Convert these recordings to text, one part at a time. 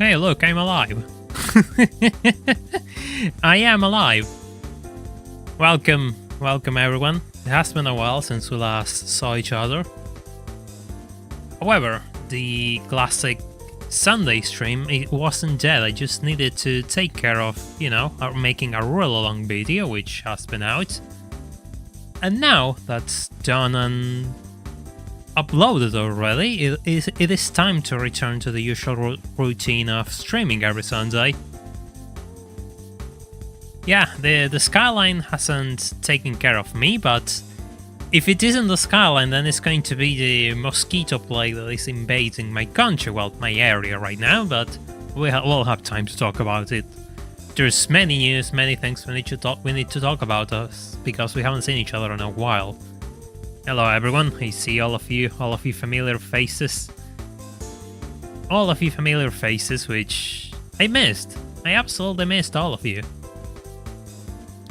Hey, look, I'm alive. I am alive. Welcome everyone. It has been a while since we last saw each other. However, the classic Sunday stream, it wasn't dead. I just needed to take care of, making a really long video, which has been out. And now that's done and uploaded already, it is time to return to the usual routine of streaming every Sunday. Yeah, the skyline hasn't taken care of me, but if it isn't the skyline, then it's going to be the mosquito plague that is invading my country, well, my area right now, but we'll have time to talk about it. There's many news, many things we need to talk about us, because we haven't seen each other in a while. Hello everyone, I see all of you familiar faces. All of you familiar faces, which I missed. I absolutely missed all of you.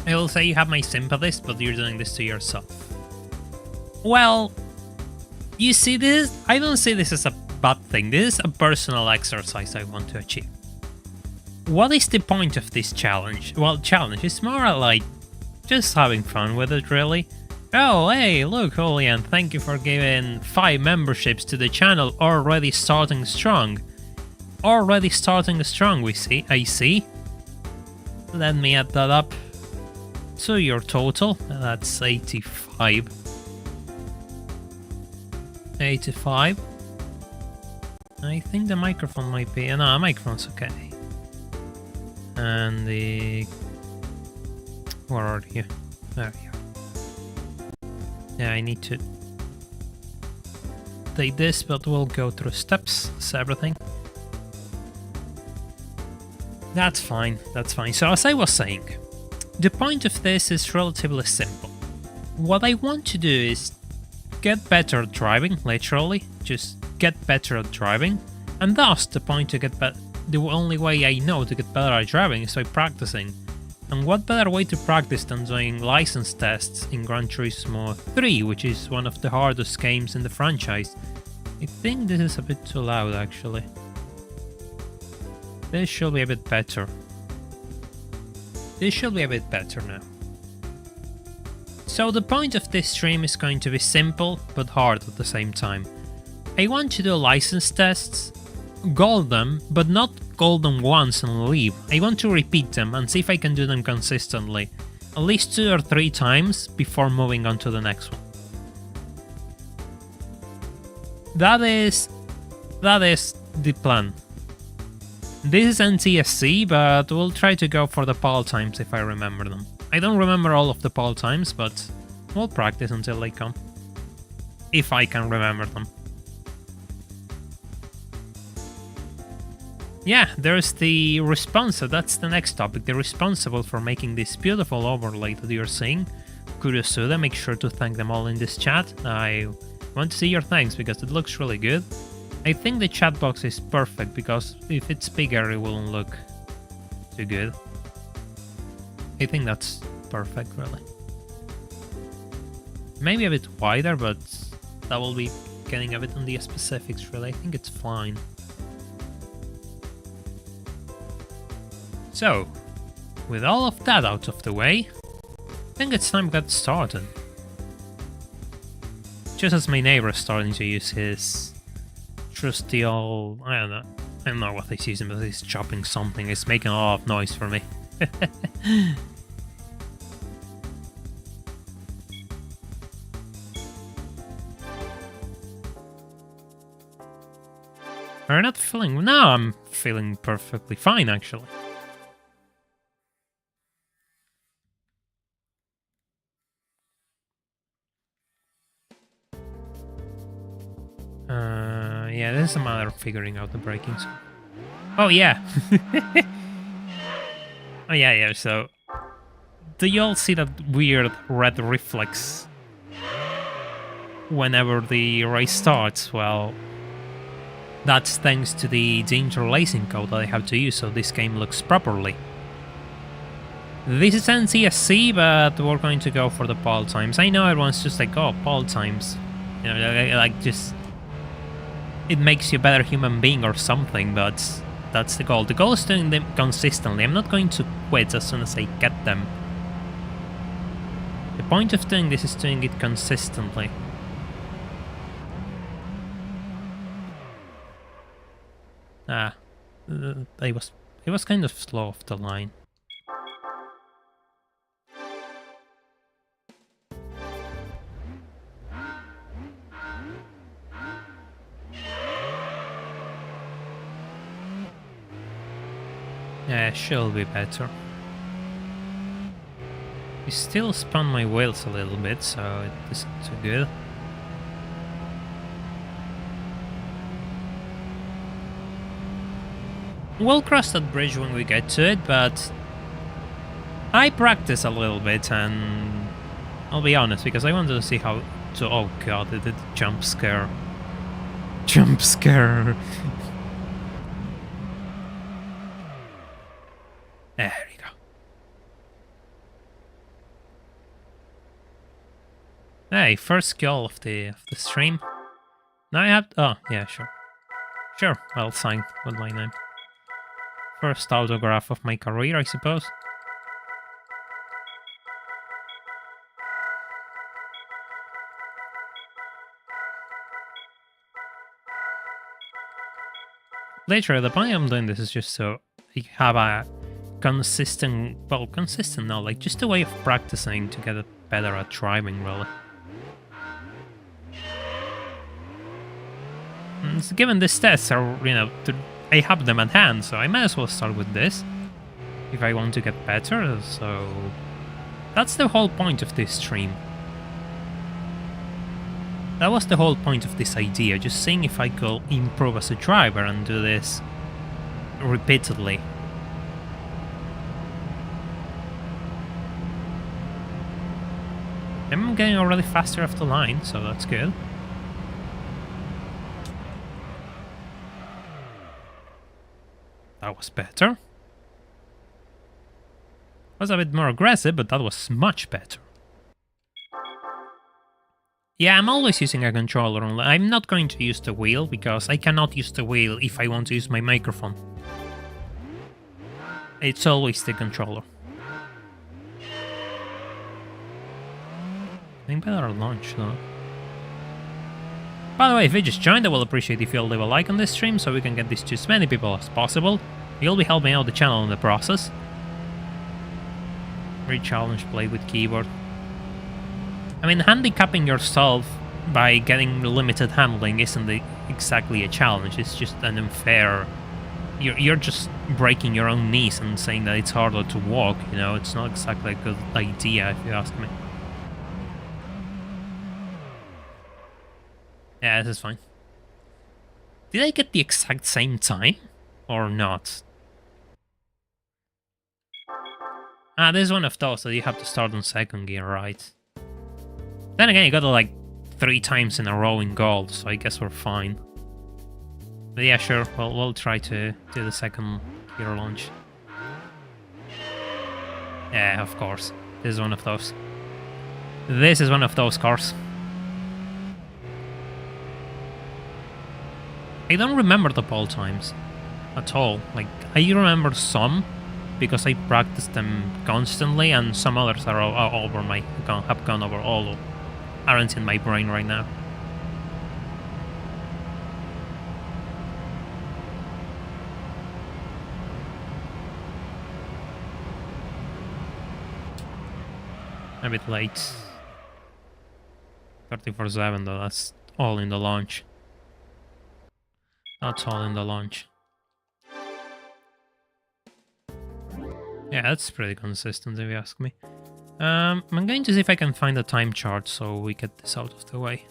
I will say you have my sympathies, but you're doing this to yourself. Well, you see this? I don't see this as a bad thing. This is a personal exercise I want to achieve. What is the point of this challenge? Well, challenge is more like just having fun with it, really. Oh, hey, look, Julian, thank you for giving 5 memberships to the channel. Already starting strong. Already starting strong, I see. Let me add that up to your total. That's 85. 85. I think the microphone might be... No, the microphone's okay. And the... Where are you? There you are. Yeah, I need to take this, but we'll go through steps, that's everything. That's fine, that's fine. So as I was saying, the point of this is relatively simple. What I want to do is get better at driving, literally, just get better at driving, and thus the point to get better, the only way I know to get better at driving is by practicing. And what better way to practice than doing license tests in Gran Turismo 3, which is one of the hardest games in the franchise. I think this is a bit too loud, actually. This should be a bit better. This should be a bit better now. So the point of this stream is going to be simple, but hard at the same time. I want to do license tests, gold them, but not gold them once and leave. I want to repeat them and see if I can do them consistently, at least 2 or 3 times before moving on to the next one. That is the plan. This is NTSC, but we'll try to go for the pole times if I remember them. I don't remember all of the pole times, but we'll practice until they come. If I can remember them. Yeah, there's the responsible, that's the next topic, the responsible for making this beautiful overlay that you're seeing. Kudos to them, make sure to thank them all in this chat. I want to see your thanks because it looks really good. I think the chat box is perfect because if it's bigger it won't look too good. I think that's perfect, really. Maybe a bit wider, but that will be getting a bit on the specifics, really. I think it's fine. So, with all of that out of the way, I think it's time to get started. Just as my neighbor is starting to use his trusty old... I don't know what he's using, but he's chopping something. It's making a lot of noise for me. Are you not feeling... No, I'm feeling perfectly fine, actually. Yeah, this is a matter of figuring out the braking. Oh, yeah. Oh, yeah, so... Do you all see that weird red reflex whenever the race starts? Well, that's thanks to the interlacing code that I have to use so this game looks properly. This is NCSC, but we're going to go for the pole times. I know everyone's just like, oh, pole times. You know, like just... It makes you a better human being or something, but That's the goal. The goal is doing them consistently. I'm not going to quit as soon as I get them. The point of doing this is doing it consistently. It was kind of slow off the line. Yeah, she'll be better. I still spun my wheels a little bit, so it isn't too good. We'll cross that bridge when we get to it, but I practice a little bit, and I'll be honest, because I wanted to see how to... Oh god, it did jump scare. Jump scare! There we go. Hey, first goal of the stream. Now I have... Oh, yeah, sure. Sure, I'll sign with my name. First autograph of my career, I suppose. Later, the point I'm doing this is just so you have a consistent, well, consistent no, like just a way of practicing to get better at driving, really. And so given these tests are, you know, I have them at hand, so I might as well start with this if I want to get better, so that's the whole point of this stream. That was the whole point of this idea, just seeing if I could improve as a driver and do this repeatedly. I'm getting already faster off the line, so that's good. That was better. Was a bit more aggressive, but that was much better. Yeah, I'm always using a controller. I'm not going to use the wheel, because I cannot use the wheel if I want to use my microphone. It's always the controller. I think better launch, though. By the way, if you just joined, I will appreciate if you'll leave a like on this stream so we can get this to as many people as possible. You'll be helping out the channel in the process. Re-challenge play with keyboard. I mean, handicapping yourself by getting limited handling isn't exactly a challenge, it's just an unfair... You're just breaking your own knees and saying that it's harder to walk, you know? It's not exactly a good idea, if you ask me. Yeah, this is fine. Did I get the exact same time? Or not? Ah, this is one of those that you have to start on second gear, right? Then again, you got it like 3 times in a row in gold, so I guess we're fine. But yeah, sure, we'll try to do the second gear launch. Yeah, of course. This is one of those. This is one of those cars. I don't remember the pole times at all. Like, I remember some because I practiced them constantly, and some others are over my have gone over all, aren't in my brain right now. A bit late. 34-7 though, that's all in the launch. That's all in the launch. Yeah, that's pretty consistent if you ask me. I'm going to see if I can find a time chart so we get this out of the way.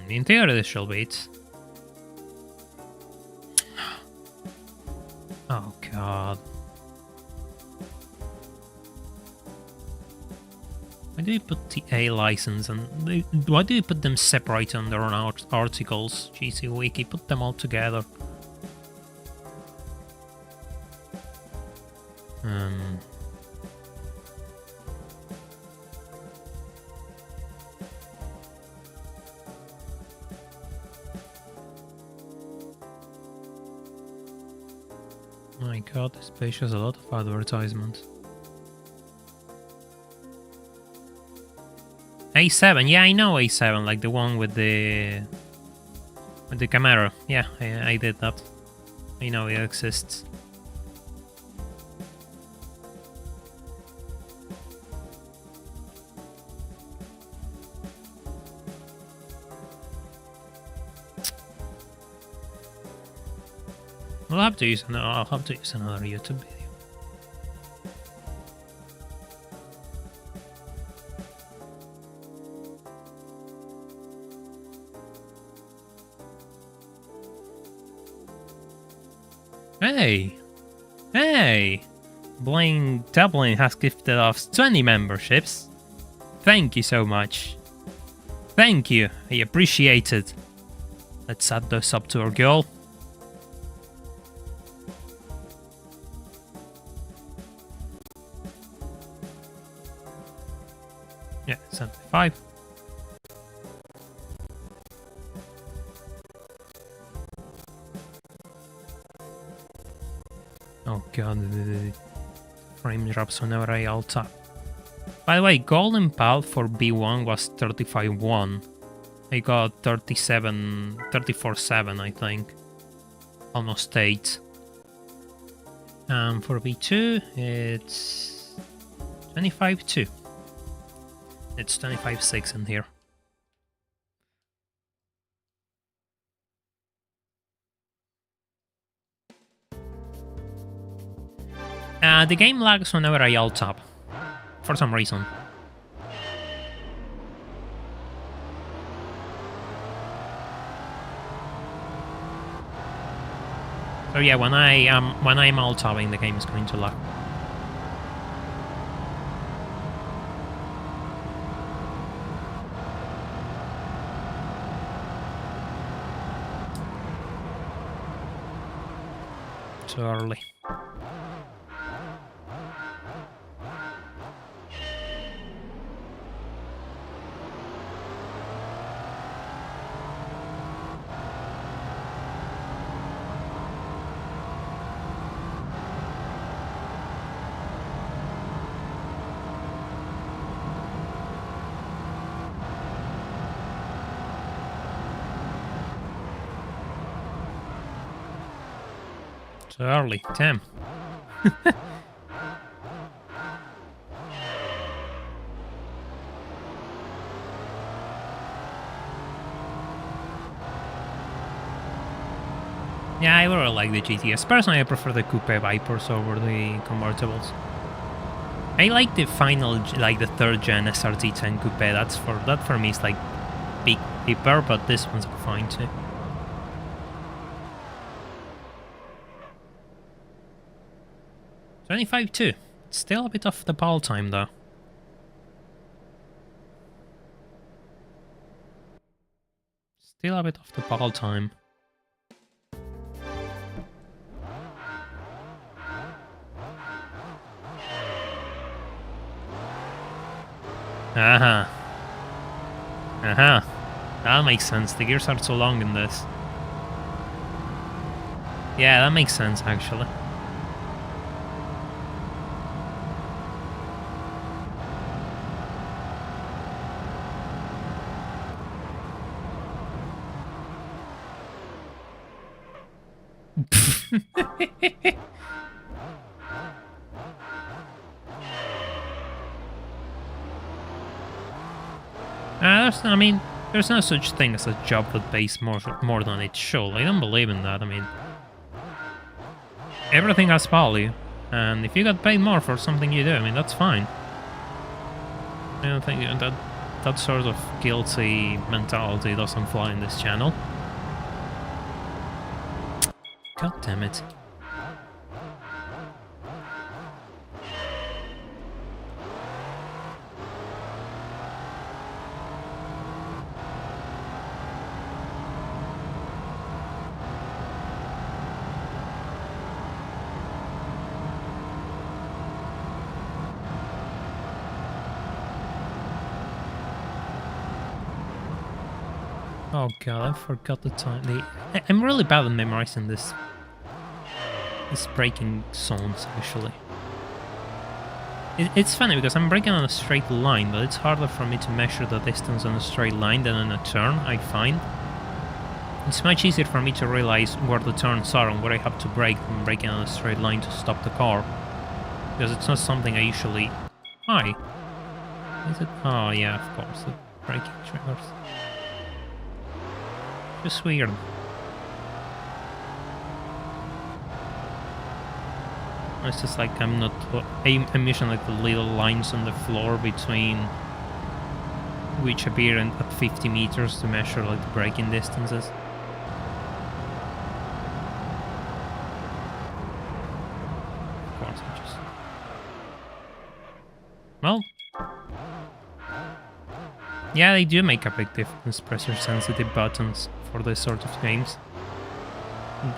In theory this shall be it. Oh god. Why do you put the A license and why do you put them separate on their own articles? GC Wiki, put them all together. Um, my god, this page has a lot of advertisements. A7, yeah, I know A7, like the one with the camera. Yeah, I did that. I know it exists. I'll have to use another YouTube video. Hey! Hey! Blaine Dublin has gifted us 20 memberships. Thank you so much. Thank you. I appreciate it. Let's add those up to our goal. Yeah, 75. Oh god, the frame drops whenever I alt tab. By the way, golden pal for B1 was 35.1. I got 34.7, I think. Almost 8. For B2, it's 25.2. It's 25.6 in here. The game lags whenever I alt tab, for some reason. So yeah, when I'm alt tabbing, the game is going to lag. Too early. Too early, damn. Yeah, I really like the GTS. Personally, I prefer the Coupe Vipers over the convertibles. I like the final, like the third gen SRT10 Coupe. That for me is like big peeper, but this one's fine too. 25.2. Still a bit off the ball time though. Still a bit off the ball time. Aha. Aha. That makes sense. The gears are so long in this. Yeah, that makes sense actually. There's no such thing as a job that pays more than it should. I don't believe in that. I mean, everything has value, and if you got paid more for something you do, I mean, that's fine. I don't think that sort of guilty mentality doesn't fly in this channel. God damn it. Oh god, I forgot the time. I'm really bad at memorizing this braking zones, actually. It's funny because I'm braking on a straight line, but it's harder for me to measure the distance on a straight line than on a turn, I find. It's much easier for me to realize where the turns are and where I have to brake than braking on a straight line to stop the car. Because it's not something I usually... Hi. Is it? Oh yeah, of course, the braking triggers. Just weird. It's just like I'm not... I'm using like the little lines on the floor between... which appear at 50 meters to measure like the braking distances. Of course, I just... Well... Yeah, they do make a big difference, pressure-sensitive buttons for this sort of games.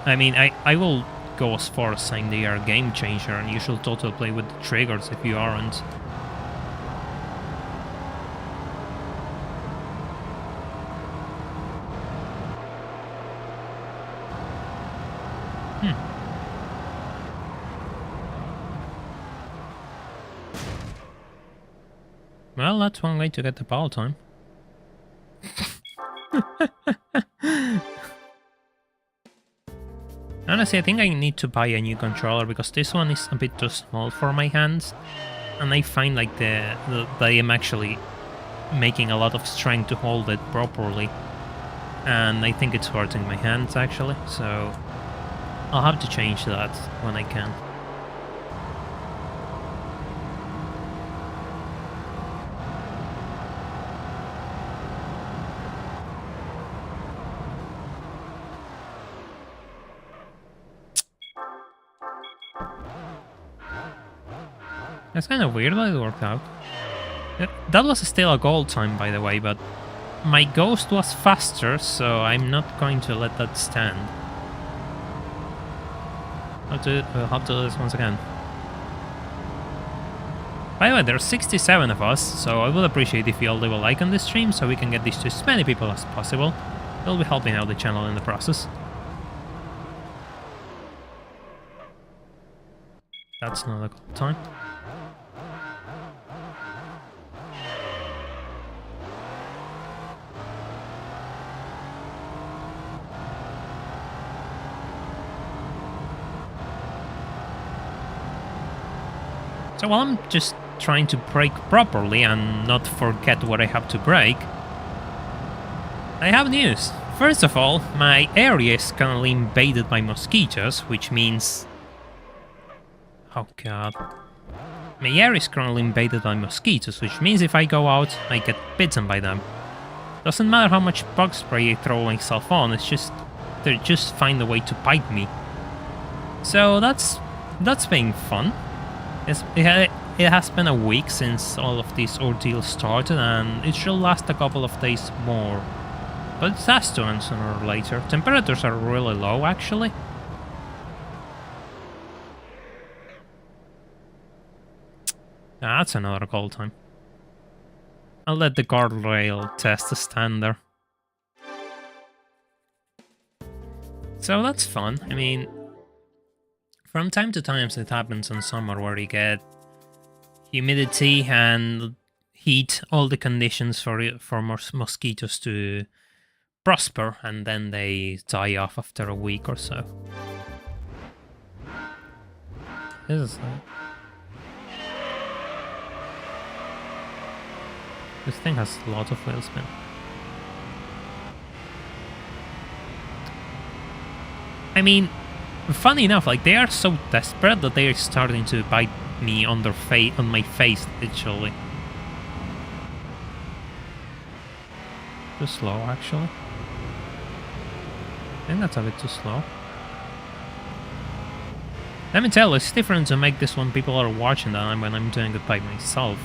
I mean, I will go as far as saying they are a game changer, and you should totally play with the triggers if you aren't. Well, that's one way to get the ball time. Honestly, I think I need to buy a new controller because this one is a bit too small for my hands, and I find like that I am actually making a lot of strength to hold it properly, and I think it's hurting my hands actually, so I'll have to change that when I can. That's kind of weird that it worked out. That was still a goal time, by the way, but my ghost was faster, so I'm not going to let that stand. We'll have to do this once again. By the way, there are 67 of us, so I would appreciate if you all leave a like on this stream so we can get this to as many people as possible. It'll be helping out the channel in the process. That's not a goal time. So while I'm just trying to brake properly and not forget what I have to brake, I have news. First of all, my area is currently invaded by mosquitoes, which means... Oh god. My area is currently invaded by mosquitoes, which means if I go out, I get bitten by them. Doesn't matter how much bug spray I throw myself on, it's just... they just find a way to bite me. So that's been fun. It has been a week since all of this ordeal started, and it should last a couple of days more. But it has to end sooner or later. Temperatures are really low, actually. That's another goal time. I'll let the guardrail test stand there. So that's fun. I mean... From time to time it happens in summer where you get humidity and heat, all the conditions for mosquitoes to prosper, and then they die off after a week or so. This thing has a lot of wheel spin. I mean, funny enough, like they are so desperate that they are starting to bite me on my face, literally. Too slow, actually. I think that's a bit too slow. Let me tell you, it's different to make this when people are watching than when I'm doing it by myself.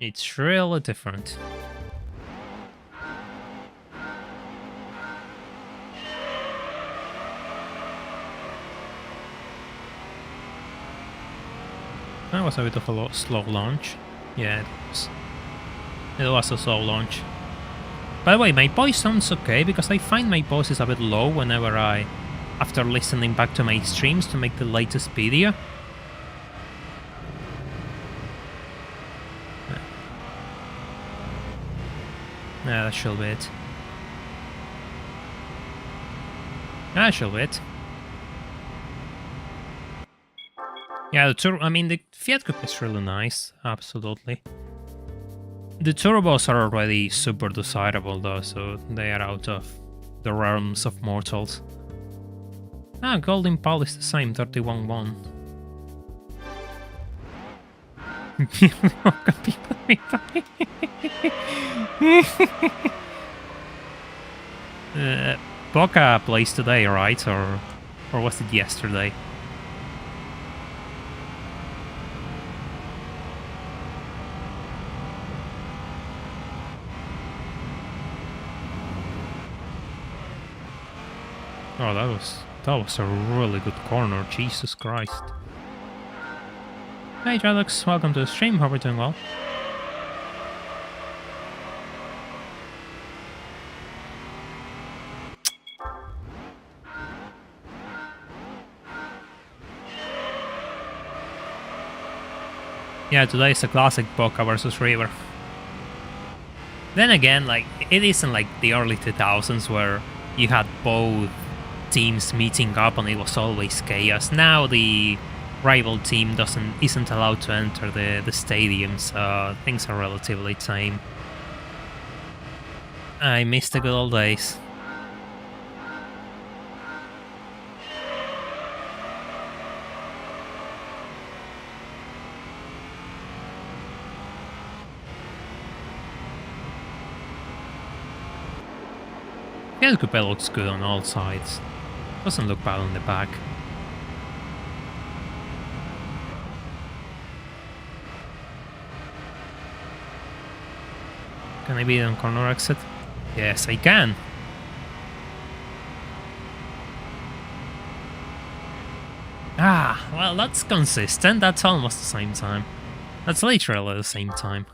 It's really different. That was a bit of a slow launch. Yeah, it was. It was a slow launch. By the way, my voice sounds okay because I find my voice is a bit low whenever after listening back to my streams to make the latest video. Yeah, that should be it. That should be it. Yeah, the Fiat Coupe is really nice, absolutely. The turbos are already super desirable though, so they are out of the realms of mortals. Ah, Golden Pal is the same, 31-1. Boca plays today, right? Or was it yesterday? Oh, that was a really good corner, Jesus Christ. Hey Jadux, welcome to the stream, hope you're doing well. Yeah, today is a classic Boca versus River. Then again, like, it isn't like the early 2000s where you had both teams meeting up and it was always chaos. Now the rival team isn't allowed to enter the stadium, so things are relatively tame. I miss the good old days. Yeah, the coupe looks good on all sides. Doesn't look bad on the back. Can I beat on corner exit? Yes, I can. Ah, well, that's consistent. That's almost the same time. That's literally the same time.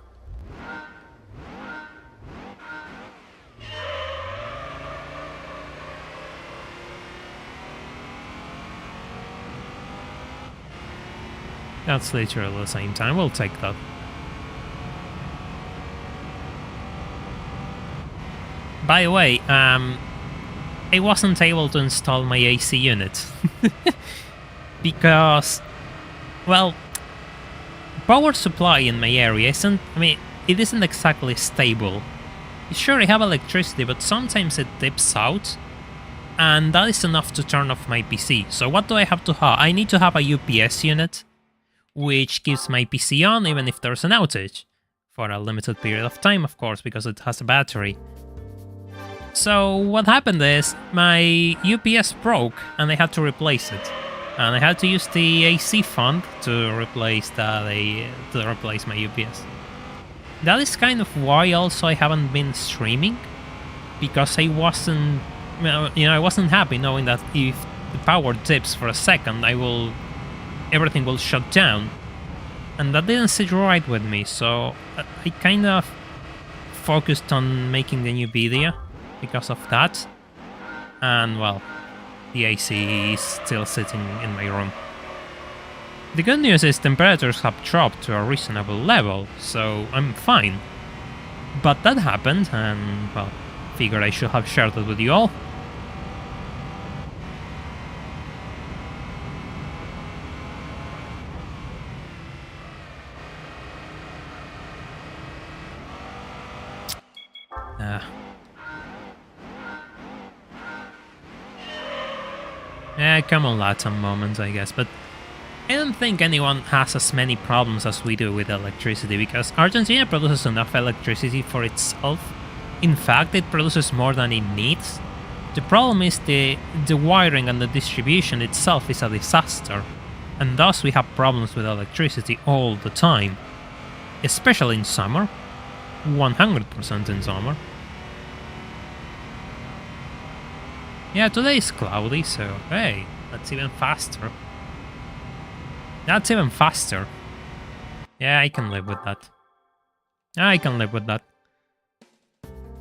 That's literally the same time. We'll take that. By the way, I wasn't able to install my AC unit. Because, well, power supply in my area it isn't exactly stable. Sure, I have electricity, but sometimes it dips out, and that is enough to turn off my PC. So what do I have to have? I need to have a UPS unit, which keeps my PC on even if there's an outage. For a limited period of time, of course, because it has a battery. So what happened is, my UPS broke, and I had to replace it. And I had to use the AC fund to replace my UPS. That is kind of why also I haven't been streaming, because I wasn't happy knowing that if the power dips for a second, everything will shut down. And that didn't sit right with me, so I kind of focused on making the new video because of that. And well, the AC is still sitting in my room. The good news is temperatures have dropped to a reasonable level, so I'm fine. But that happened, and well, figured I should have shared it with you all. Yeah, common Latin moments, I guess, but I don't think anyone has as many problems as we do with electricity, because Argentina produces enough electricity for itself. In fact, it produces more than it needs. The problem is the wiring and the distribution itself is a disaster, and thus we have problems with electricity all the time. Especially in summer. 100% in summer. Yeah, today is cloudy, so hey, that's even faster. That's even faster. Yeah, I can live with that. I can live with that.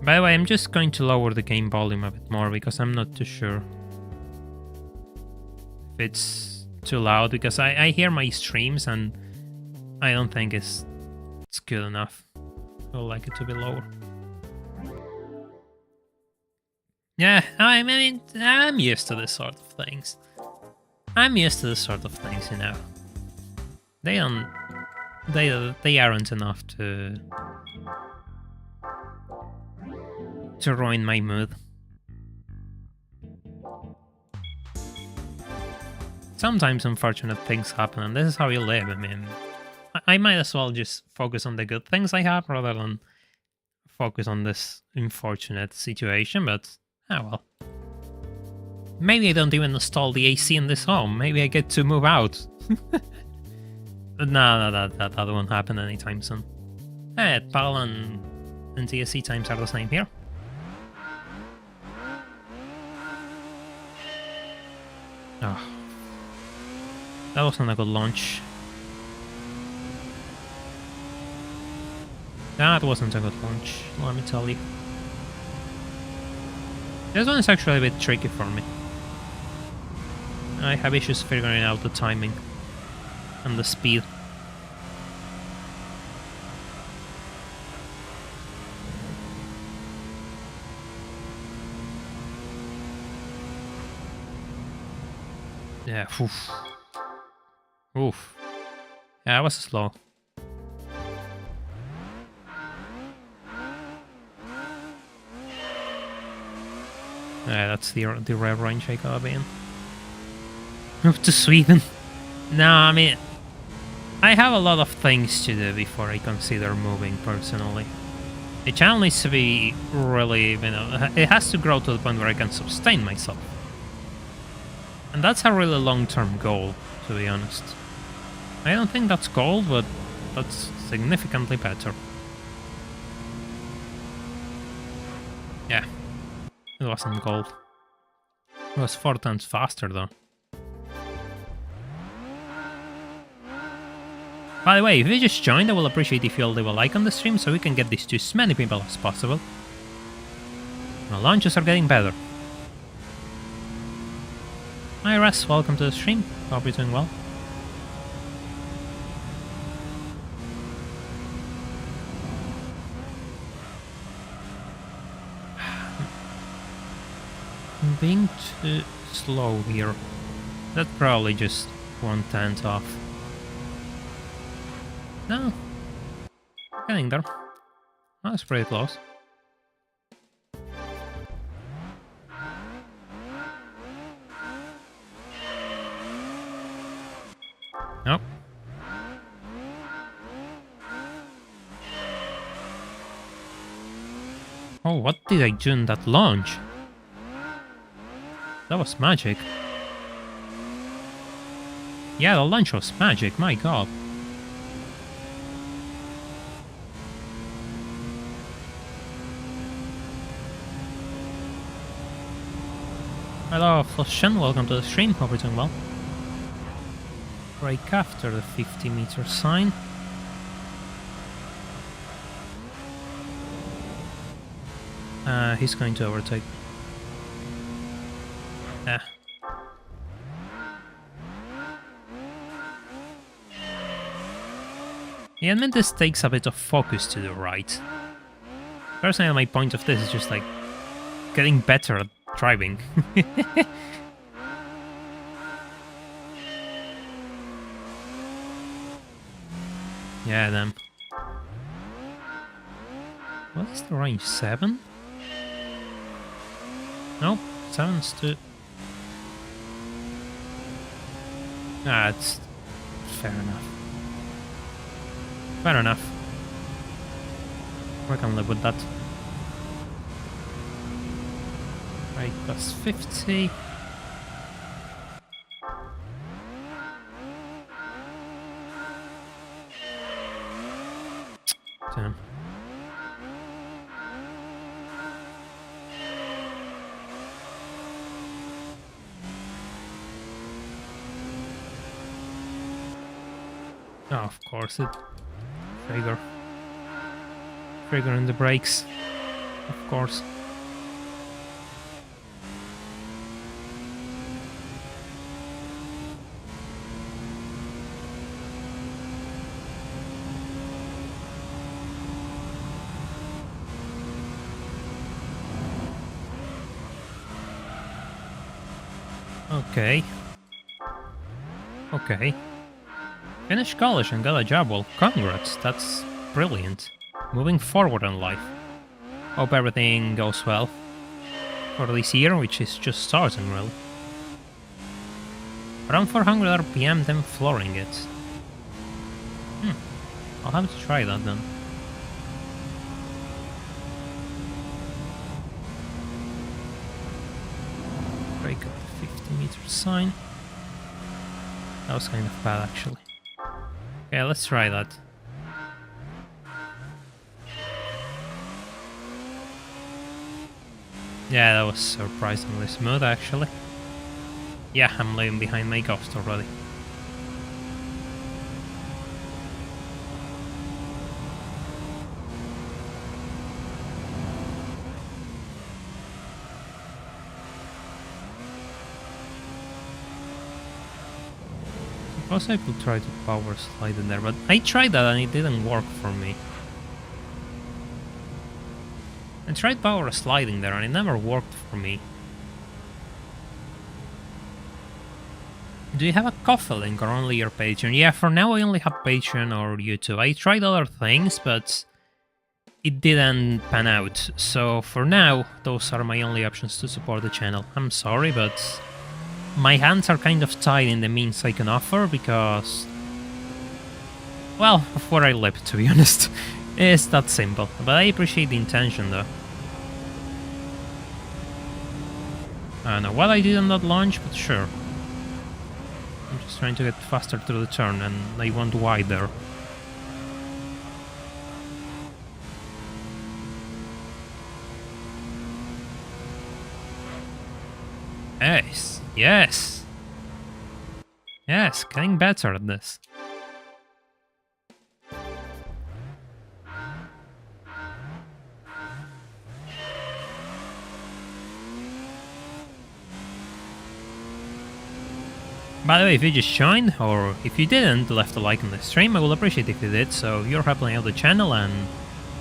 By the way, I'm just going to lower the game volume a bit more because I'm not too sure if it's too loud, because I hear my streams and I don't think it's good enough. I would like it to be lower. Yeah, I mean, I'm used to this sort of things. You know. They aren't enough to ruin my mood. Sometimes unfortunate things happen, and this is how you live. I mean, I might as well just focus on the good things I have rather than focus on this unfortunate situation, but oh well. Maybe I don't even install the AC in this home. Maybe I get to move out. No, that won't happen anytime soon. PAL and TSC times are the same here. Oh. That wasn't a good launch. That wasn't a good launch, let me tell you. This one is actually a bit tricky for me. I have issues figuring out the timing and the speed. Yeah, oof. Oof. Yeah, I was slow. Yeah, that's the rev range I gotta be in. Move to Sweden. No, I mean, I have a lot of things to do before I consider moving personally. The channel needs to be really, you know, it has to grow to the point where I can sustain myself. And that's a really long-term goal, to be honest. I don't think that's gold, but that's significantly better. Yeah, it wasn't gold. It was 4 times faster, though. By the way, if you just joined, I will appreciate if you all leave a like on the stream so we can get this to as many people as possible. My launches are getting better. Hi Russ, welcome to the stream. Hope you're doing well. I'm being too slow here. That's probably just 1/10 off. No. Getting there. Oh, that's pretty close. Nope. Oh, what did I do in that launch? That was magic. Yeah, the launch was magic, my god. Hello, Flushen, welcome to the stream, hope you're doing well. Brake after the 50-meter sign. He's going to overtake. Yeah. Yeah, I mean, this takes a bit of focus to the right. Personally, my point of this is just like getting better at driving. Yeah, then. What is the range? 7? Nope, 7's too. Ah, it's fair enough. Fair enough. I can live with that. Right, plus 50. Damn. Oh, of course it. Trigger in the brakes. of course. Okay. Okay. Finished college and got a job, well, congrats, that's brilliant. Moving forward in life. Hope everything goes well for this year, which is just starting, really. Around 400 RPM, then flooring it. I'll have to try that then. Break up the 50-meter sign. That was kind of bad, actually. Okay, let's try that. Yeah, that was surprisingly smooth, actually. Yeah, I'm leaving behind my ghost already. Suppose I could try to power slide in there, but I tried that and it didn't work for me. I tried power sliding there and it never worked for me. Do you have a Ko-fi link or only your Patreon? Yeah, for now I only have Patreon or YouTube. I tried other things, but it didn't pan out. So for now, those are my only options to support the channel. I'm sorry, but my hands are kind of tied in the means I can offer because, well, of where I live, to be honest. It's that simple. But I appreciate the intention, though. I don't know what I did on that launch, but sure. I'm just trying to get faster through the turn, and I went wide there. Yes, yes! Yes, getting better at this. By the way, if you just joined, or if you didn't, left a like on the stream, I will appreciate if you did, so you're helping out the channel and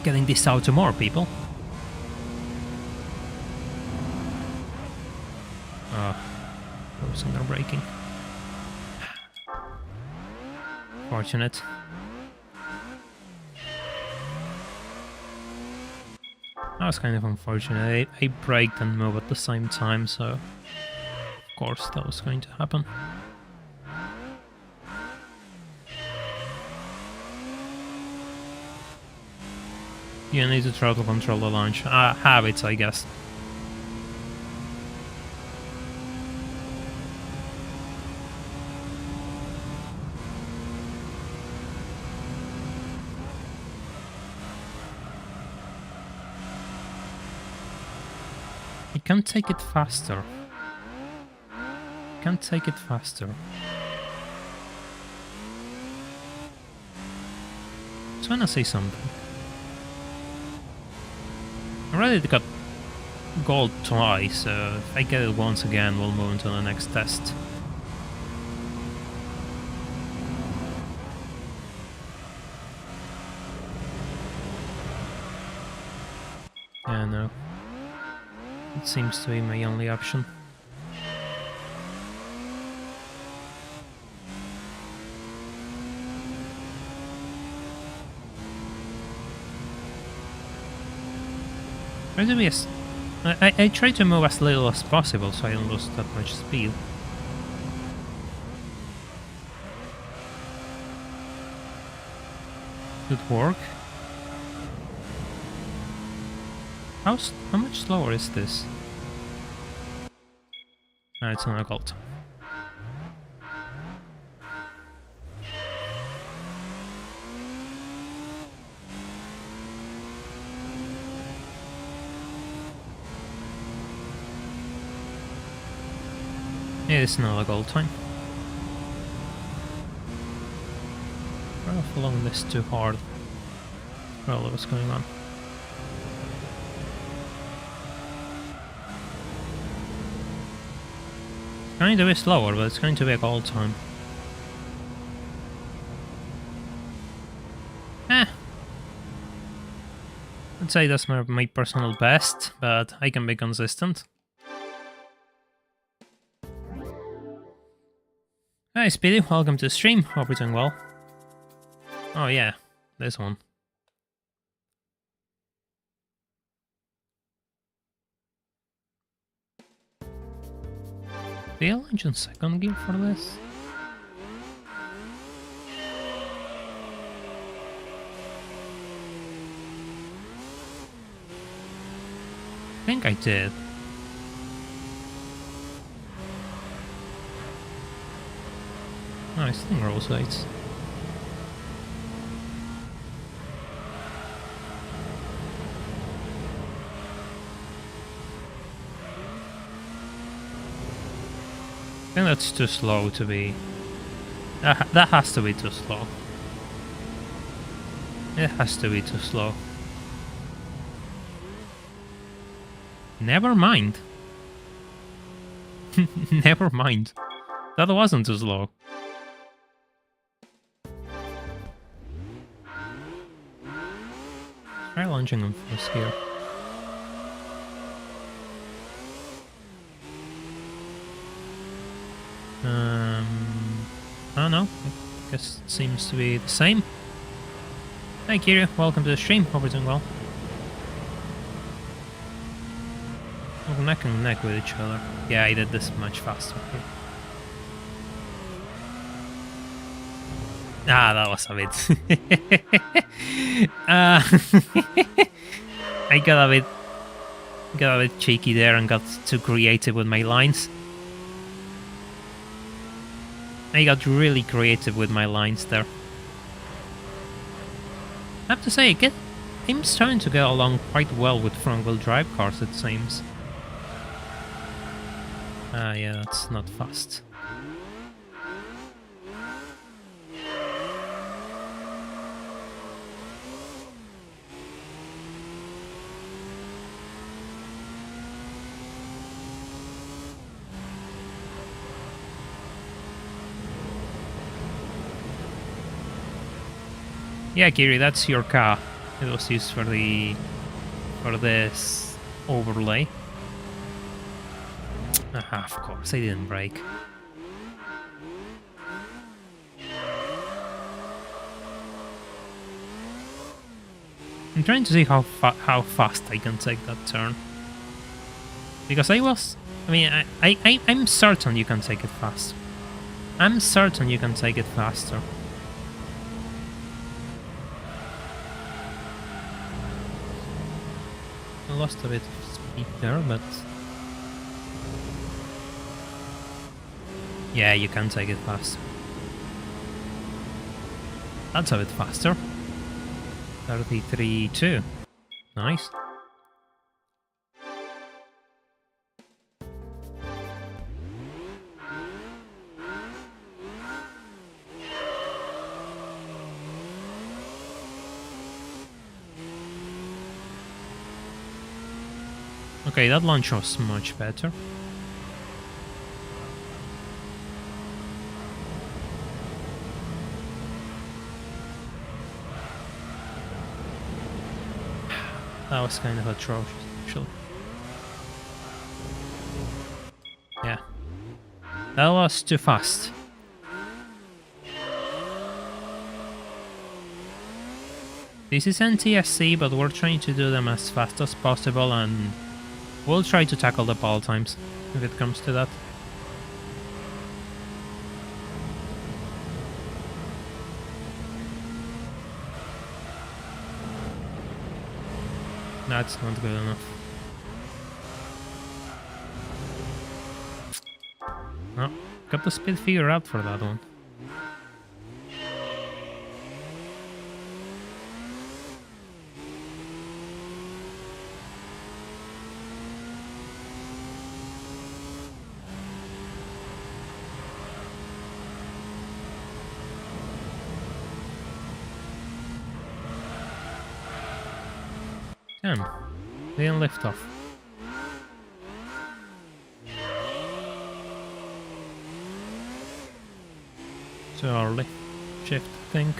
getting this out to more people. They're braking. Fortunate. That was kind of unfortunate. I braked and moved at the same time, so of course that was going to happen. You need to throttle control the launch. Habits, I guess. I can't take it faster. Can't take it faster. I just wanna say something. I already got gold twice, so if I get it once again, we'll move into the next test. Yeah, no. It seems to be my only option. I try to move as little as possible so I don't lose that much speed. Good work. How much slower is this? It's on a gold. It is not a gold time. I'm following this too hard. Well, what's going on? Going to be slower, but it's going to be a all time. I'd say that's my personal best, but I can be consistent. Hi Speedy, welcome to the stream. Hope you're doing well. Oh yeah, this one. Do you launch in second gear for this? I think I did. Nice thing, roll sights. I think that's too slow to be... That has to be too slow. It has to be too slow. Never mind. Never mind. That wasn't too slow. Try launching on first gear. I don't know. I guess it seems to be the same. Hi Kiryu, welcome to the stream. Hope you're doing well. We're neck and neck with each other. Yeah, I did this much faster. Ah, that was a bit. I got a bit cheeky there and got too creative with my lines. I got really creative with my lines there. I have to say, I'm starting to get along quite well with front-wheel drive cars, it seems. Ah, yeah, that's not fast. Yeah, Kiri, that's your car. It was used for this overlay. Aha, of course, I didn't brake. I'm trying to see how fast I can take that turn. Because I'm certain you can take it fast. I'm certain you can take it faster. I lost a bit of speed there, but... yeah, you can take it fast. That's a bit faster. 33.2. Nice. Okay, that launch was much better. That was kind of atrocious, actually. Yeah. That was too fast. This is NTSC, but we're trying to do them as fast as possible, and we'll try to tackle the ball times if it comes to that. That's not good enough. No, got the speed figure out for that one. Damn, didn't lift off. Too early. Shift, I think.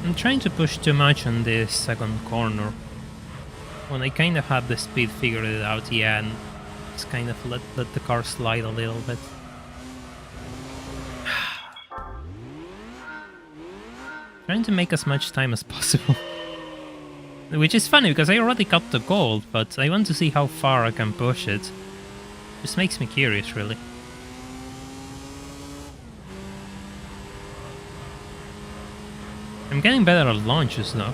I'm trying to push too much on this second corner. When I kind of had the speed figured it out, yeah, and just kind of let the car slide a little bit. Trying to make as much time as possible. Which is funny, because I already got the gold, but I want to see how far I can push it. Just makes me curious, really. I'm getting better at launches, though.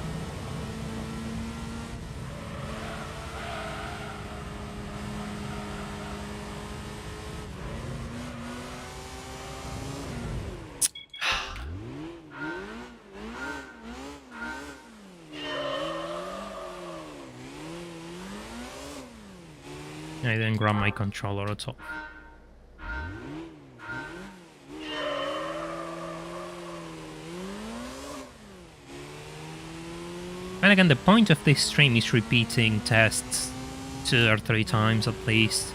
I didn't grab my controller at all. And again, the point of this stream is repeating tests 2 or 3 times at least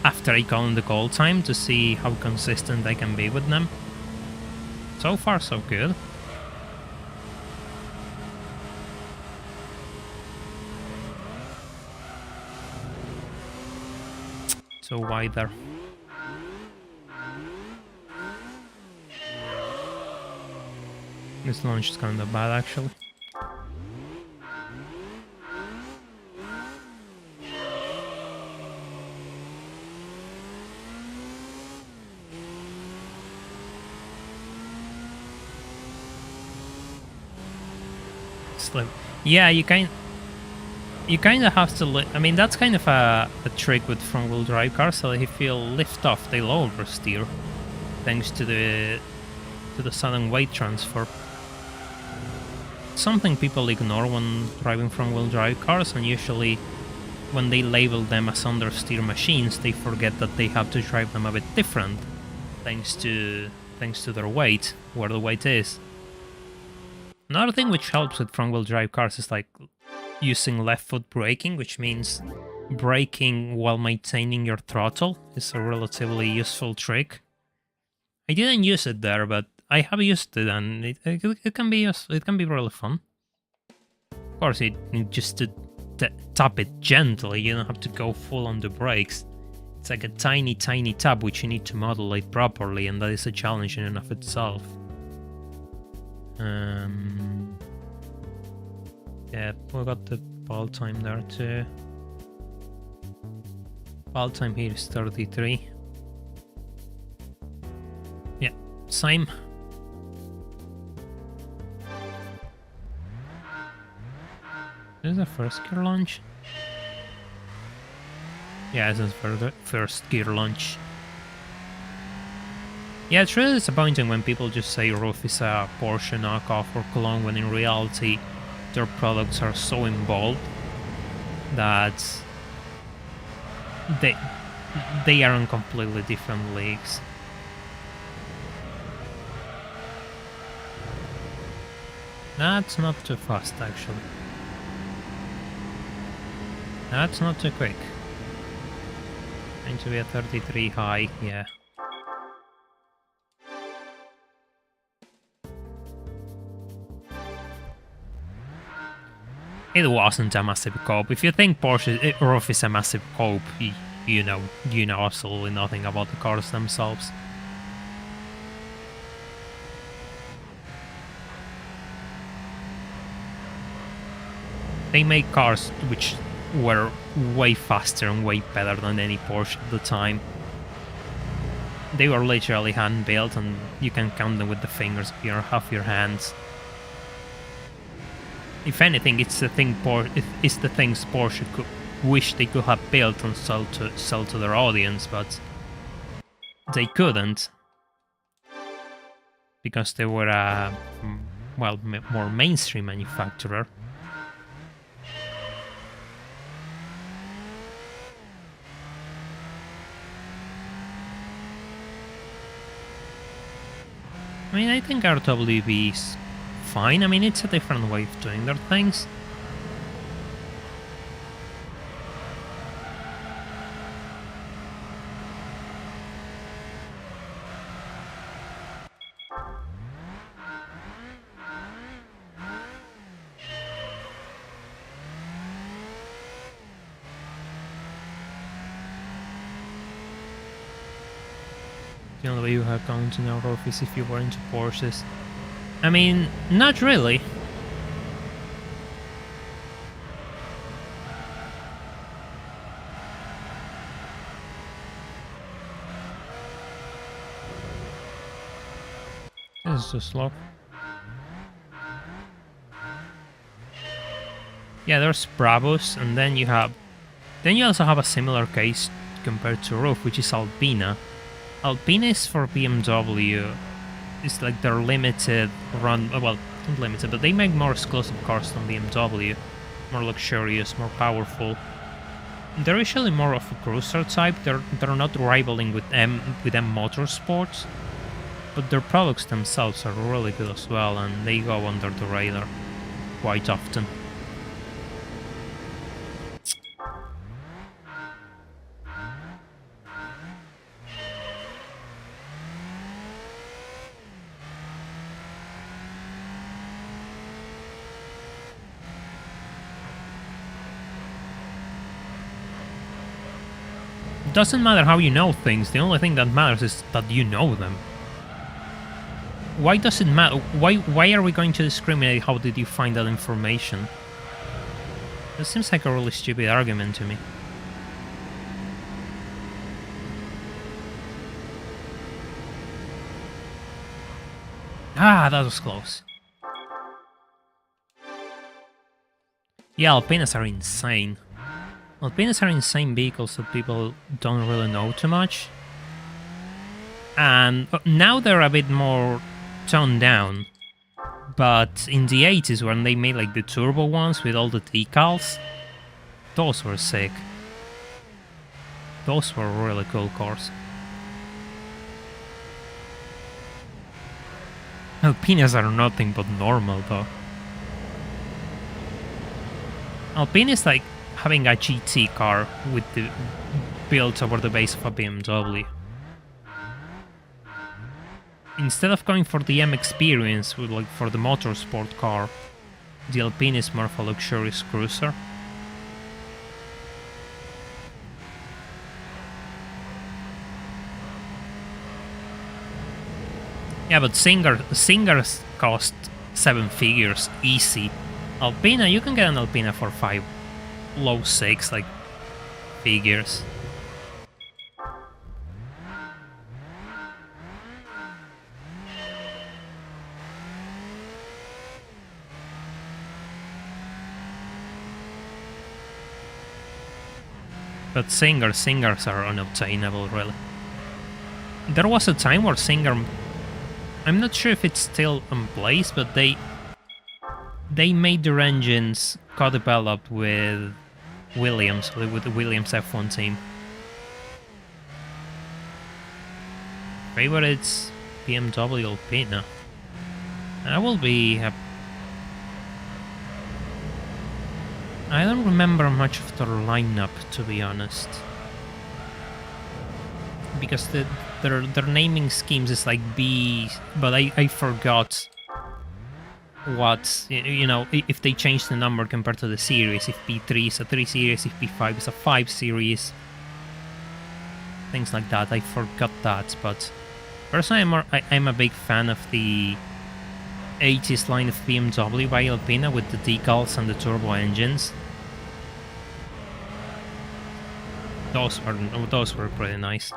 after I go on the goal time to see how consistent I can be with them. So far, so good. So wide there. This launch is kind of bad, actually. Yeah, you kind of have to. I mean, that's kind of a trick with front-wheel drive cars. So if you lift off, they'll oversteer, thanks to the sudden weight transfer. Something people ignore when driving front-wheel drive cars, and usually when they label them as understeer machines, they forget that they have to drive them a bit different, thanks to their weight, where the weight is. Another thing which helps with front-wheel drive cars is like using left foot braking, which means braking while maintaining your throttle is a relatively useful trick. I didn't use it there, but I have used it, and it can be really fun. Of course, you just to tap it gently. You don't have to go full on the brakes. It's like a tiny tap which you need to modulate properly, and that is a challenge in and of itself. Yeah, we got the ball time there too. Ball time here is 33. Yeah, same. This is the first gear launch. Yeah, this is for the first gear launch. Yeah, it's really disappointing when people just say Roof is a Porsche knockoff or clone, when in reality their products are so involved that they are in completely different leagues. That's not too fast, actually. That's not too quick. Going to be a 33 high, yeah. It wasn't a massive cope. If you think Porsche Roof is a massive cope, you know absolutely nothing about the cars themselves. They make cars which were way faster and way better than any Porsche at the time. They were literally hand built, and you can count them with the fingers of your hands. If anything, it's the things Porsche wish they could have built and sell to their audience, but they couldn't because they were a more mainstream manufacturer. I mean, I think RWB is fine. I mean, it's a different way of doing their things. The only way you have gone to our office if you were into Porsches. I mean, not really. This is too slow. Yeah, there's Brabus, and then you also have a similar case compared to Roof, which is Alpina. Alpina is for BMW. It's like their limited run, well, not limited, but they make more exclusive cars than BMW. More luxurious, more powerful. They're usually more of a cruiser type. They're not rivaling with M Motorsports, but their products themselves are really good as well, and they go under the radar quite often. Doesn't matter how you know things, the only thing that matters is that you know them. Why does it matter? Why are we going to discriminate how did you find that information? That seems like a really stupid argument to me. Ah, that was close. Yeah, Alpinas are insane. Alpinas are insane vehicles that people don't really know too much. And now they're a bit more toned down. But in the 80s, when they made like the turbo ones with all the decals, those were sick. Those were really cool cars. Alpinas are nothing but normal though. Alpine is like having a GT car with the built over the base of a BMW. Instead of going for the M experience, with like for the motorsport car, the Alpine is more of a luxurious cruiser. Yeah, but Singers cost 7 figures easy. Alpina, you can get an Alpina for 5, low 6, like, figures. But Singers are unobtainable, really. There was a time where Singer... I'm not sure if it's still in place, but they made their engines co-developed with Williams, with the Williams F1 team. Favorites BMW Alpina. I will be... I don't remember much of their lineup, to be honest. Because their naming schemes is like B, but I forgot what, you know, if they change the number compared to the series, if B3 is a 3 series, if B5 is a 5 series, things like that. I forgot that, but personally I'm a big fan of the 80s line of BMW by Alpina with the decals and the turbo engines. Those were pretty nice.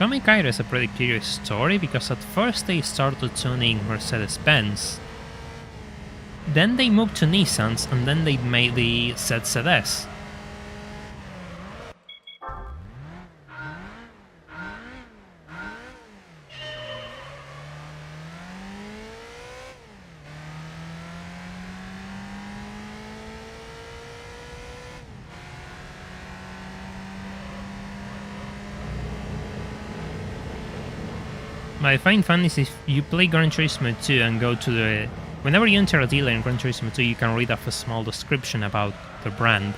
Comic Eye is a pretty curious story because at first they started tuning Mercedes-Benz, then they moved to Nissans, and then they made the ZZS. What I find fun is if you play Gran Turismo 2 and go to the... Whenever you enter a dealer in Gran Turismo 2, you can read off a small description about the brand.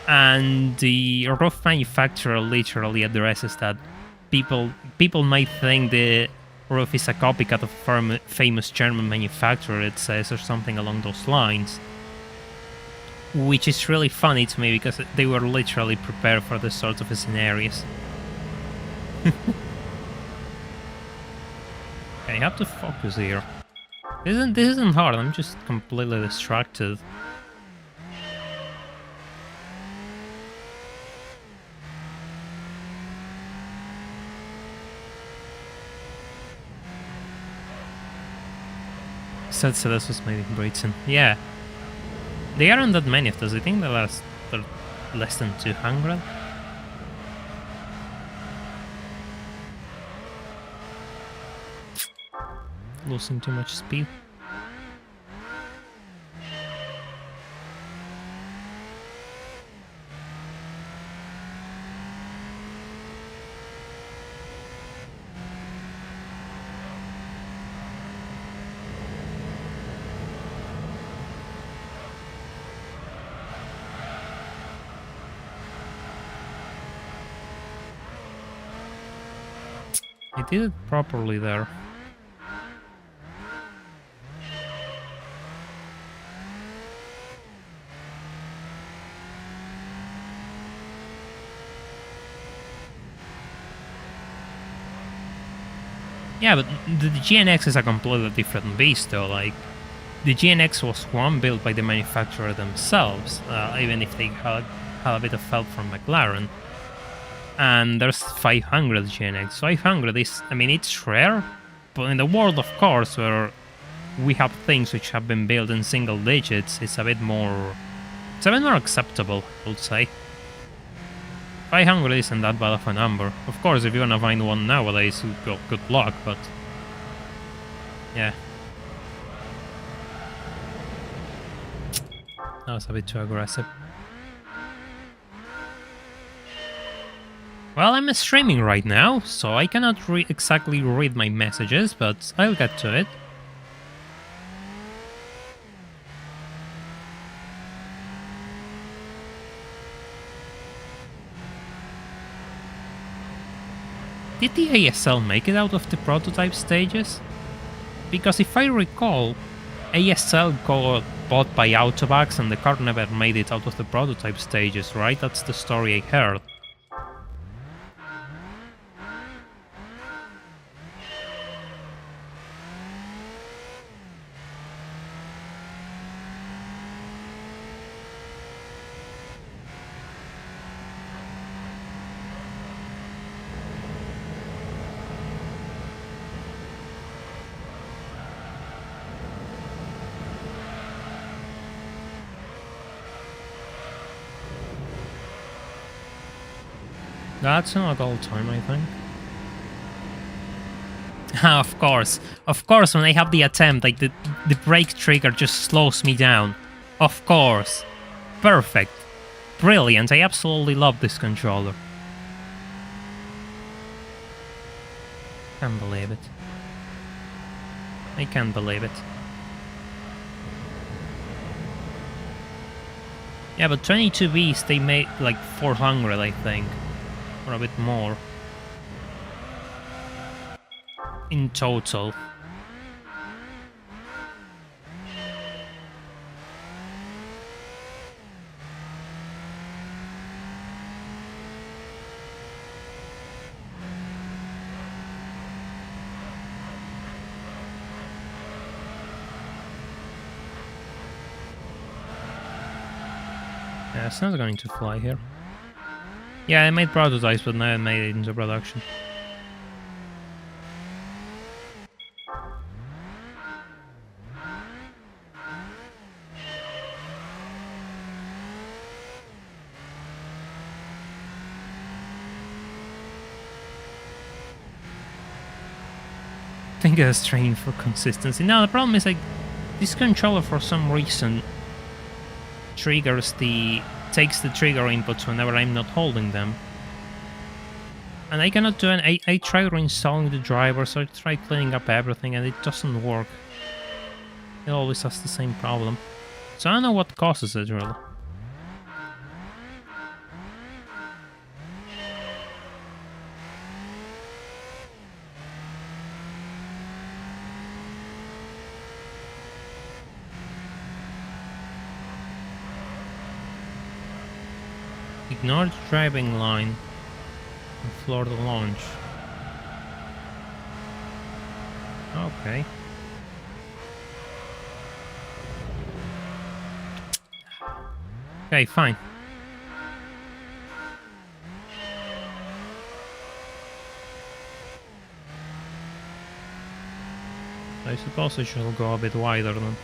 And the rough manufacturer literally addresses that people might think the roof is a copycat of a famous German manufacturer, it says, or something along those lines. Which is really funny to me because they were literally prepared for this sort of scenarios. I have to focus here. This isn't hard, I'm just completely distracted. So this was made in Britain. Yeah. There aren't that many of those, I think there are less than 200. Losing too much speed. I did it properly there. Yeah, but the GNX is a completely different beast though, like, the GNX was one built by the manufacturer themselves, even if they had a bit of help from McLaren. And there's 500 GNX. 500 is, I mean, it's rare, but in the world of cars where we have things which have been built in single digits, it's a bit more acceptable, I would say. 500 isn't that bad of a number. Of course, if you wanna find one nowadays, good luck, but... yeah. That was a bit too aggressive. Well, I'm streaming right now, so I cannot exactly read my messages, but I'll get to it. Did the ASL make it out of the prototype stages? Because if I recall, ASL got bought by Autobox and the car never made it out of the prototype stages, right? That's the story I heard. That's not all time, I think. Of course, when I have the attempt, like the brake trigger just slows me down. Of course. Perfect. Brilliant, I absolutely love this controller. Can't believe it. I can't believe it. Yeah, but 22Bs, they made like 400, I think. Or a bit more. In total. Yeah, it's not going to fly here. Yeah, I made prototypes, but now I made it into production. I think it's trained for consistency. Now the problem is like this controller for some reason takes the trigger inputs whenever I'm not holding them. And I cannot do it. I tried reinstalling the driver, so I tried cleaning up everything and it doesn't work. It always has the same problem. So I don't know what causes it really. Ignore the driving line and floor the launch. Okay. Okay, fine. I suppose I should go a bit wider then.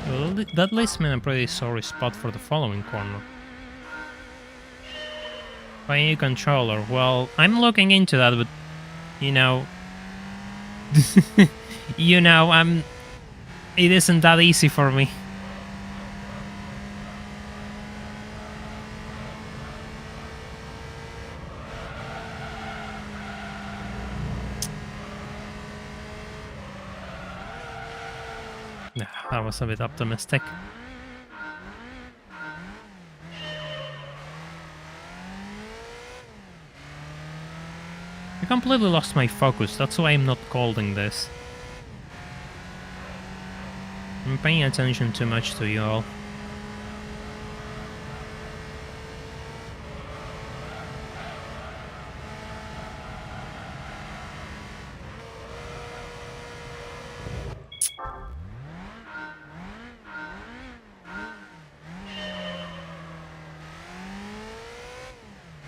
Well, that leaves me in a pretty sorry spot for the following corner. By a new controller. Well, I'm looking into that, but you know, it isn't that easy for me. That was a bit optimistic. I completely lost my focus, that's why I'm not holding this. I'm paying attention too much to you all.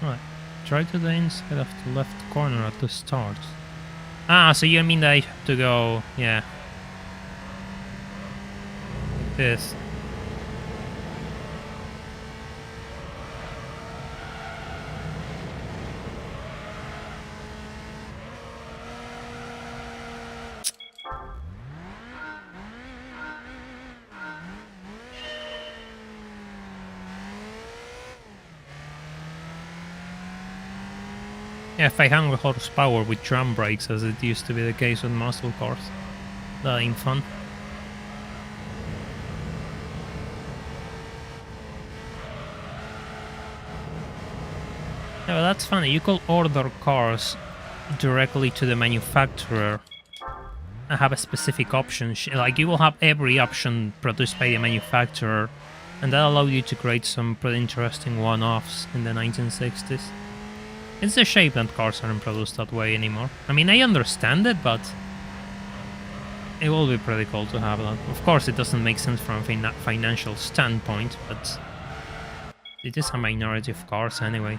Right, try to the inside of the left corner at the start. Ah, so you mean that I have to go, yeah. Like this. Yeah, 500 horsepower with drum brakes, as it used to be the case with muscle cars. That ain't fun. Yeah, but that's funny. You could order cars directly to the manufacturer and have a specific option. Like, you will have every option produced by the manufacturer, and that allowed you to create some pretty interesting one-offs in the 1960s. It's a shame that cars aren't produced that way anymore. I mean, I understand it, but it will be pretty cool to have that. Of course, it doesn't make sense from a financial standpoint, but it is a minority of cars anyway.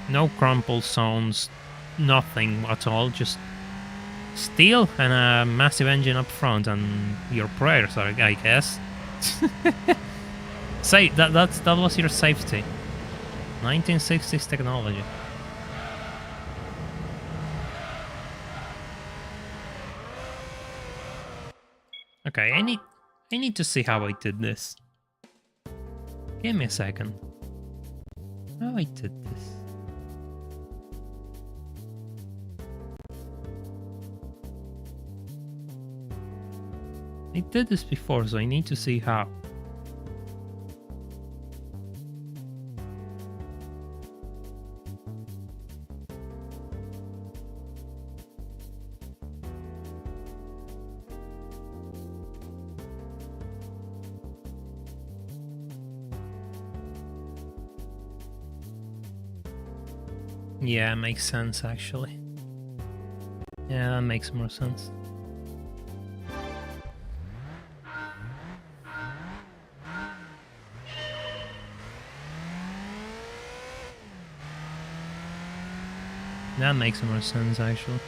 No crumple zones, nothing at all, just steel and a massive engine up front, and your prayers, I guess. Say that was your safety. 1960s technology. Okay, I need to see how I did this. Give me a second. How I did this. I did this before, so I need to see how. Yeah, makes sense actually. Yeah, that makes more sense. That makes more sense actually.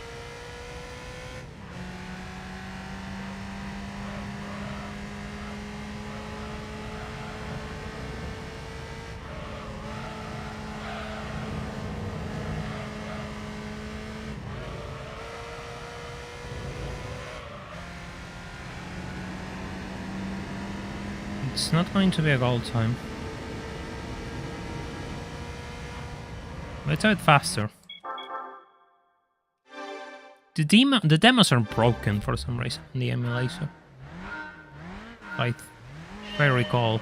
It's not going to be a gold time. Let's do it faster. The demos are broken for some reason in the emulator. If I recall.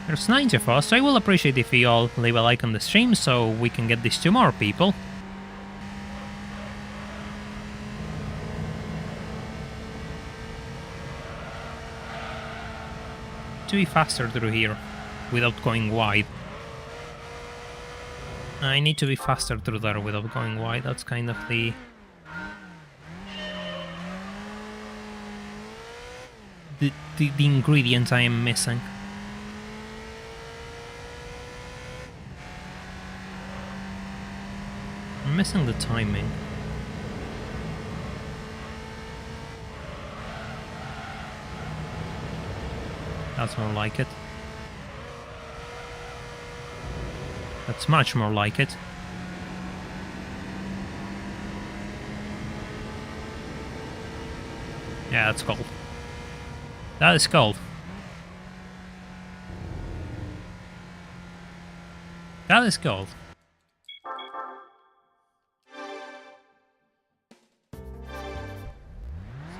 There's 90 of us, so I will appreciate if you all leave a like on the stream so we can get this to more people. To be faster through here without going wide. I need to be faster through there without going wide. That's kind of the ingredient I am missing. I'm missing the timing. That's more like it. That's much more like it. Yeah, that's gold. That is gold. That is gold.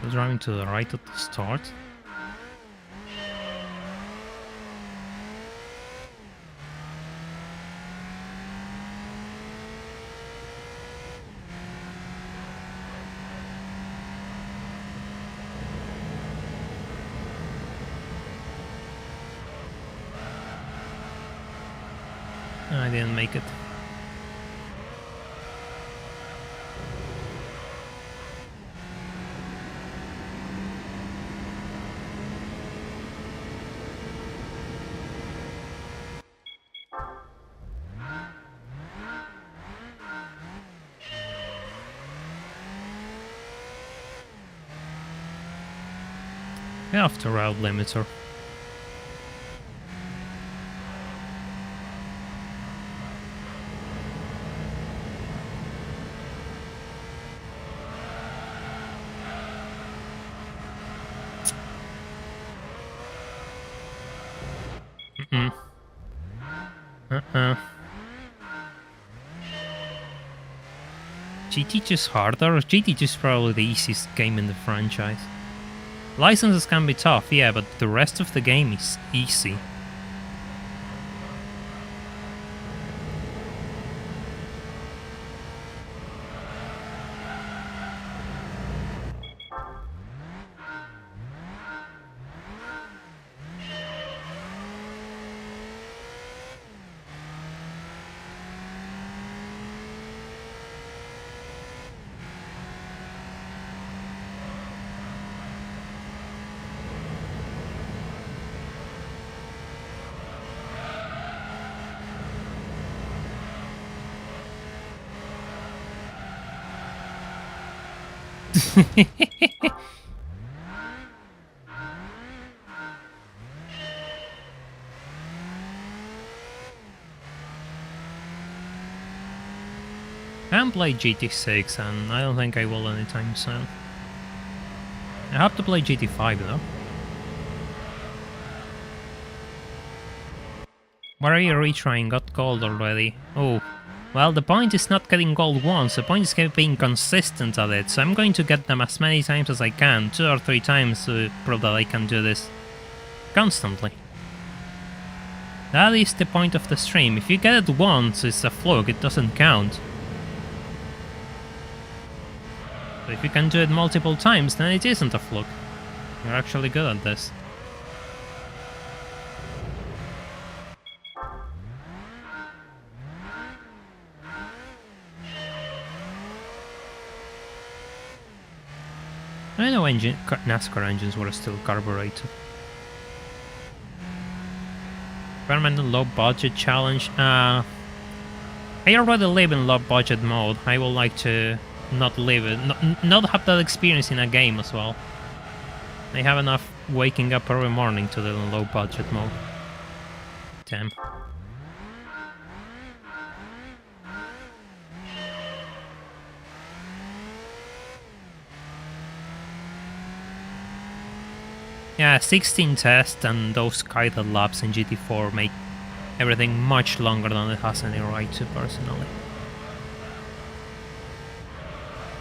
So driving to the right at the start. I didn't make it. Get off the route limiter. GT is harder. GT is probably the easiest game in the franchise. Licenses can be tough, yeah, but the rest of the game is easy. I haven't played GT6 and I don't think I will anytime soon. I have to play GT5 though. Where are you retrying? Got gold already. Oh. Well, the point is not getting gold once, the point is being consistent at it, so I'm going to get them as many times as I can, 2 or 3 times to prove that I can do this constantly. That is the point of the stream. If you get it once, it's a fluke, it doesn't count. But if you can do it multiple times, then it isn't a fluke. You're actually good at this. I know NASCAR engines were still carbureted. Environmental low budget challenge. I already live in low budget mode. I would like to not live it, not have that experience in a game as well. I have enough waking up every morning to the low budget mode. Damn. Yeah, 16 tests and those guided laps in GT4 make everything much longer than it has any right to, personally.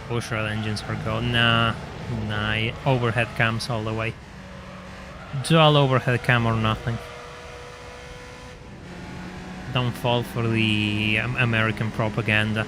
Pushrod engines are go. Nah, overhead cams all the way. Dual overhead cam or nothing. Don't fall for the American propaganda.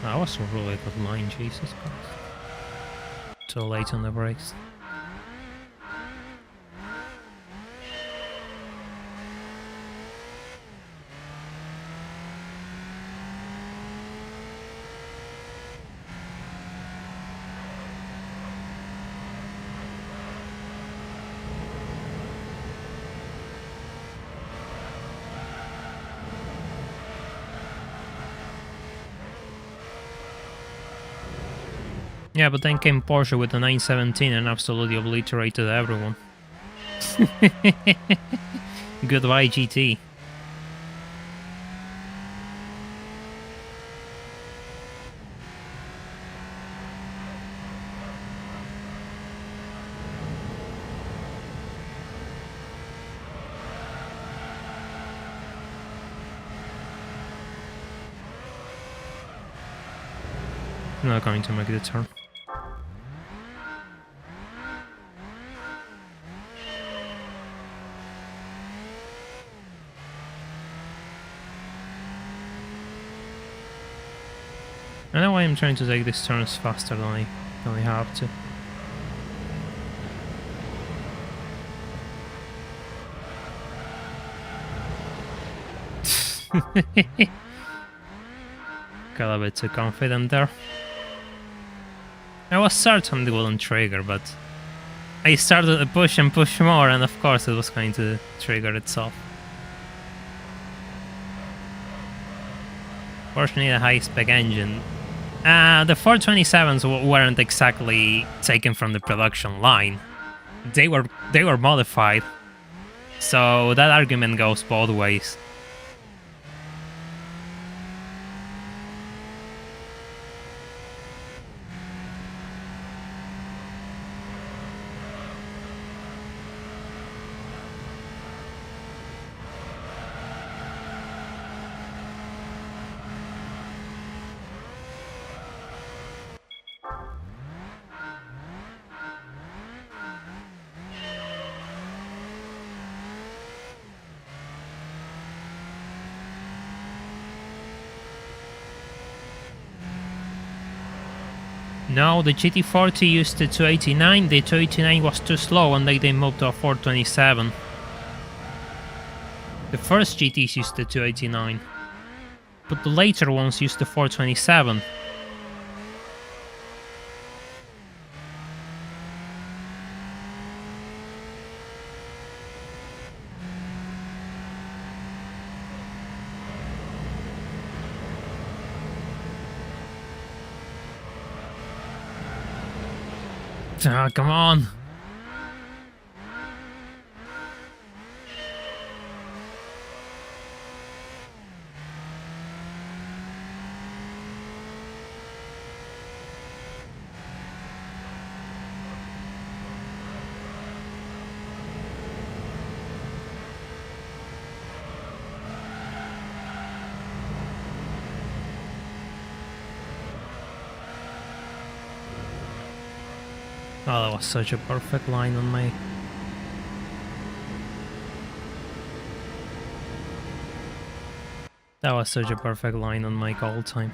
That was a really good line, Jesus Christ. Too late on the brakes. Yeah, but then came Porsche with the 917 and absolutely obliterated everyone. Goodbye, GT. Not going to make the turn. I know why I'm trying to take these turns faster than I have to. Got a bit too confident there. I was certain it wouldn't trigger, but I started to push and push more, and of course it was going to trigger itself. Fortunately, a high-spec engine. The 427s weren't exactly taken from the production line. They were modified. So that argument goes both ways. No, the GT40 used the 289, the 289 was too slow and they moved to a 427. The first GTs used the 289, but the later ones used the 427. Ah, come on! Oh, that was such a perfect line on my That was such a perfect line on my goal time.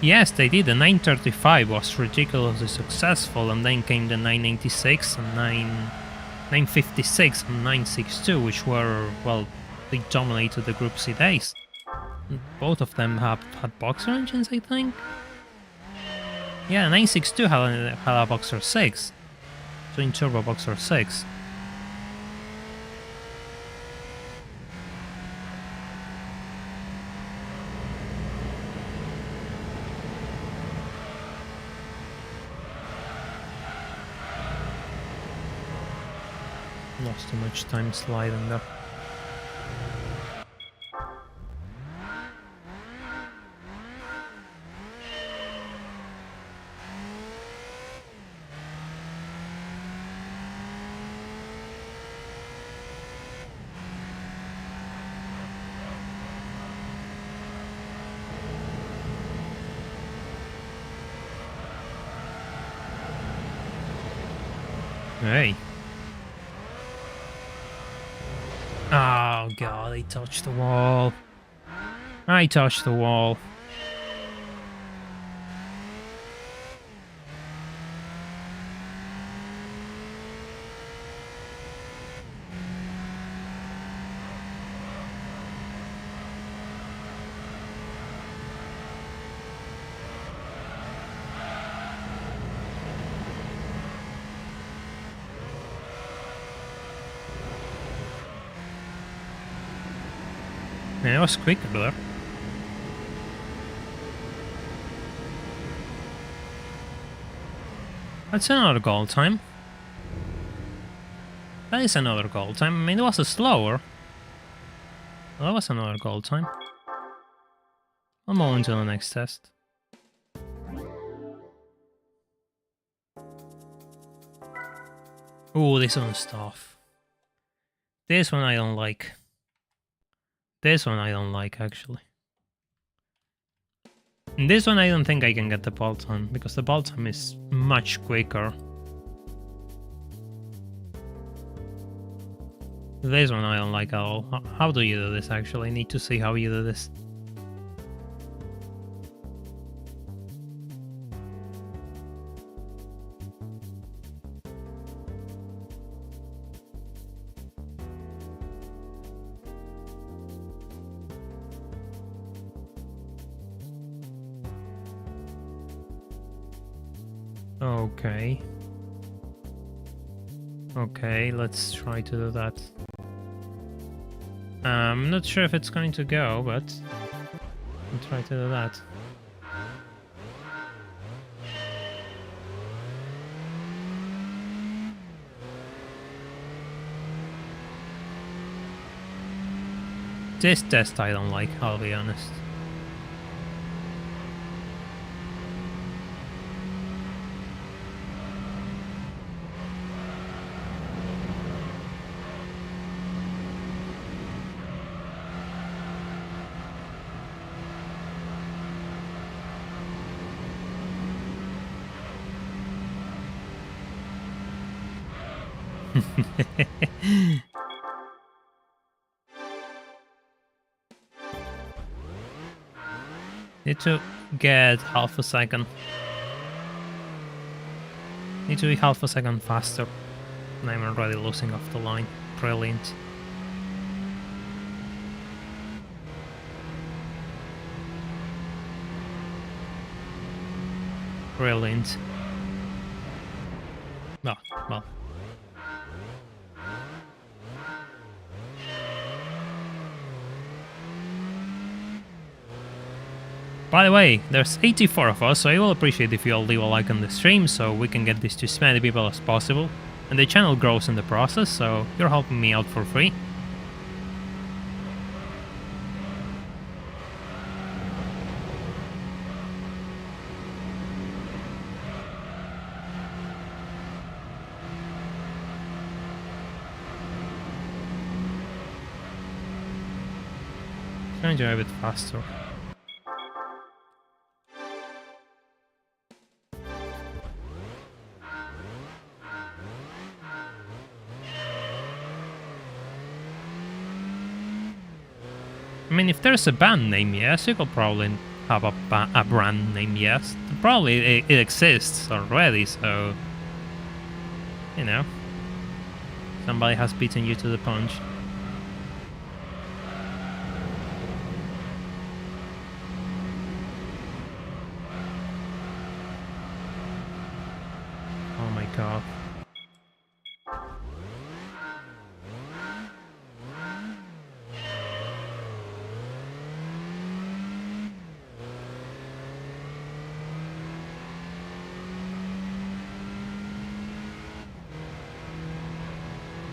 Yes, they did. The 935 was ridiculously successful, and then came the 986 and 956 and 962, which were, well, they dominated the Group C days. Both of them had boxer engines, I think. Yeah, 962 had a boxer 6, twin turbo boxer 6. Lost too much time sliding there. Hey. Oh god, I touched the wall. I touched the wall. Yeah, it was quicker there. That's another goal time. That is another goal time. I mean, it was a slower. That was another goal time. One more until the next test. Ooh, this one's tough. This one I don't like. This one I don't like, actually. And this one I don't think I can get the ball time, because the ball time is much quicker. This one I don't like at all. How do you do this, actually? I need to see how you do this. Okay. Okay, let's try to do that. I'm not sure if it's going to go, but I'll try to do that. This test I don't like, I'll be honest. Need to get half a second. Need to be half a second faster. And I'm already losing off the line. Brilliant. Brilliant. Oh, well. By the way, there's 84 of us, so I will appreciate if you all leave a like on the stream so we can get this to as many people as possible. And the channel grows in the process, so you're helping me out for free. Trying to do a bit faster. I mean, if there's a band name, yes, you could probably have a brand name, yes. Probably it exists already, so... You know. Somebody has beaten you to the punch. Oh my god.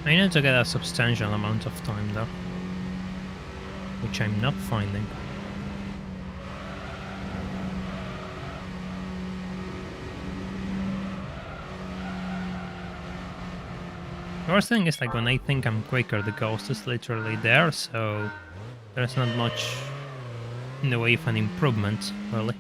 I need to get a substantial amount of time though, which I'm not finding. The worst thing is, like, when I think I'm quicker, the ghost is literally there, so there's not much in the way of an improvement, really.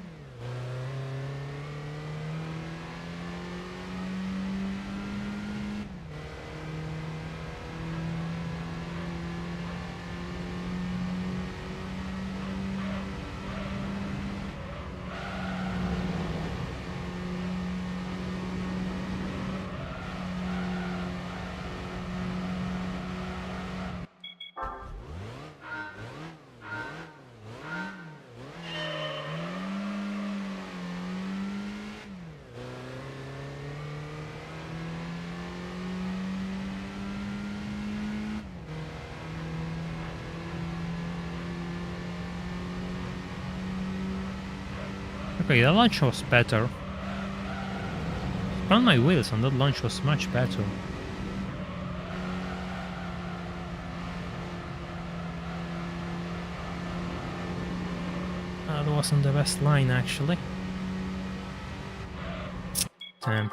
Okay, that launch was better. Spun my wheels and that launch was much better. That wasn't the best line, actually. Damn.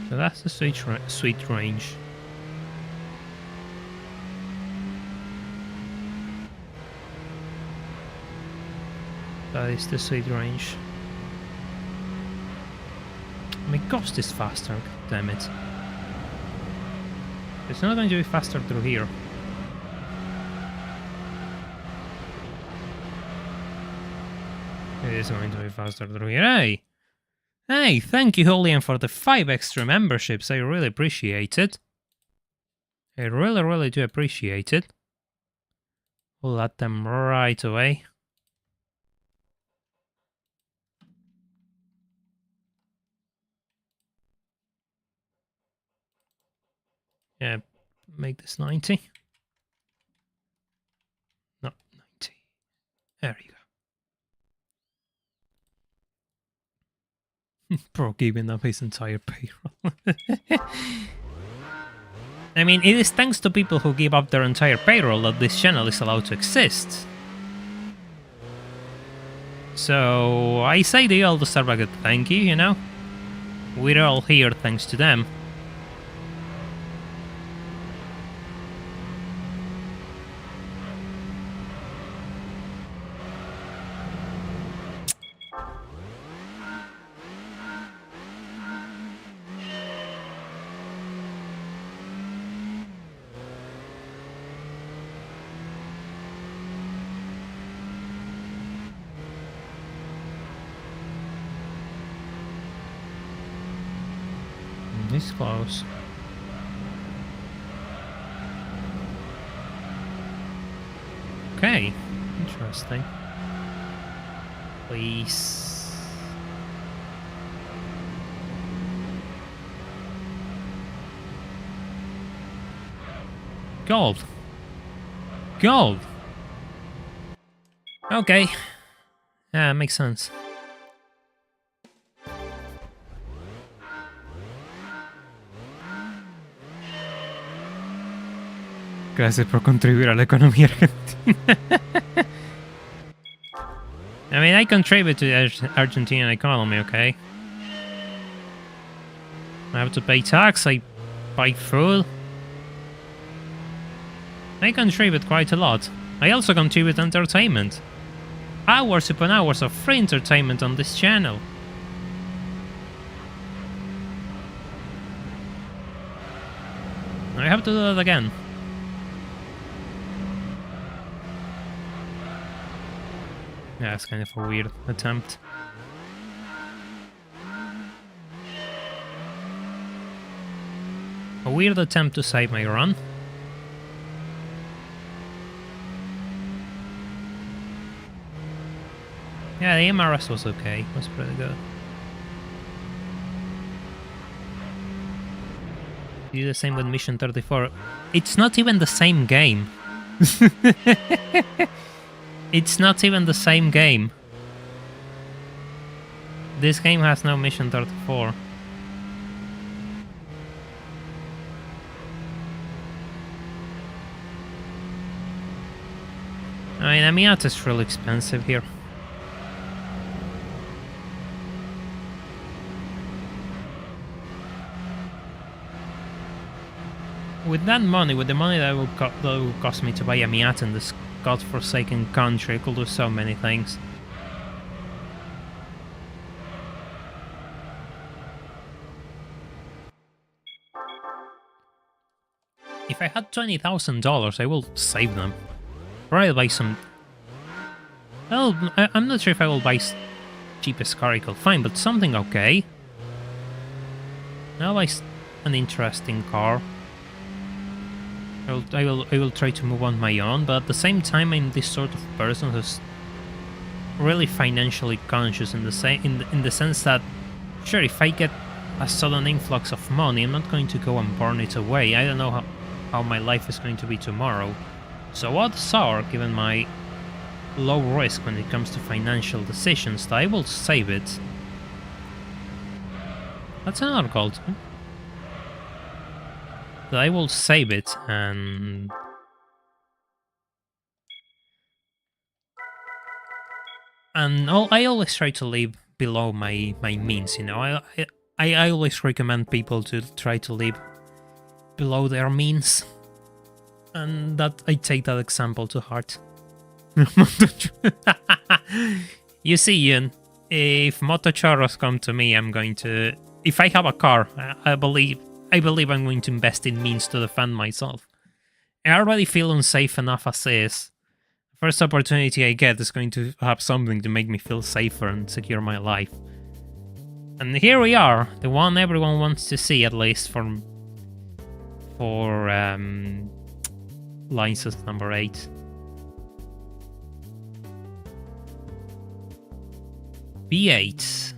So that's the sweet range. That is the sweet range. My ghost is faster, god damn it. It's not going to be faster through here. It is going to be faster through here. Hey! Hey, thank you, Julian, for the 5 extra memberships. I really appreciate it. I really do appreciate it. We'll add them right away. Yeah, make this 90. No, 90. There you go. Bro, giving up his entire payroll. I mean, it is thanks to people who give up their entire payroll that this channel is allowed to exist. So, I say they all deserve a good thank you, you know? We're all here thanks to them. This close. Okay, interesting. Please. Gold. Gold. Okay. Yeah, makes sense. Gracias por contribuir a la economía argentina. I mean, I contribute to the Argentinian economy, okay? I have to pay tax, I buy food. I contribute quite a lot. I also contribute entertainment. Hours upon hours of free entertainment on this channel. I have to do that again. Yeah, it's kind of a weird attempt. A weird attempt to save my run. Yeah, the MRS was okay. It was pretty good. Do the same with Mission 34. It's not even the same game. It's not even the same game. This game has no Mission 34. I mean, Amiata is really expensive here. With that money, with the money that will cost me to buy a Miata in this godforsaken country, I could do so many things. If I had $20,000, I will save them. Probably buy some... Well, I'm not sure if I will buy cheapest car I could find, but something okay. I'll buy an interesting car. I will try to move on my own, but at the same time I'm this sort of person who's really financially conscious in the sense that, sure, if I get a sudden influx of money, I'm not going to go and burn it away. I don't know how my life is going to be tomorrow. So odds are, given my low risk when it comes to financial decisions, that I will save it. That's another gold. That I will save it and... I always try to live below my means, you know. I always recommend people to try to live below their means. And that I take that example to heart. You see, Ian, if Motochoros come to me, I'm going to... If I have a car, I believe I'm going to invest in means to defend myself. I already feel unsafe enough as is. First opportunity I get is going to have something to make me feel safer and secure my life. And here we are, the one everyone wants to see, at least for license number 8. B8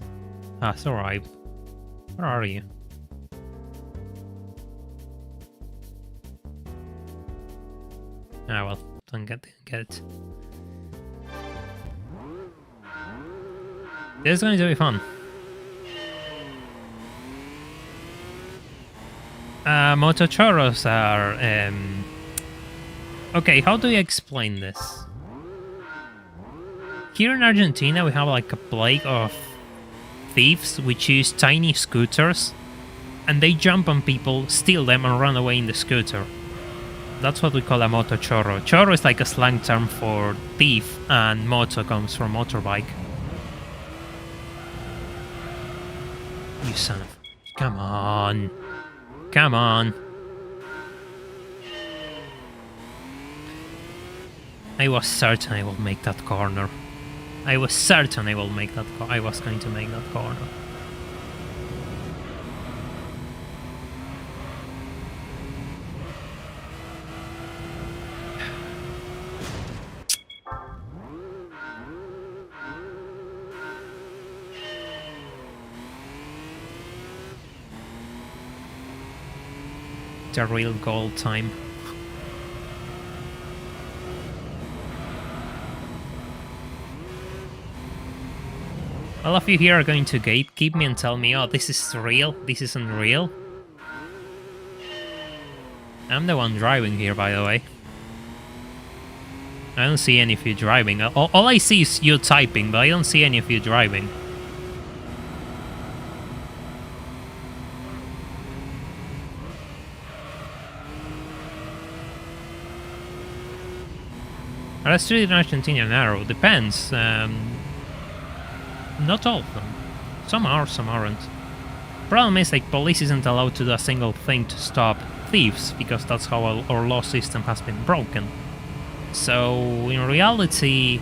has arrived. Where are you? Ah, well, don't get it. This is going to be fun. Motochoros are... Okay, how do you explain this? Here in Argentina, we have like a plague of thieves which use tiny scooters, and they jump on people, steal them, and run away in the scooter. That's what we call a motochorro. Chorro is like a slang term for thief, and moto comes from motorbike. You son of... Come on. Come on. I was certain I will make that corner. I was certain I will make that I was going to make that corner. The real goal time. All of you here are going to gatekeep me and tell me, oh, this is real, this isn't real. I'm the one driving here, by the way. I don't see any of you driving. All I see is you typing, but I don't see any of you driving. Are the streets in Argentina narrow? Depends. Not all of them. Some are, some aren't. Problem is, like, police isn't allowed to do a single thing to stop thieves, because that's how our law system has been broken. So, in reality,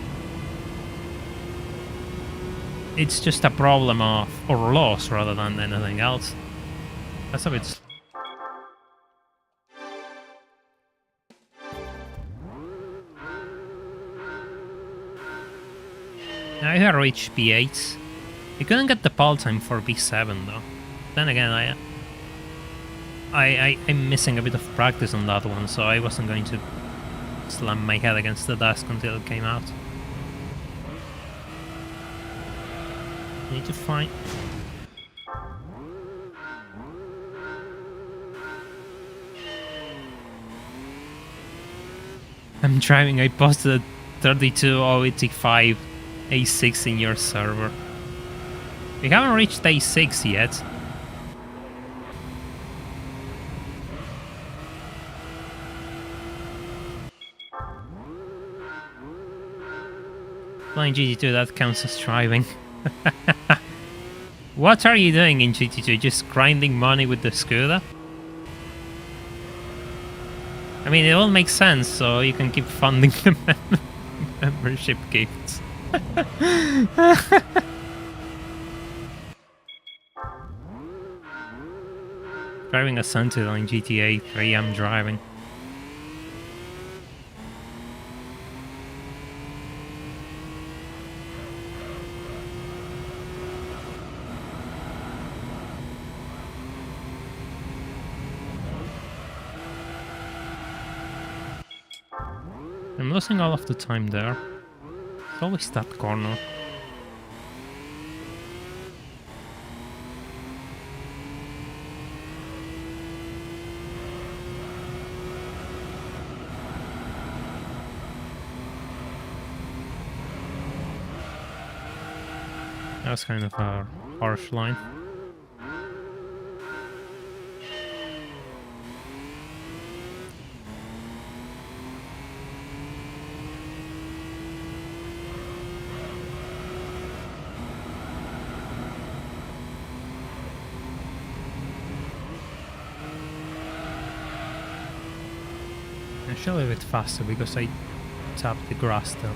it's just a problem of our laws rather than anything else. That's a bit... I had reached B8. We couldn't get the pole time for B7 though. Then again, I'm missing a bit of practice on that one, so I wasn't going to slam my head against the desk until it came out. Need to find... I'm driving, I posted 32.085 A6 in your server. We haven't reached A6 yet. Playing GT2, that counts as driving. What are you doing in GT2? Just grinding money with the scooter? I mean, it all makes sense, so you can keep funding the membership gifts. Driving a Sentinel in GTA 3, I'm driving. I'm losing all of the time there. It's always that corner. That was kind of a harsh line. Actually a bit faster because I tapped the grass though.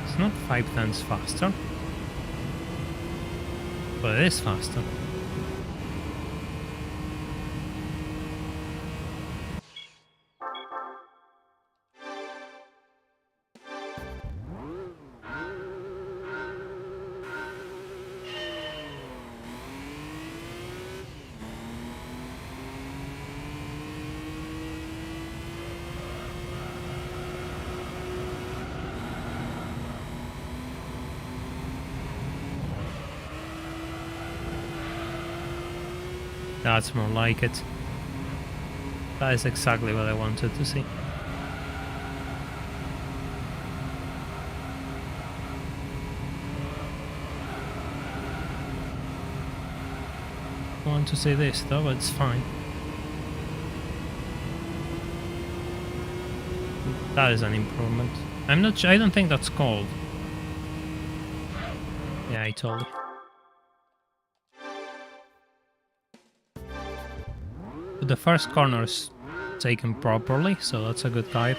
It's not 5 times faster, but it is faster. That's more like it. That is exactly what I wanted to see. I want to see this though, but it's fine. That is an improvement. I'm not sure, I don't think that's called. Yeah, I told you. The first corner is taken properly, so that's a good guide.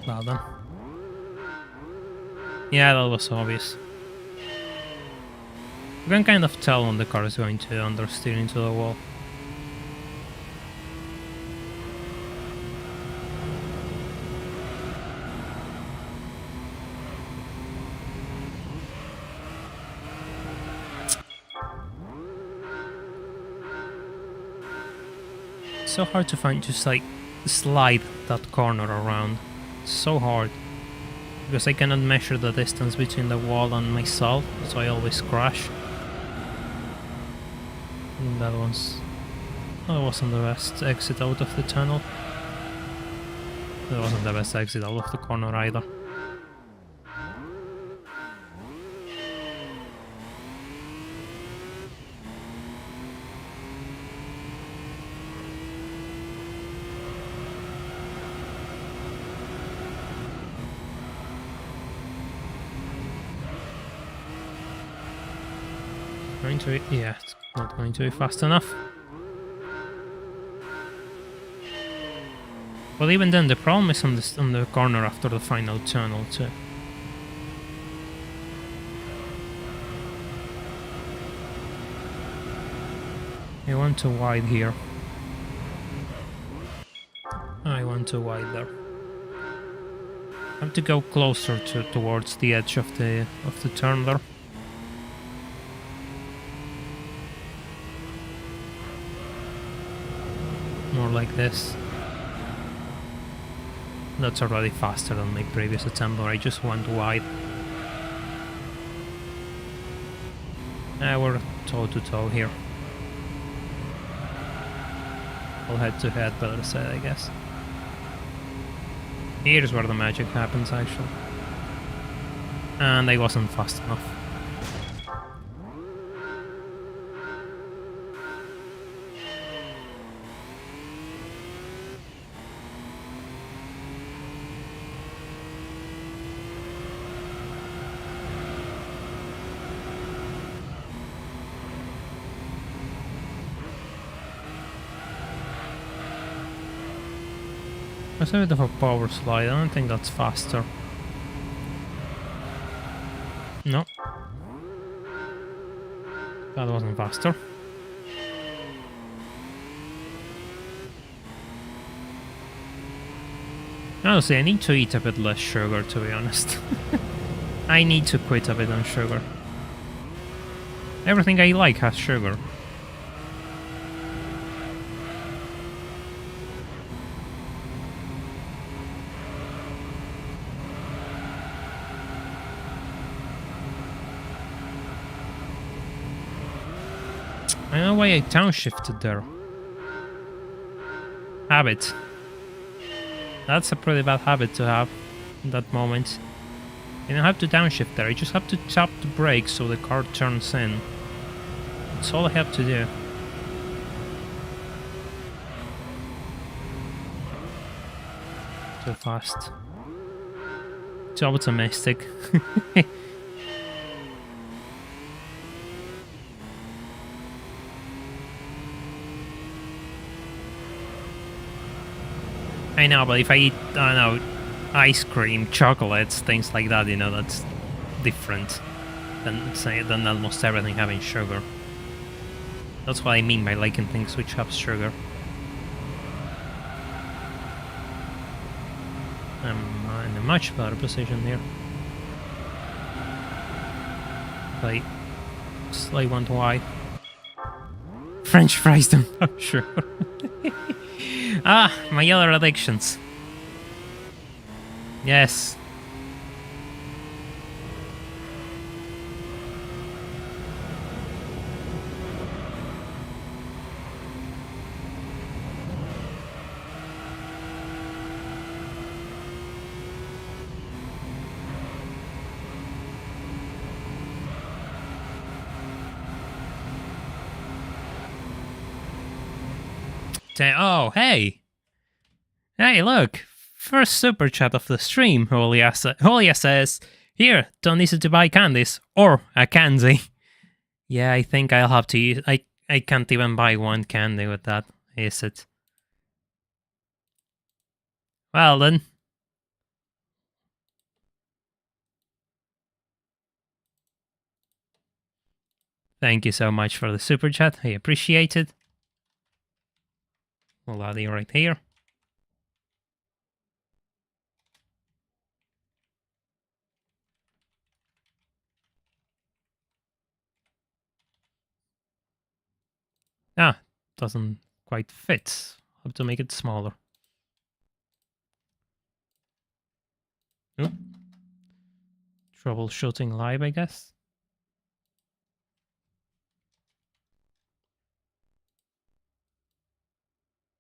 Well done. Yeah, that was obvious. You can kind of tell when the car is going to understeer into the wall. It's so hard to find, just like slide that corner around. It's so hard. Because I cannot measure the distance between the wall and myself, so I always crash. And that wasn't the best exit out of the tunnel. That wasn't the best exit out of the corner either. Yeah, it's not going to be fast enough. But even then, the problem is on the corner after the final tunnel too. I want too wide here. I want too wide there. I have to go closer towards the edge of the turn there. More like this. That's already faster than my previous attempt, where I just went wide. We're toe to toe here. Well, head to head, better said, I guess. Here's where the magic happens, actually. And I wasn't fast enough. There's a bit of a power slide, I don't think that's faster. No. That wasn't faster. Honestly, I need to eat a bit less sugar, to be honest. I need to quit a bit on sugar. Everything I like has sugar. I don't know why I downshifted there. Habit. That's a pretty bad habit to have in that moment. You don't have to downshift there, you just have to tap the brakes so the car turns in. That's all I have to do. Too fast. Too optimistic. I know, but if I eat, I don't know, ice cream, chocolates, things like that, you know, that's different than almost everything having sugar. That's what I mean by liking things which have sugar. I'm in a much better position here. Like one wide. French fries don't have sugar. Ah, my other addictions. Yes. Oh, hey! Hey, look! First super chat of the stream, Julia says, here, don't need to buy candies, or a candy. Yeah, I think I'll have to use... I can't even buy one candy with that, is it? Well then. Thank you so much for the super chat. I appreciate it. We'll add you right here. Ah, doesn't quite fit. Have to make it smaller. Oop. Troubleshooting live, I guess.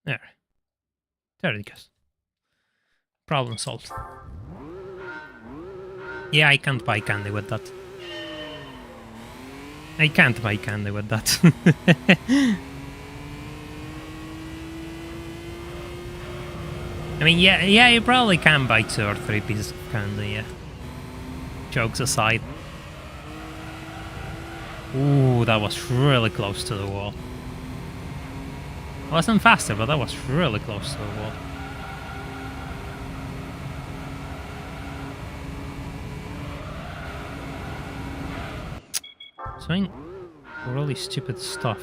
There. There it goes. Problem solved. Yeah, I can't buy candy with that. I can't buy candy with that. I mean, yeah, you probably can buy 2 or 3 pieces of candy, yeah. Jokes aside. Ooh, that was really close to the wall. I wasn't faster, but that was really close to the wall. Doing really stupid stuff.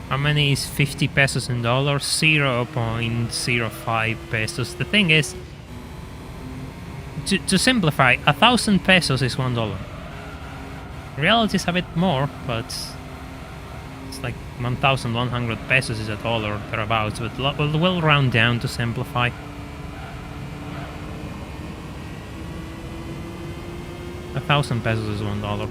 How many is 50 pesos in dollars? 0.05 pesos. The thing is, to simplify, 1,000 pesos is $1. Reality is a bit more, but it's like 1,100 pesos is $1 thereabouts. But we'll round down to simplify. $1,000 pesos is $1.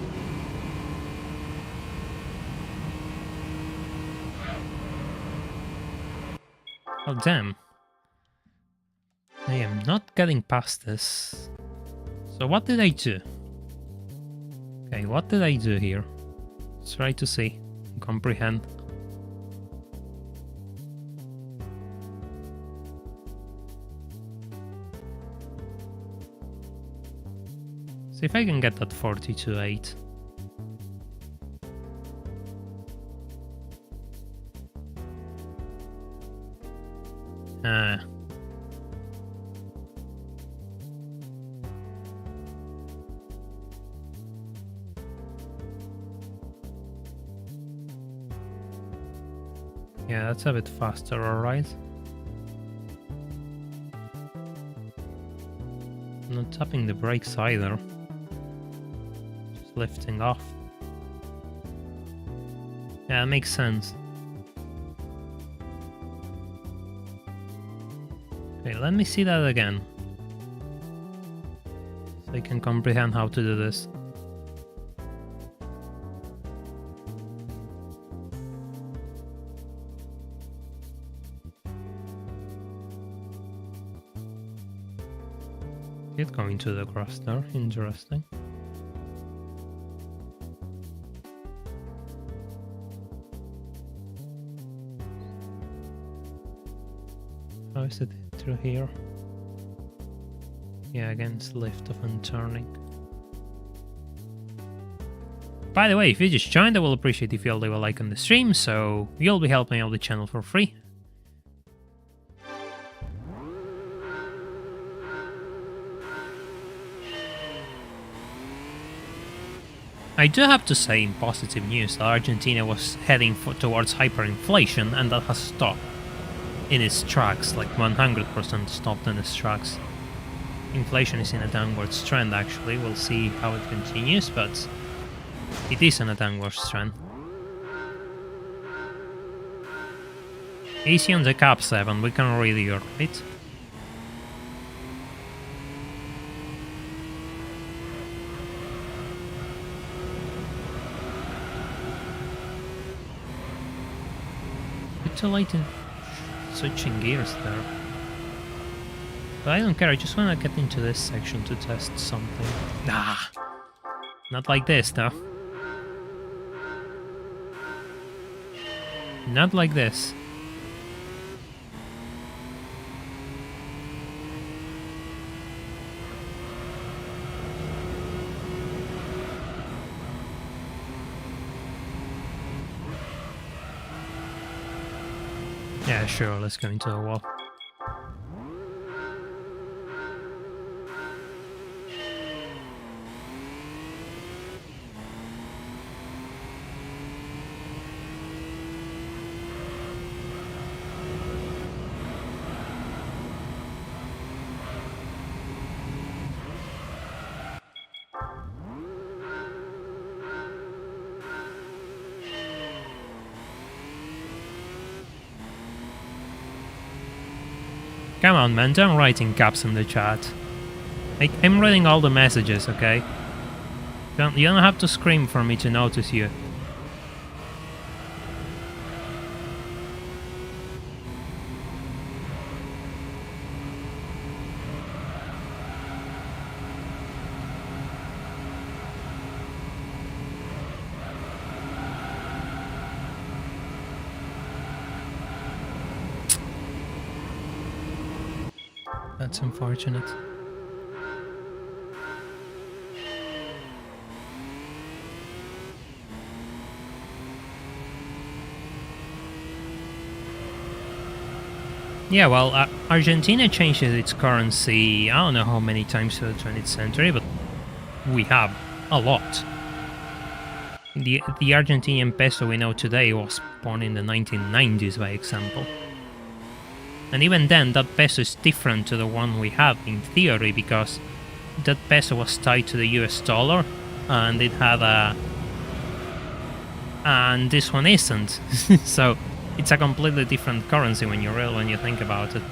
Oh, damn. I am not getting past this. So what did I do? Okay, what did I do here? Let's try to see, comprehend. See if I can get that 42.8. Yeah, that's a bit faster, alright. I'm not tapping the brakes either. Just lifting off. Yeah, that makes sense. Okay, let me see that again. So I can comprehend how to do this. It going to the grass there, interesting. How is it through here? Yeah, against lift off and turning. By the way, if you just joined, I will appreciate if you'll leave a like on the stream, so you'll be helping out the channel for free. I do have to say, in positive news, that Argentina was heading towards hyperinflation, and that has stopped in its tracks, like 100% stopped in its tracks. Inflation is in a downwards trend, actually. We'll see how it continues, but it is in a downwards trend. Easy on the cap 7, we can read your right. Too late in switching gears there. But I don't care, I just want to get into this section to test something. Nah! Not like this, though. Not like this. Yeah, sure, let's go into the wall. Come on, man, don't write in caps in the chat. I'm reading all the messages, okay? You don't have to scream for me to notice you. That's unfortunate. Yeah, well, Argentina changes its currency, I don't know how many times in the 20th century, but we have a lot. The Argentinian peso we know today was born in the 1990s, by example. And even then, that peso is different to the one we have in theory, because that peso was tied to the US dollar, and it had a... and this one isn't. So it's a completely different currency when you think about it.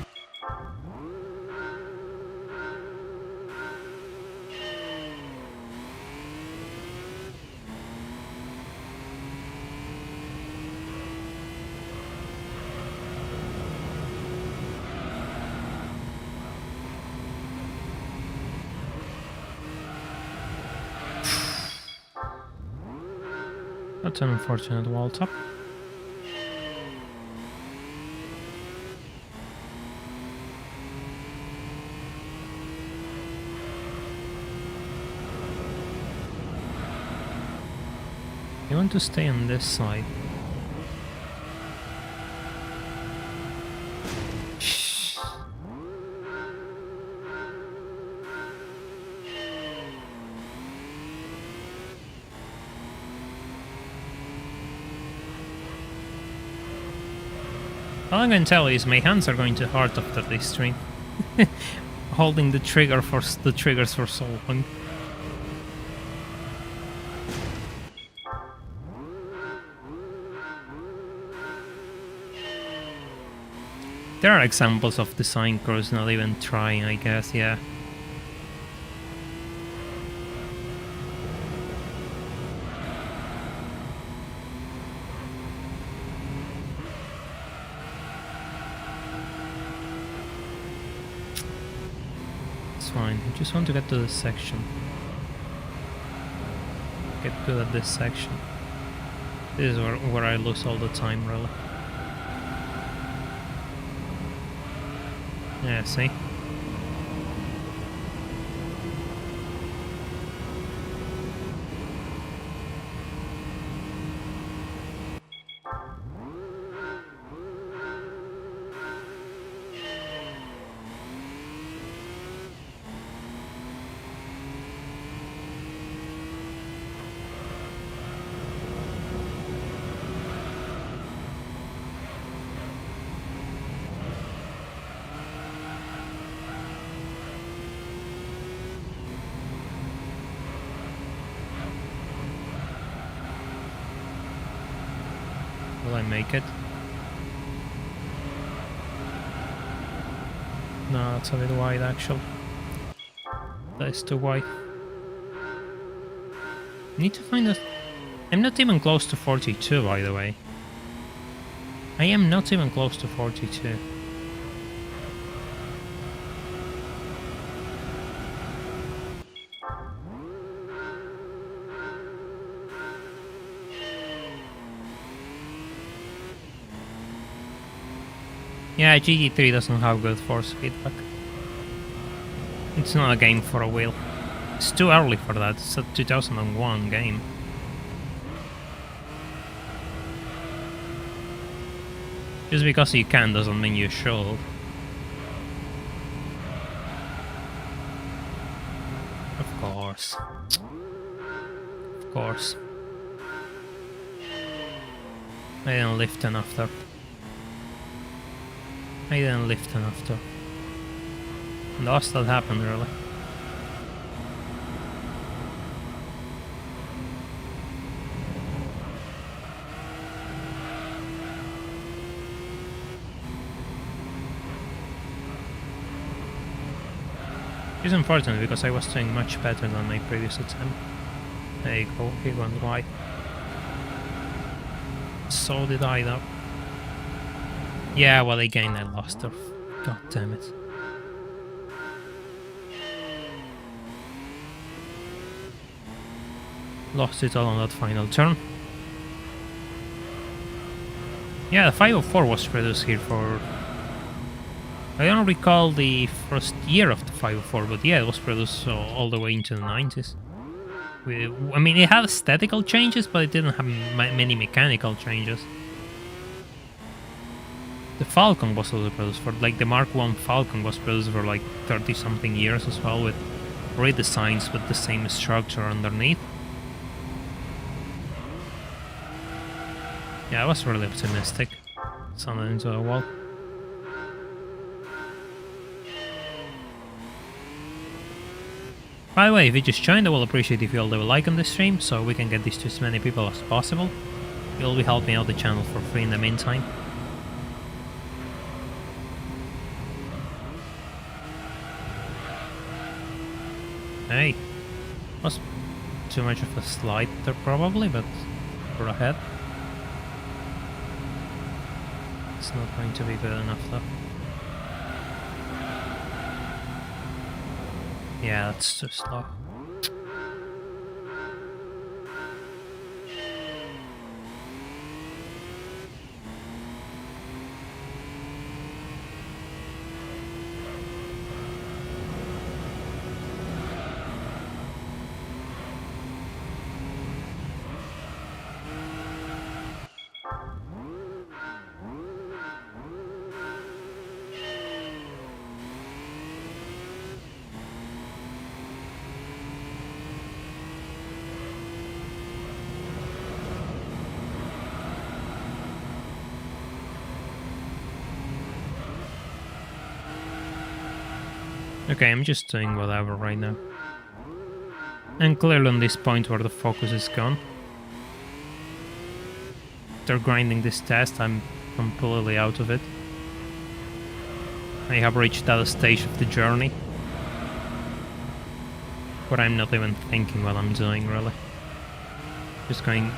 That's an unfortunate wall top. You want to stay on this side. All I'm going to tell you is my hands are going to hurt after this stream. Holding the triggers for so long. There are examples of design crews not even trying, I guess, yeah. Fine, I just want to get to this section. Get good at this section. This is where I lose all the time, really. Yeah, see? Will I make it? No, it's a bit wide actually. That is too wide. Need to find a... I'm not even close to 42, by the way. I am not even close to 42. Yeah, GT3 doesn't have good force feedback. It's not a game for a wheel. It's too early for that, it's a 2001 game. Just because you can doesn't mean you should. Of course. Of course. I didn't lift enough though. I didn't lift enough though. Lost that happened really. It's unfortunate because I was doing much better than my previous attempt. There you go, he went right. So did I though. Yeah, well again I lost her. God damn it. Lost it all on that final turn. Yeah, the 504 was produced here for... I don't recall the first year of the 504, but yeah, it was produced all the way into the 90s. I mean, it had aesthetical changes, but it didn't have many mechanical changes. The Falcon was also produced for, like, the Mark I Falcon was produced for like 30-something years as well, with redesigns with the same structure underneath. Yeah, I was really optimistic. Sounded into a wall. By the way, if you just joined, I will appreciate if you all leave a like on this stream, so we can get this to as many people as possible. You'll be helping out the channel for free in the meantime. Hey, was too much of a slide there probably, but we're ahead. It's not going to be good enough though. Yeah, that's too slow. Okay, I'm just doing whatever right now. And clearly on this point where the focus is gone. After grinding this test, I'm completely out of it. I have reached that stage of the journey where I'm not even thinking what I'm doing, really. Just going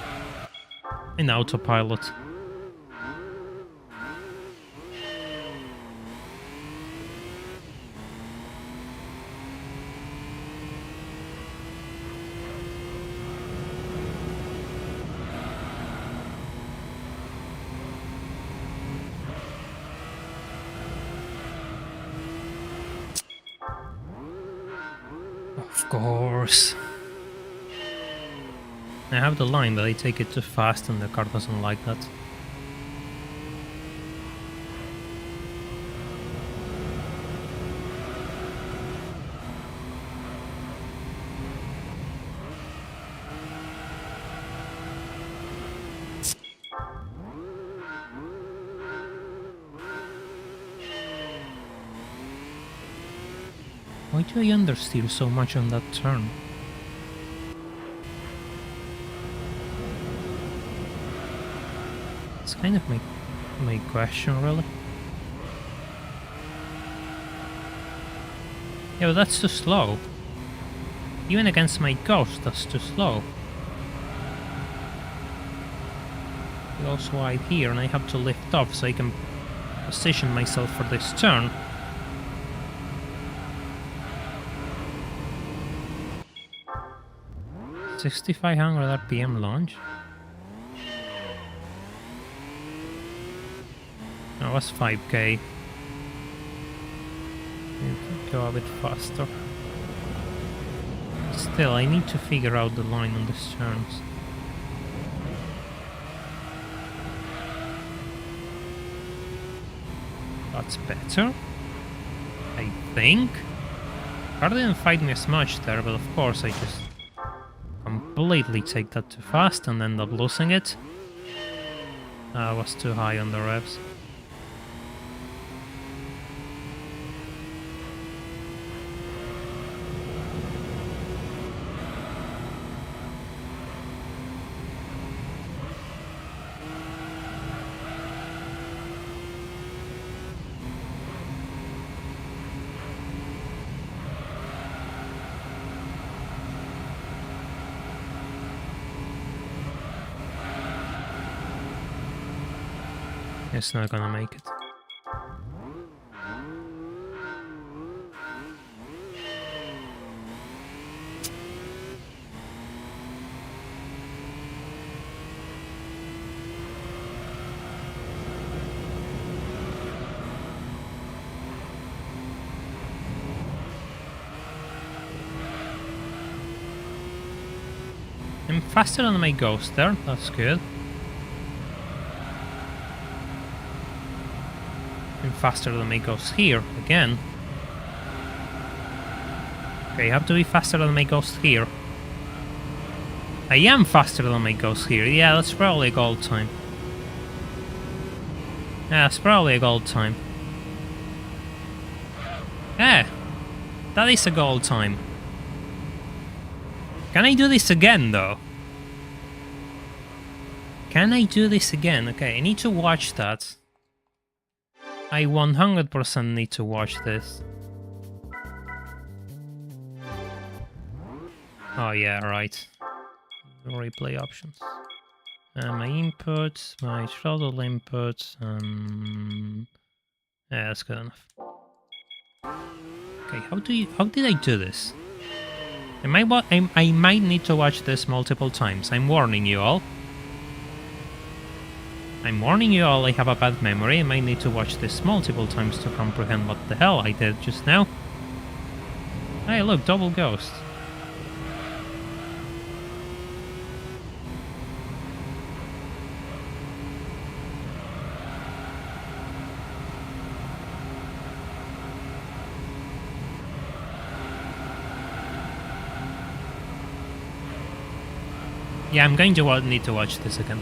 in autopilot. Of course. I have the line, but I take it too fast and the car doesn't like that. Why do I understeer so much on that turn? It's kind of my question, really. Yeah, but that's too slow. Even against my Ghost, that's too slow. It goes wide here, and I have to lift off so I can position myself for this turn. $6,500 RPM launch. That was 5k. Go a bit faster. Still, I need to figure out the line on these turns. . That's better, I think. Car didn't fight me as much there, but of course I just completely take that too fast and end up losing it. I was too high on the revs. It's not gonna make it. I'm faster than my ghost there, that's good. I'm faster than my ghost here, again. Okay, I have to be faster than my ghost here. I am faster than my ghost here, yeah, that's probably a gold time. Yeah, that's probably a gold time. Yeah, that is a gold time. Can I do this again, though? Can I do this again? Okay, I need to watch that. I 100% need to watch this. Oh yeah, right. Replay options. My inputs, my throttle inputs. Yeah, that's good enough. Okay, how did I do this? I might need to watch this multiple times. I'm warning you all. I'm warning you all, I have a bad memory. I might need to watch this multiple times to comprehend what the hell I did just now. Hey, look, double ghost. Yeah, I'm going to need to watch this again.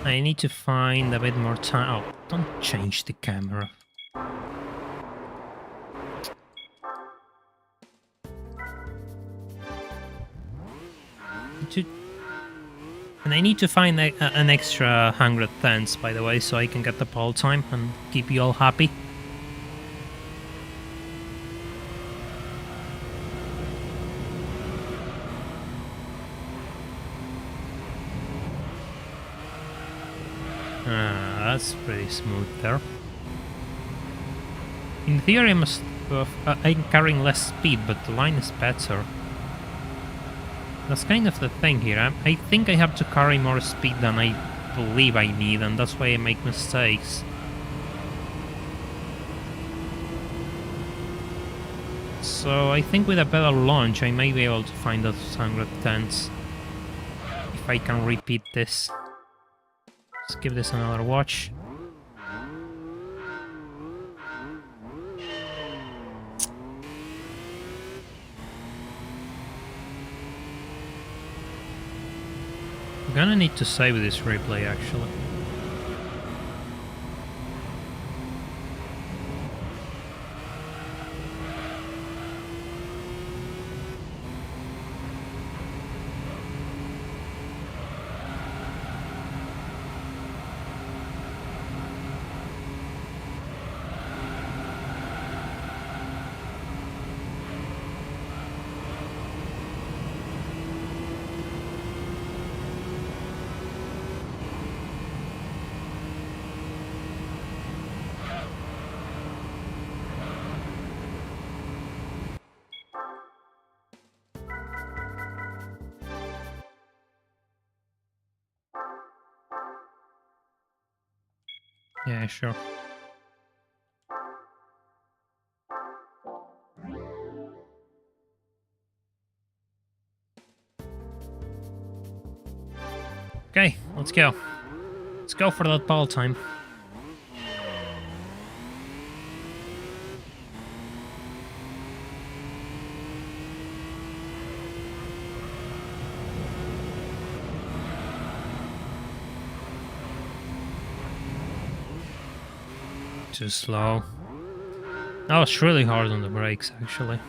I need to find a bit more time. Oh, don't change the camera. And I need to find an extra 100 cents, by the way, so I can get the pole time and keep you all happy. That's pretty smooth there. In theory, I'm carrying less speed, but the line is better. That's kind of the thing here. I think I have to carry more speed than I believe I need, and that's why I make mistakes. So I think with a better launch, I may be able to find those 100 cents. If I can repeat this. Let's give this another watch. I'm gonna need to save this replay, actually. Yeah, sure. Okay, let's go. Let's go for that ball time. Too slow. That was really hard on the brakes, actually.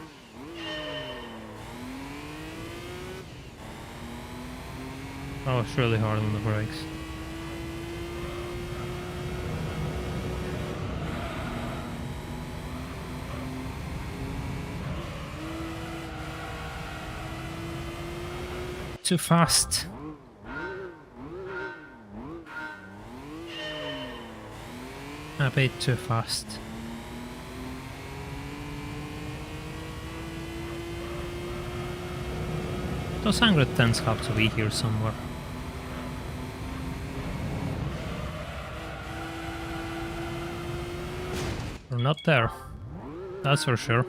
That was really hard on the brakes. Too fast. A bit too fast. Those 110s have to be here somewhere. They're not there. That's for sure.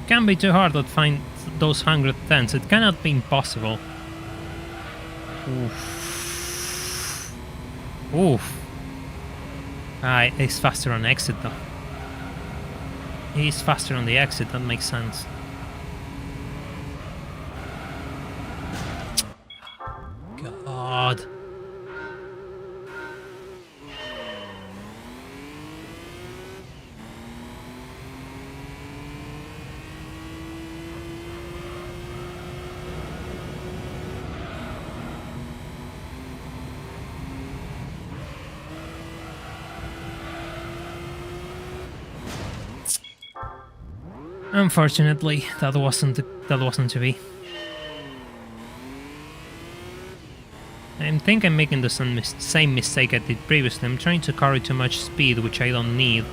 Can be too hard to find those 110s. It cannot be impossible. Oof. Oof. He's faster on exit though. He's faster on the exit, that makes sense. God. Unfortunately, that wasn't to be. I think I'm making the same mistake I did previously. I'm trying to carry too much speed, which I don't need.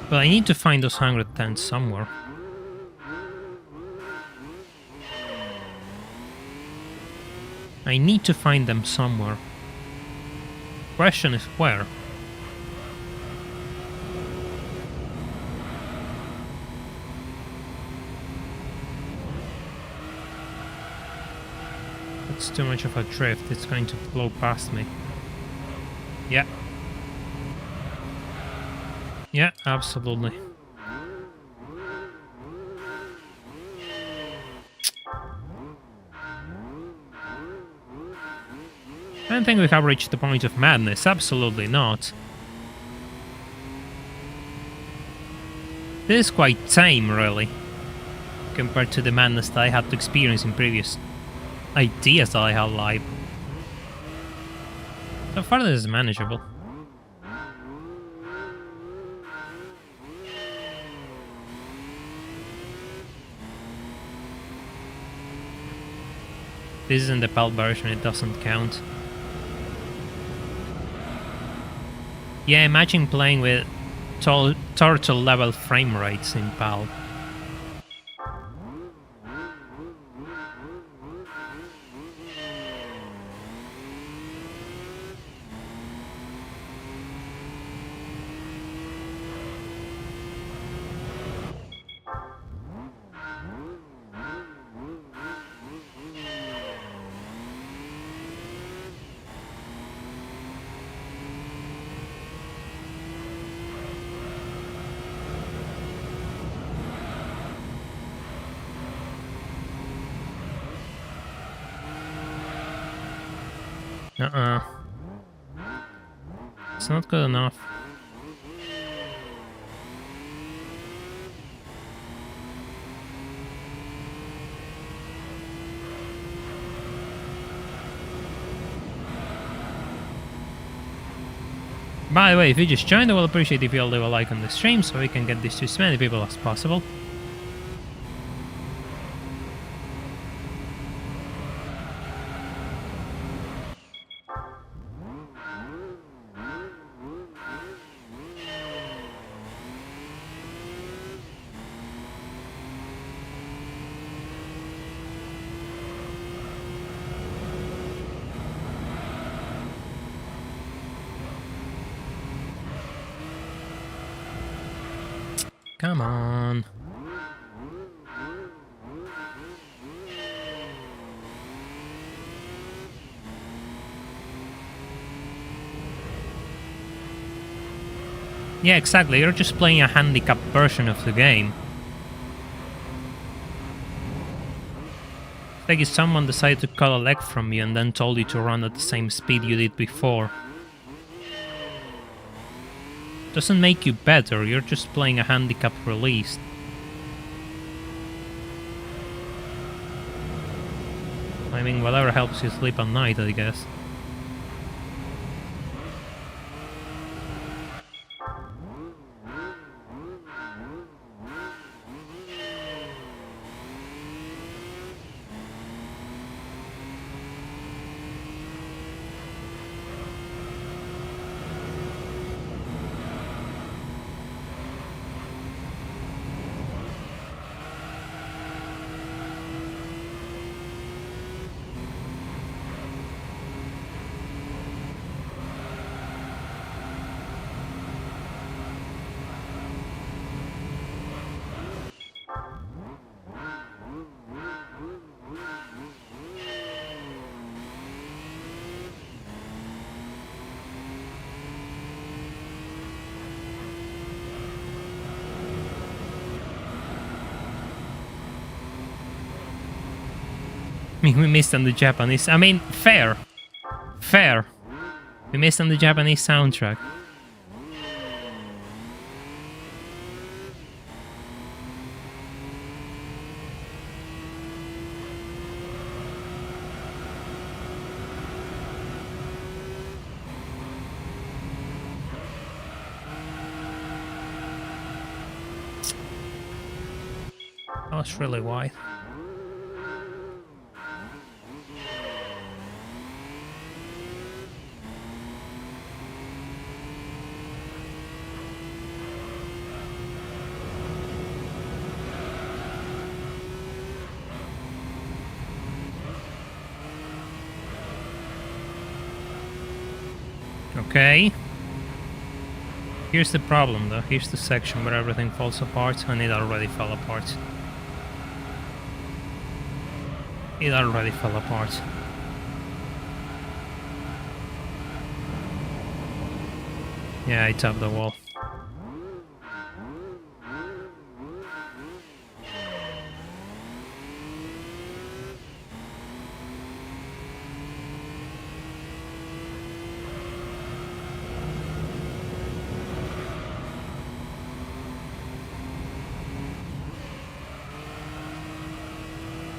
But I need to find those 110s somewhere. I need to find them somewhere. Question is where? It's too much of a drift, it's going to blow past me. Yeah. Yeah, absolutely. I don't think we have reached the point of madness, absolutely not. This is quite tame, really, compared to the madness that I had to experience in previous ideas that I had live. So far this is manageable. This isn't the PAL version, it doesn't count. Yeah, imagine playing with turtle level frame rates in PAL. It's not good enough. By the way, if you just joined, I will appreciate if you'll leave a like on the stream so we can get this to as many people as possible. Come on. Yeah, exactly. You're just playing a handicapped version of the game. It's like if someone decided to cut a leg from you and then told you to run at the same speed you did before. Doesn't make you better, you're just playing a handicap release. I mean, whatever helps you sleep at night, I guess. I mean, we missed on the Japanese... I mean, fair. Fair. We missed on the Japanese soundtrack. That was really wide. Okay. Here's the problem though. Here's the section where everything falls apart, and it already fell apart. It already fell apart. Yeah, I tapped the wall.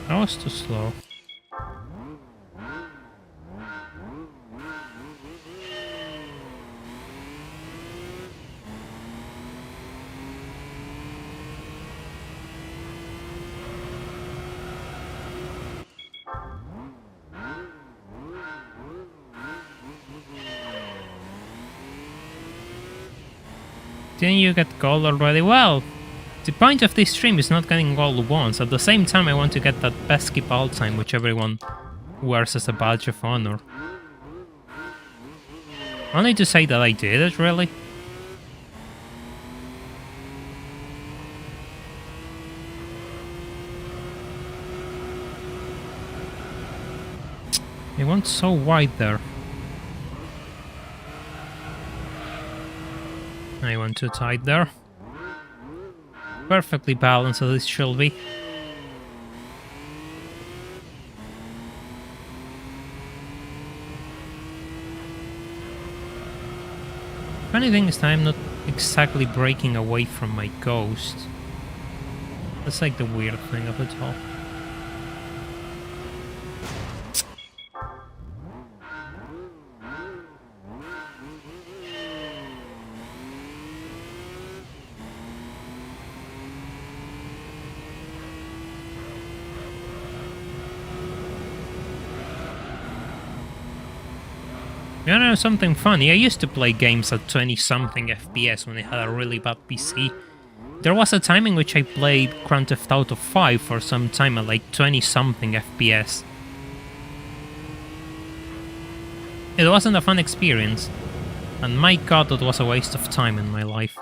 That was too slow. Didn't you get gold already? Well, the point of this stream is not getting gold once. At the same time, I want to get that best skip all time, which everyone wears as a badge of honor. Only to say that I did it, really? It went so wide there. I went too tight there. Perfectly balanced as it should be. Funny thing is that I'm not exactly breaking away from my ghost. That's like the weird thing of it all. You know something funny? I used to play games at 20-something FPS when I had a really bad PC. There was a time in which I played Grand Theft Auto 5 for some time at like 20-something FPS. It wasn't a fun experience, and my god, that was a waste of time in my life.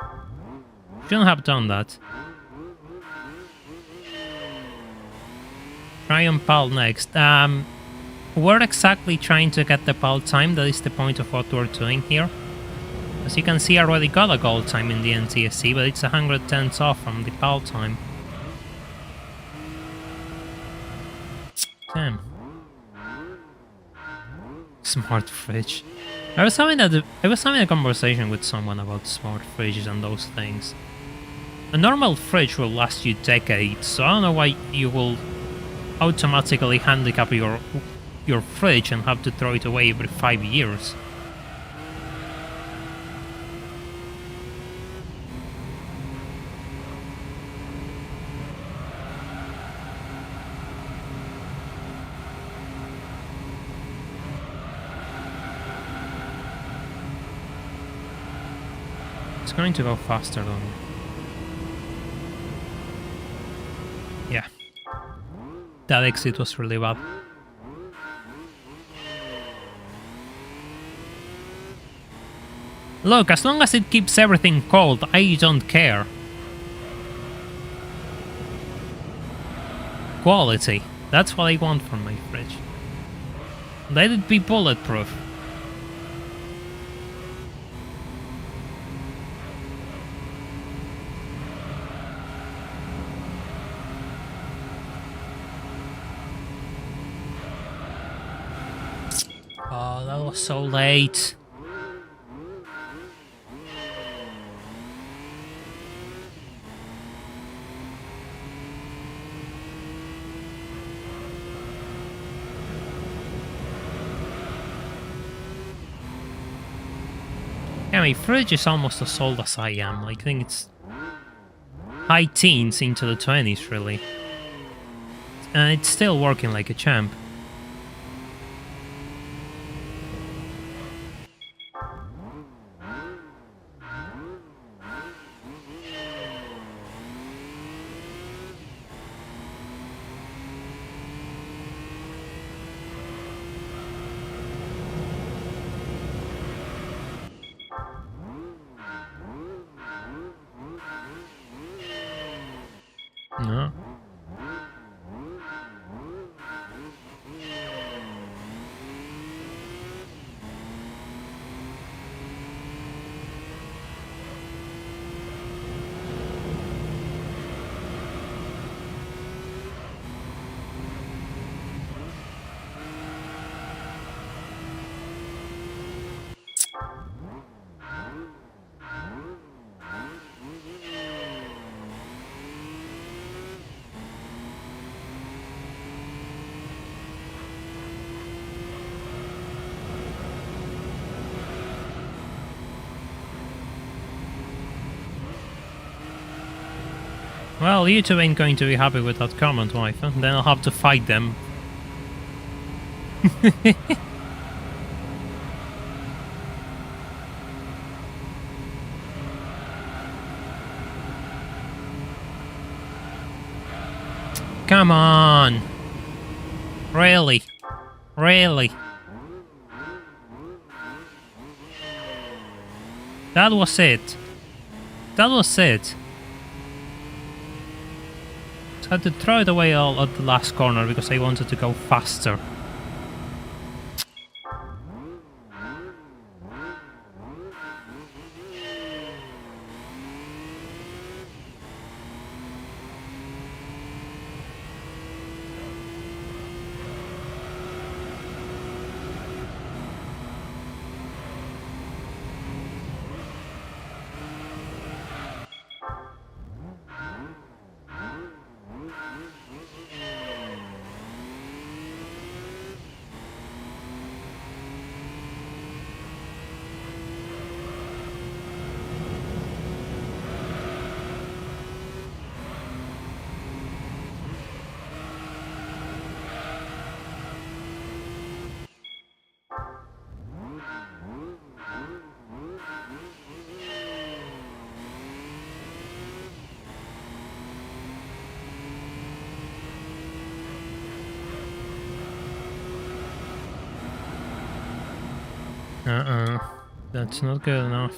Shouldn't have done that. Try on PAL next. We're exactly trying to get the PAL time. That is the point of what we're doing here. As you can see, I already got a gold time in the NTSC, but it's 100 off from the PAL time. Damn. Smart fridge. I was having a conversation with someone about smart fridges and those things. A normal fridge will last you decades, so I don't know why you will automatically handicap your fridge and have to throw it away every 5 years. It's going to go faster though. Yeah. That exit was really bad. Look, as long as it keeps everything cold, I don't care. Quality. That's what I want from my fridge. Let it be bulletproof. Oh, that was so late. Yeah, my fridge is almost as old as I am. I think it's high teens into the 20s, really. And it's still working like a champ. No. Well, YouTube ain't going to be happy with that comment, wife. Then I'll have to fight them. Come on! Really? Really? That was it. That was it. I had to throw it away all at the last corner because I wanted to go faster. That's not good enough.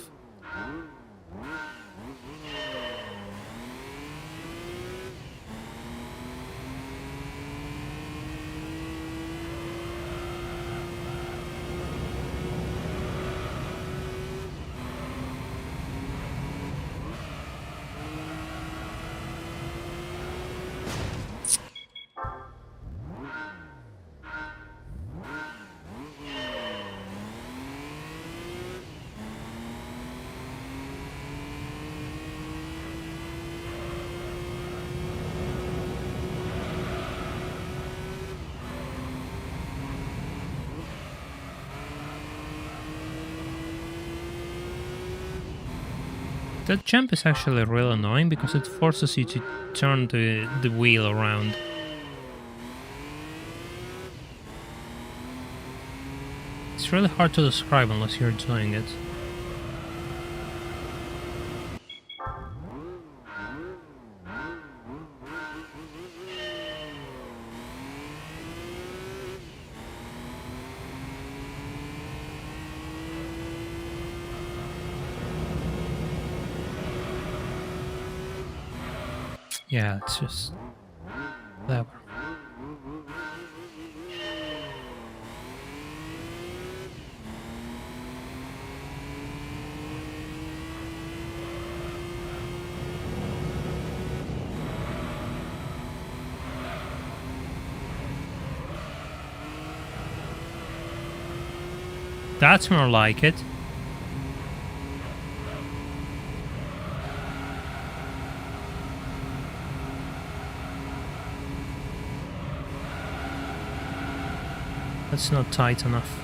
That jump is actually real annoying because it forces you to turn the wheel around. It's really hard to describe unless you're doing it. Yeah, it's just clever. That's more like it. That's not tight enough.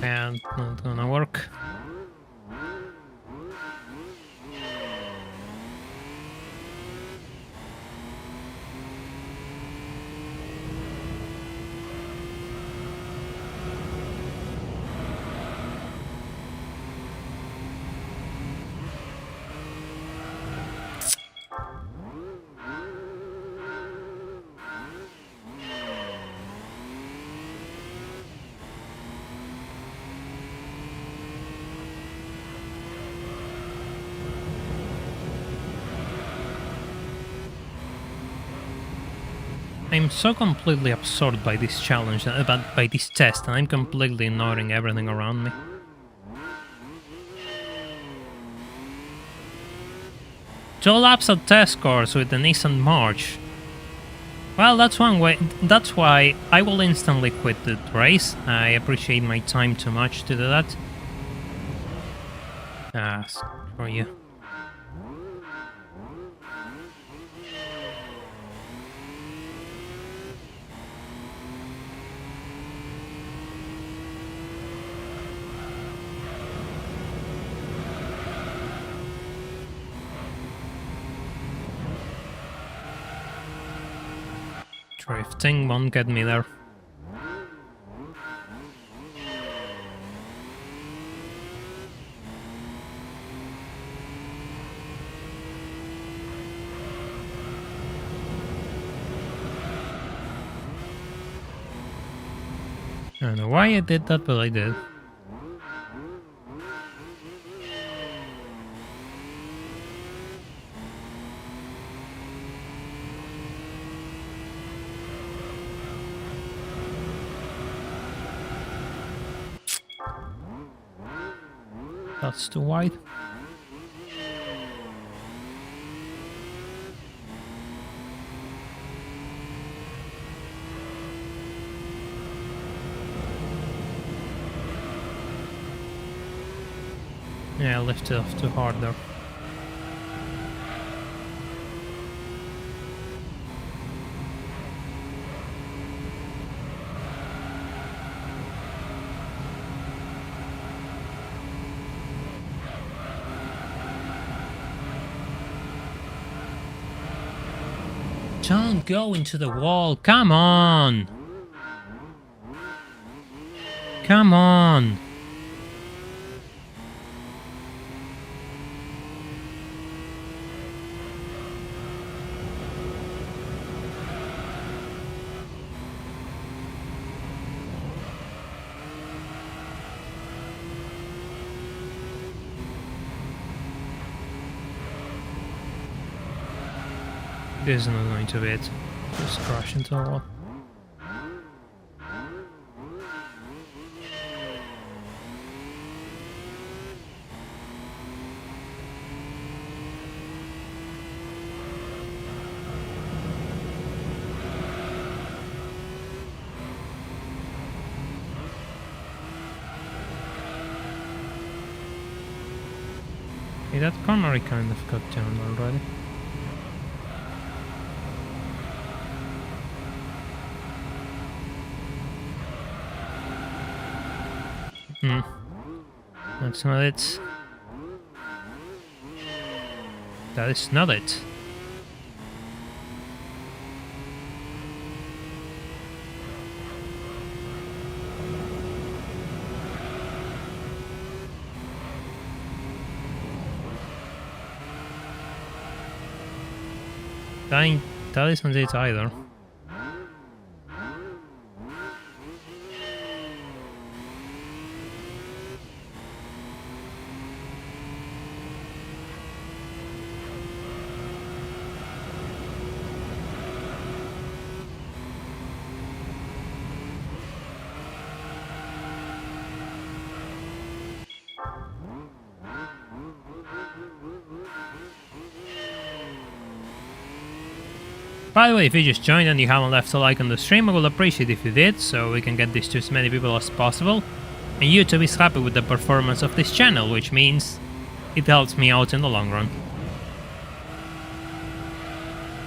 And not gonna work. I'm so completely absorbed by this challenge, by this test, and I'm completely ignoring everything around me. 2 laps at test course with the Nissan March. Well, that's one way. That's why I will instantly quit the race. I appreciate my time too much to do that. Ah, screw you. Drifting won't get me there. I don't know why I did that, but I did. That's too wide. Yeah, I lifted off too hard there. Don't go into the wall, come on! Come on! This is not going to be it. Just crash into a wall. Okay, that corner I kind of got down already. That's not it. That is not it. That isn't it either. By the way, if you just joined and you haven't left a like on the stream, I would appreciate if you did, so we can get this to as many people as possible. And YouTube is happy with the performance of this channel, which means it helps me out in the long run.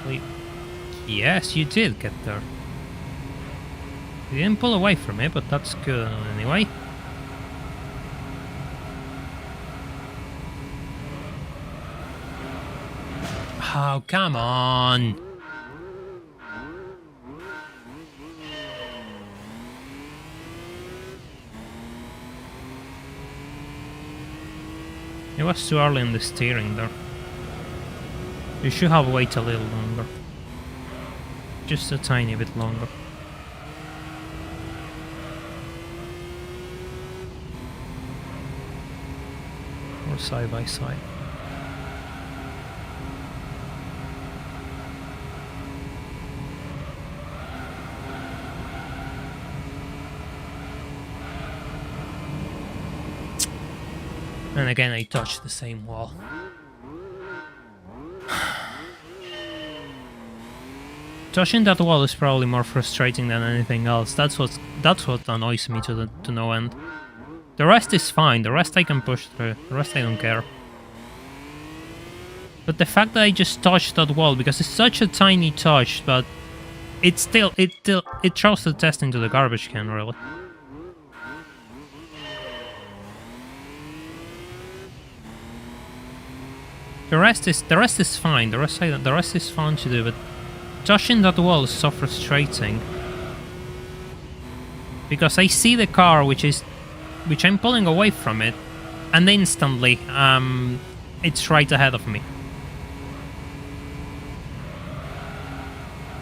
Wait. Yes, you did get there. You didn't pull away from it, but that's good anyway. Oh, come on! It was too early in the steering there. You should have waited a little longer. Just a tiny bit longer. Or side by side. And again, I touched the same wall. Touching that wall is probably more frustrating than anything else. That's what annoys me to no end. The rest is fine. The rest I can push through. The rest I don't care. But the fact that I just touched that wall, because it's such a tiny touch, but it throws the test into the garbage can, really. The rest is fine. The rest is fun to do, but touching that wall is so frustrating. Because I see the car which I'm pulling away from it, and instantly it's right ahead of me.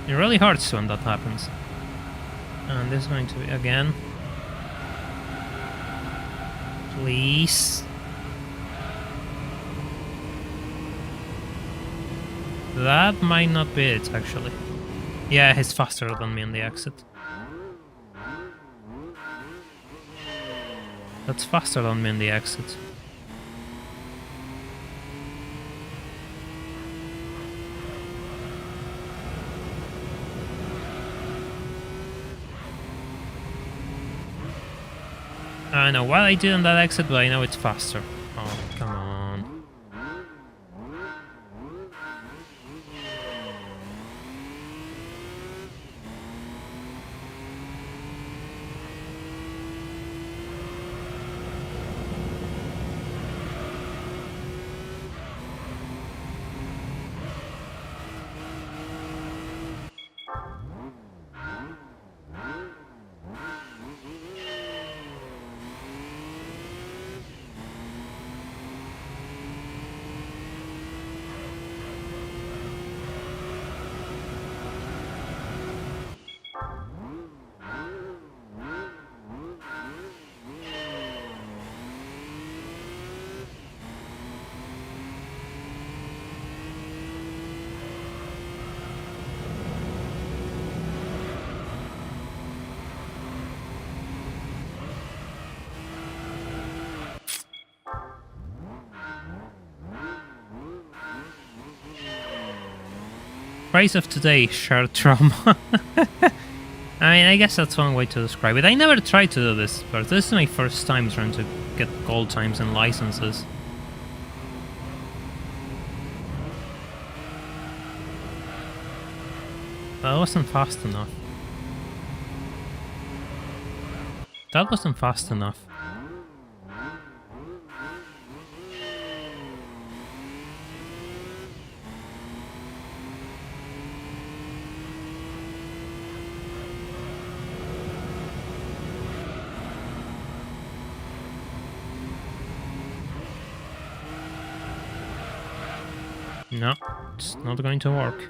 It really hurts when that happens. And this is going to be again. Please. That might not be it, actually. Yeah, he's faster than me on the exit. That's faster than me on the exit. I know what I did on that exit, but I know it's faster. Oh, come on. Phrase of today, shared trauma. I mean, I guess that's one way to describe it. I never tried to do this, but this is my first time trying to get gold times and licenses. That wasn't fast enough. That wasn't fast enough. No, it's not going to work.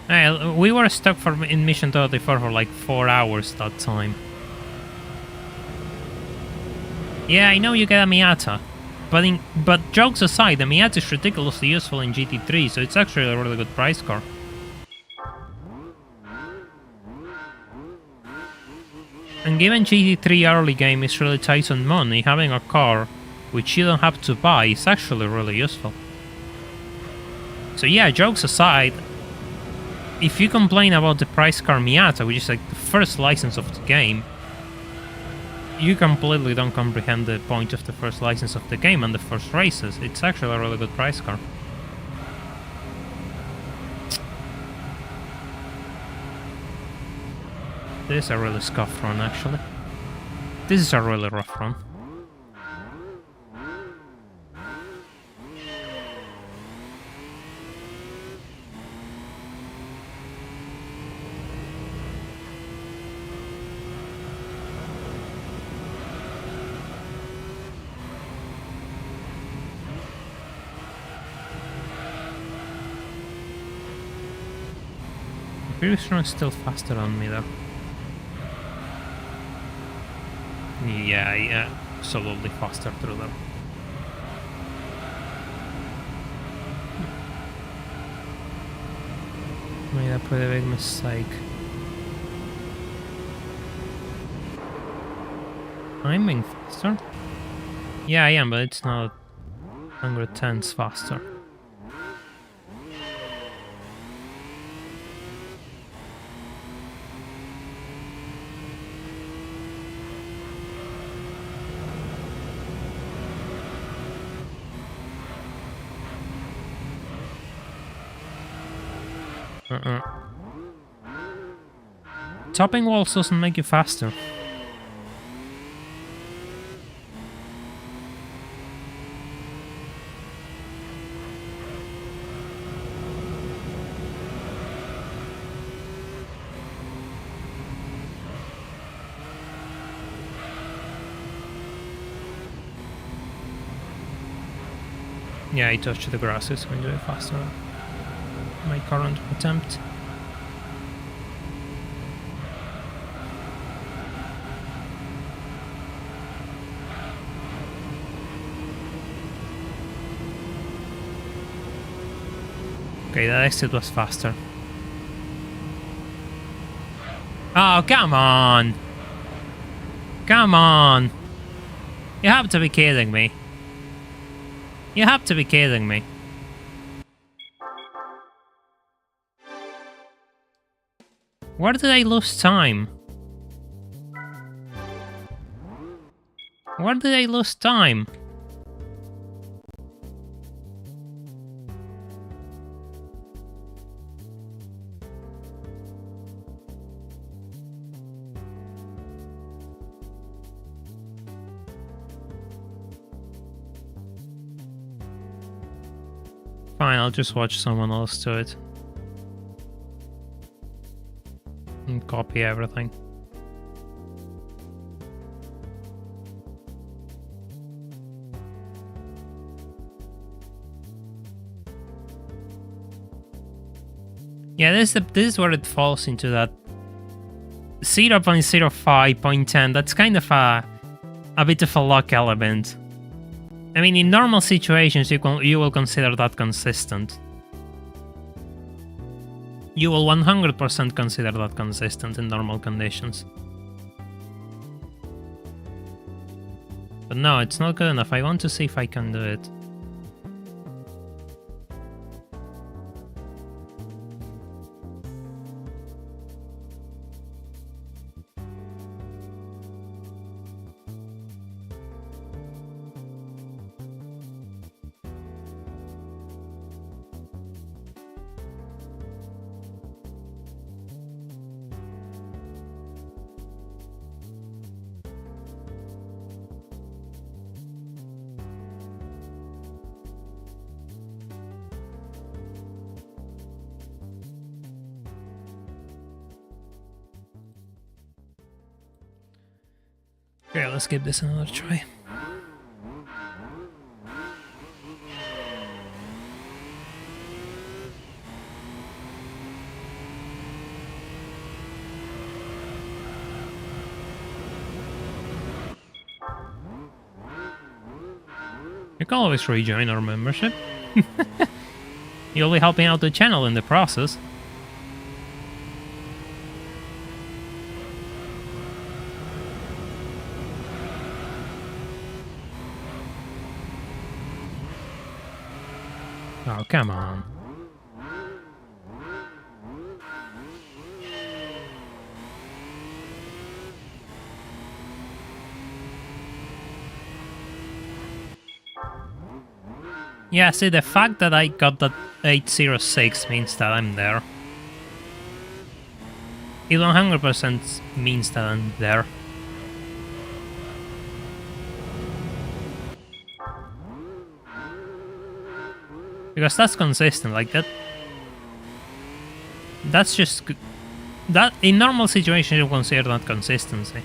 Well, we were stuck in Mission 34 for like 4 hours that time. Yeah, I know you get a Miata, but jokes aside, the Miata is ridiculously useful in GT3, so it's actually a really good price car. And given GT3 early game is really tight on money, having a car which you don't have to buy is actually really useful. So yeah, jokes aside, if you complain about the price car Miata, which is like the first license of the game, you completely don't comprehend the point of the first license of the game and the first races. It's actually a really good price car. This is a really scuffed run, actually. This is a really rough run. The previous run is still faster on me, though. Yeah, absolutely faster through them. Made a pretty big mistake. I'm being faster? Yeah, I am, but it's not 100 tenths faster. Topping walls doesn't make you faster. Yeah, I touched the grasses when doing faster. My current attempt. Okay, that exit was faster. Oh, come on! Come on! You have to be kidding me. You have to be kidding me. Where did I lose time? Where did I lose time? Fine, I'll just watch someone else do it. And copy everything. Yeah, this is where it falls into that 0.05.10. That's kind of a bit of a luck element. I mean, in normal situations, you will consider that consistent. You will 100% consider that consistent in normal conditions. But no, it's not good enough. I want to see if I can do it. Okay, let's give this another try. You can always rejoin our membership. You'll be helping out the channel in the process. Oh, come on. Yeah, see, the fact that I got that 806 means that I'm there. It 100% means that I'm there. Because that's consistent, like that. That's just... that in normal situations you consider that consistency.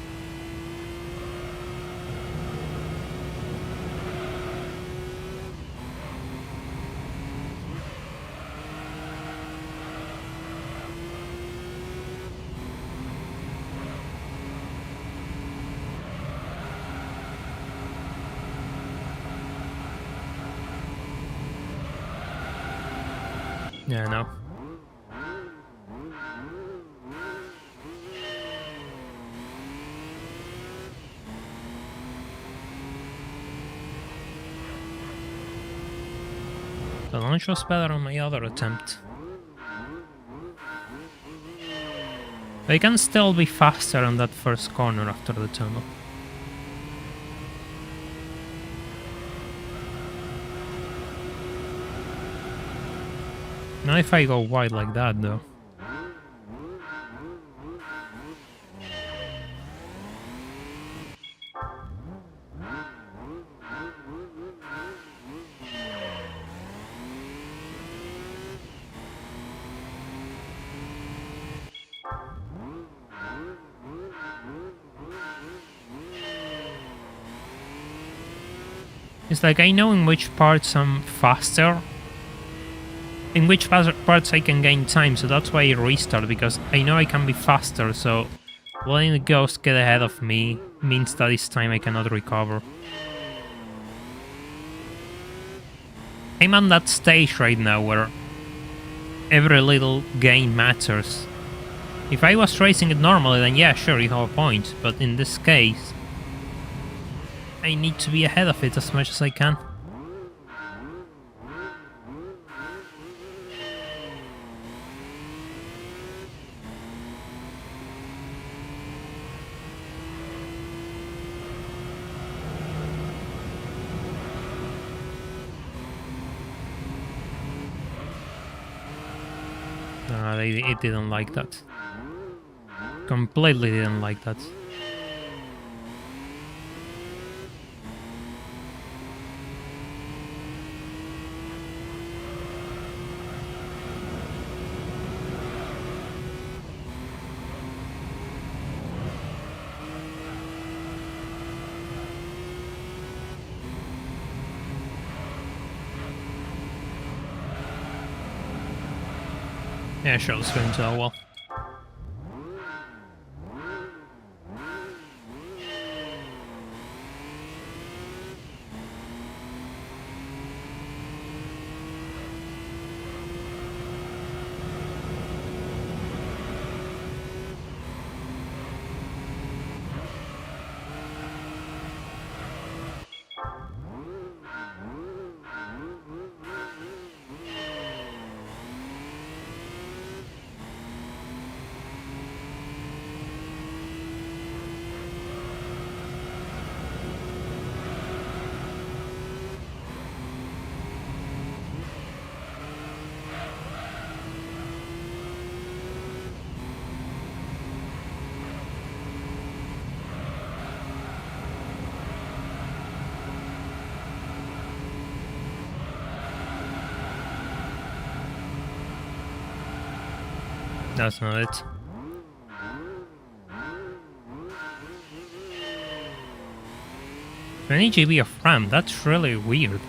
Yeah, no. The launch was better on my other attempt. But I can still be faster on that first corner after the tunnel. Not if I go wide like that, though. It's like I know in which parts I'm faster, in which parts I can gain time, so that's why I restart, because I know I can be faster, so letting the ghost get ahead of me means that this time I cannot recover. I'm on that stage right now where every little gain matters. If I was racing it normally, then yeah, sure, you have a point, but in this case, I need to be ahead of it as much as I can. It didn't like that. Completely didn't like that. Yeah, sure, let's go into that wall. That's not it. 20 GB of RAM, that's really weird.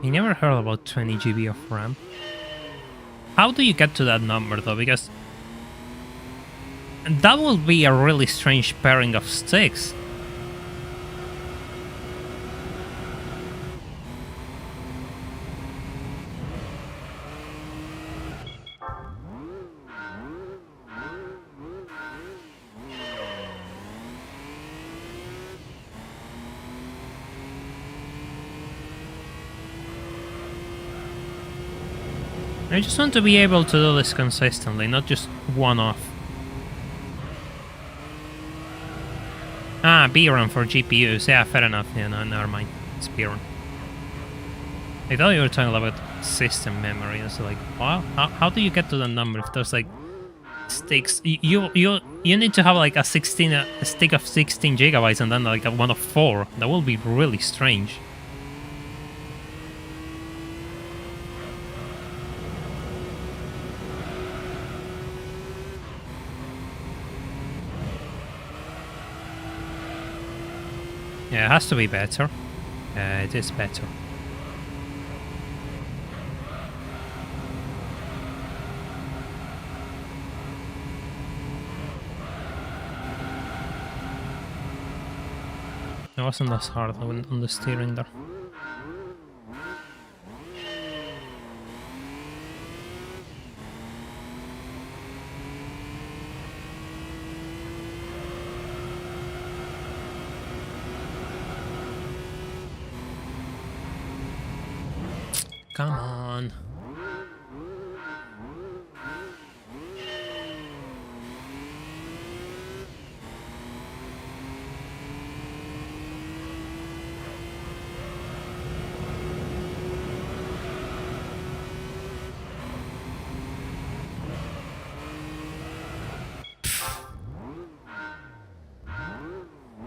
I never heard about 20 GB of RAM. How do you get to that number though? Because that will be a really strange pairing of sticks. I just want to be able to do this consistently, not just one-off. Ah, BRAM for GPUs. Yeah, fair enough. Yeah, no, never mind. It's BRAM. I thought you were talking about system memory. I was like, wow, how do you get to the number if there's like sticks? You need to have like a stick of 16 gigabytes and then like a one of 4. That will be really strange. Yeah, it has to be better. It is better. It wasn't as hard on the steering there. Come on.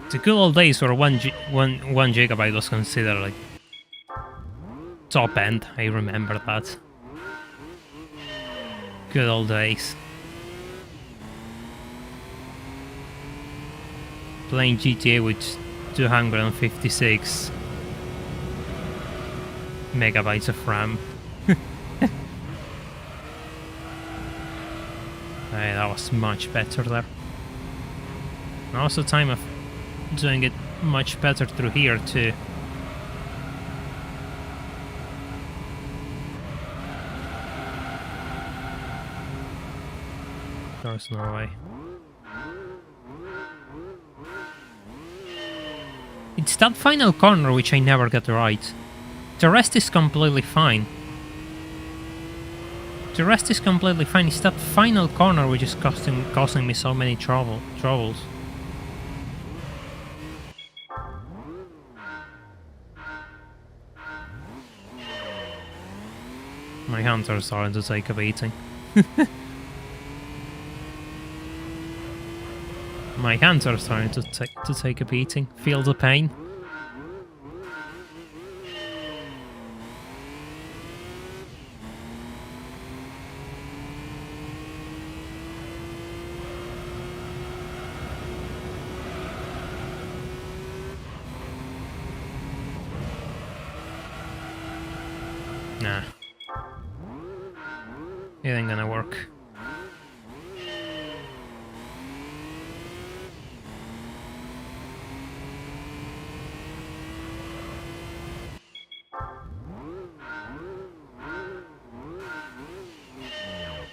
The good old days where one gigabyte was considered like top end. I remember that. Good old days. Playing GTA with 256 megabytes of RAM. Hey, that was much better there. Now's the time of doing it much better through here too. There's no way. It's that final corner which I never get right. The rest is completely fine. The rest is completely fine. It's that final corner which is causing me so many troubles. My hands are starting to take a beating. My hands are starting to take a beating. Feel the pain. Nah. It ain't gonna work.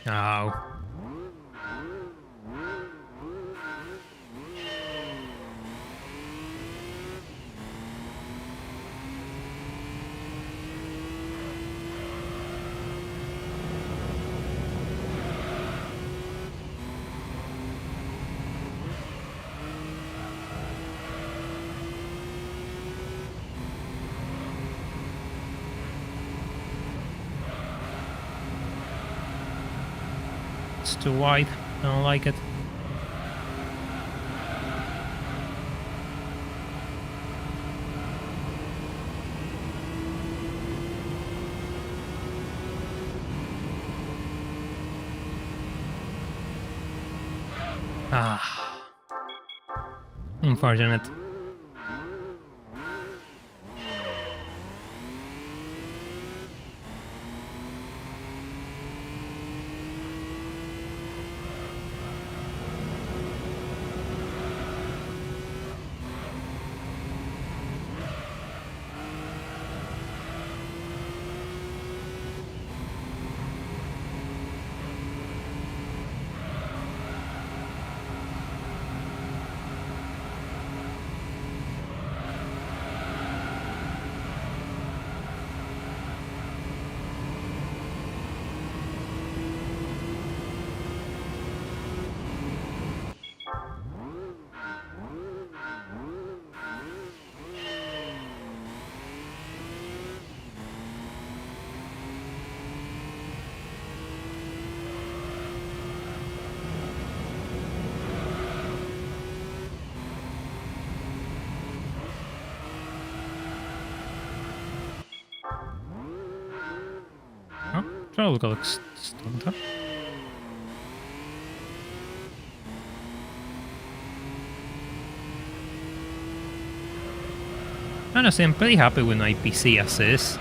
Oh. It's too wide. I don't like it. Ah. Unfortunate. Oh, troll got stunned up. Honestly, I'm pretty happy with my PC assist.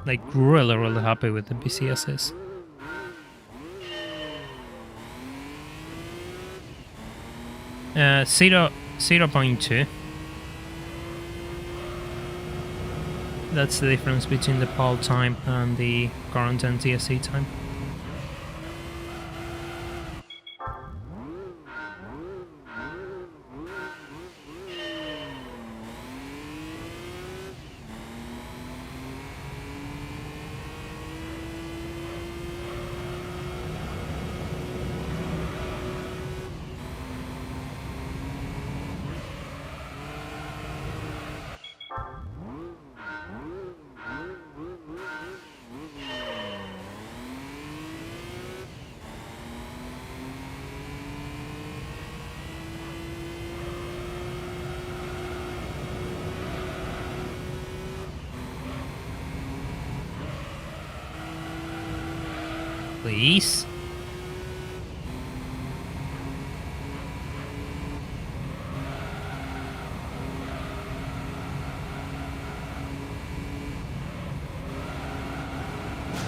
Like, really happy with the PC assist. Uh, 0.2. That's the difference between the poll time and the current NTSC time. Please.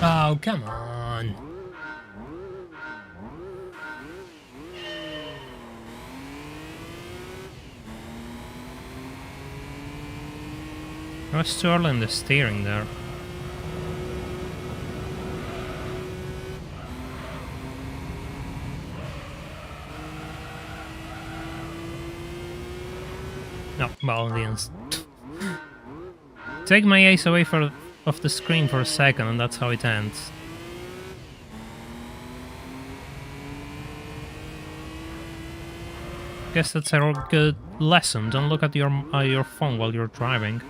Oh, come on. I was twirling the steering there. No, well, the take my ace away off the screen for a second, and that's how it ends. Guess that's a good lesson. Don't look at your phone while you're driving.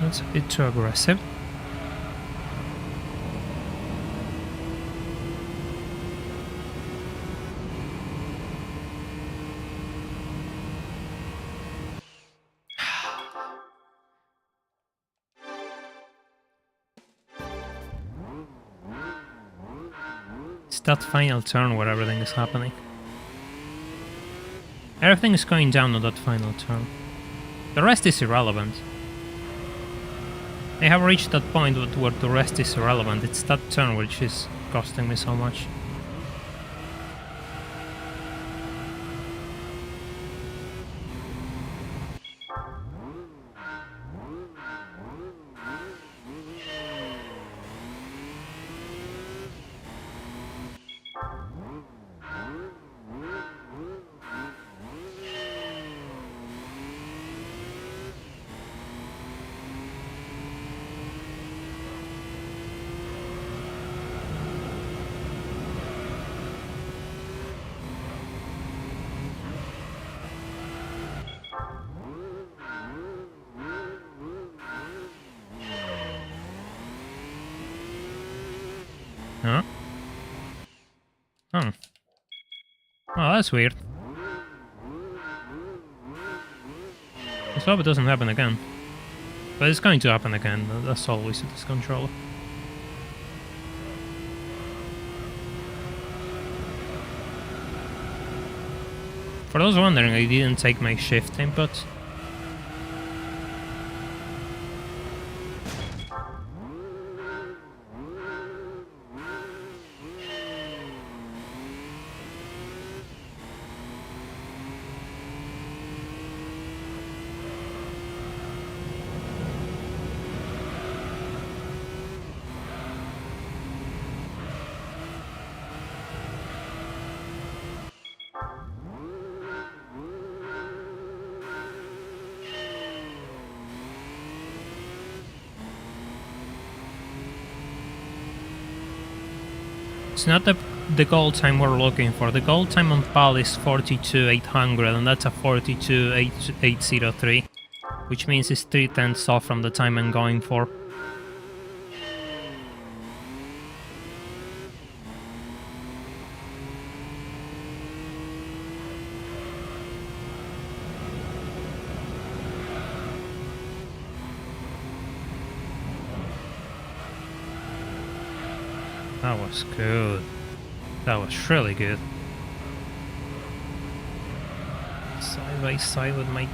That's a bit too aggressive. It's that final turn where everything is happening. Everything is going down on that final turn. The rest is irrelevant. I have reached that point where the rest is irrelevant. It's that turn which is costing me so much. Huh? Oh. Oh, that's weird. Let's hope it doesn't happen again. But it's going to happen again. That's always with this controller. For those wondering, I didn't take my shift input. It's not the gold time we're looking for. The gold time on PAL is 42,800, and that's a 42,803, which means it's 3/10 off from the time I'm going for. That was good. That was really good. Side by side with my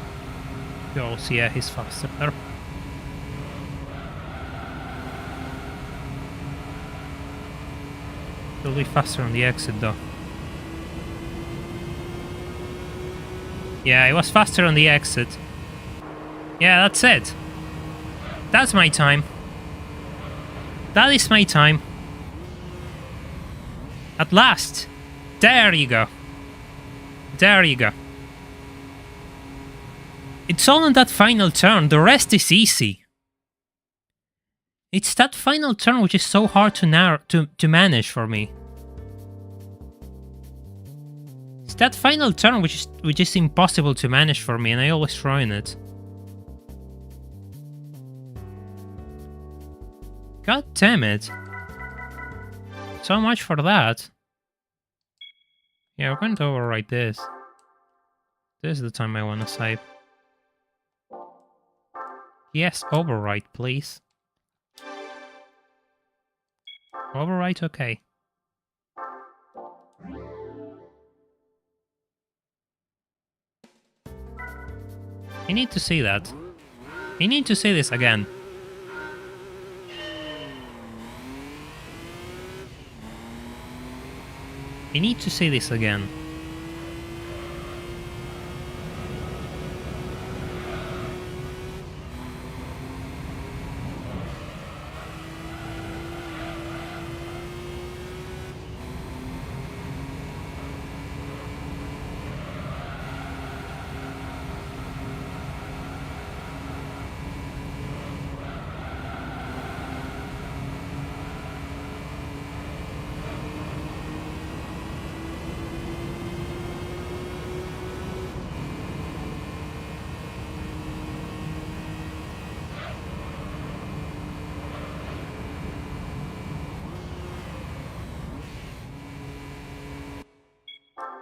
girls. Yeah, he's faster there. He'll be faster on the exit though. Yeah, he was faster on the exit. Yeah, that's it. That's my time. That is my time. At last! There you go. There you go. It's all in that final turn. The rest is easy. It's that final turn which is so hard to manage for me. It's that final turn which is impossible to manage for me, and I always ruin it. God damn it. So much for that. Yeah, we're going to overwrite this. This is the time I want to save. Yes, overwrite, please. Overwrite, okay. You need to see that. You need to see this again. You need to see this again.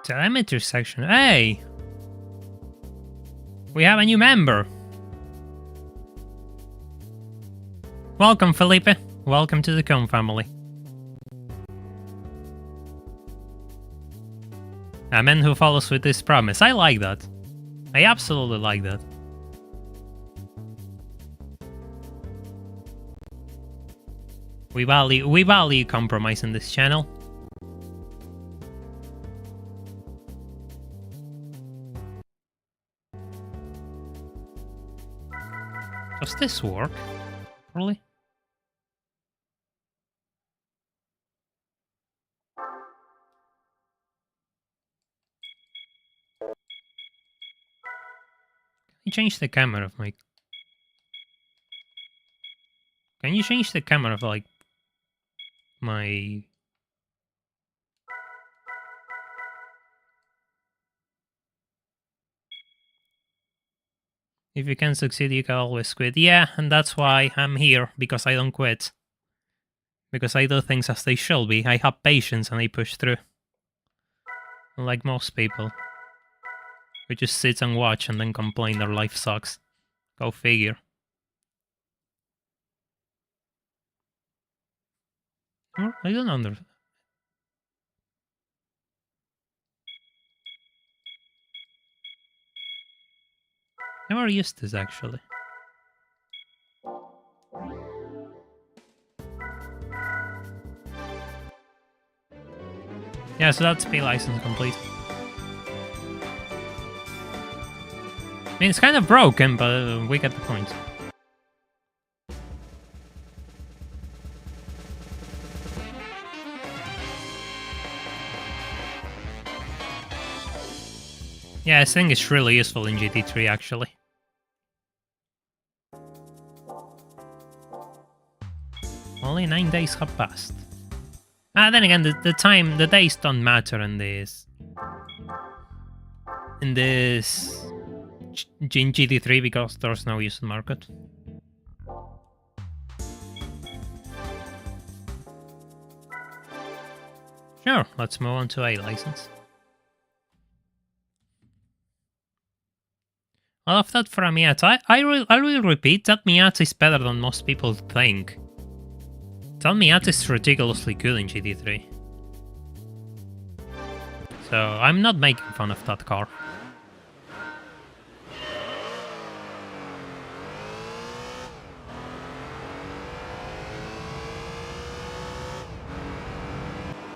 Telemetry section. Hey! We have a new member. Welcome, Felipe. Welcome to the Cone family. A man who follows with his promise. I like that. I absolutely like that. We value compromise in this channel. Does this work? Probably. Can you change the camera of my... Can you change the camera of, like, my... If you can succeed, you can always quit. Yeah, and that's why I'm here, because I don't quit. Because I do things as they should be. I have patience and I push through. Unlike most people. Who just sit and watch and then complain their life sucks. Go figure. I don't understand. Never used this actually. Yeah, so that's P license complete. I mean, it's kind of broken, but we get the point. Yeah, I think it's really useful in GT3 actually. Only 9 days have passed. Then again, the days don't matter in this. In GT3 because there's no used market. Sure, let's move on to A license. I love that for a Miata. I will repeat that Miata is better than most people think. That Miata is ridiculously good in GT3. So I'm not making fun of that car.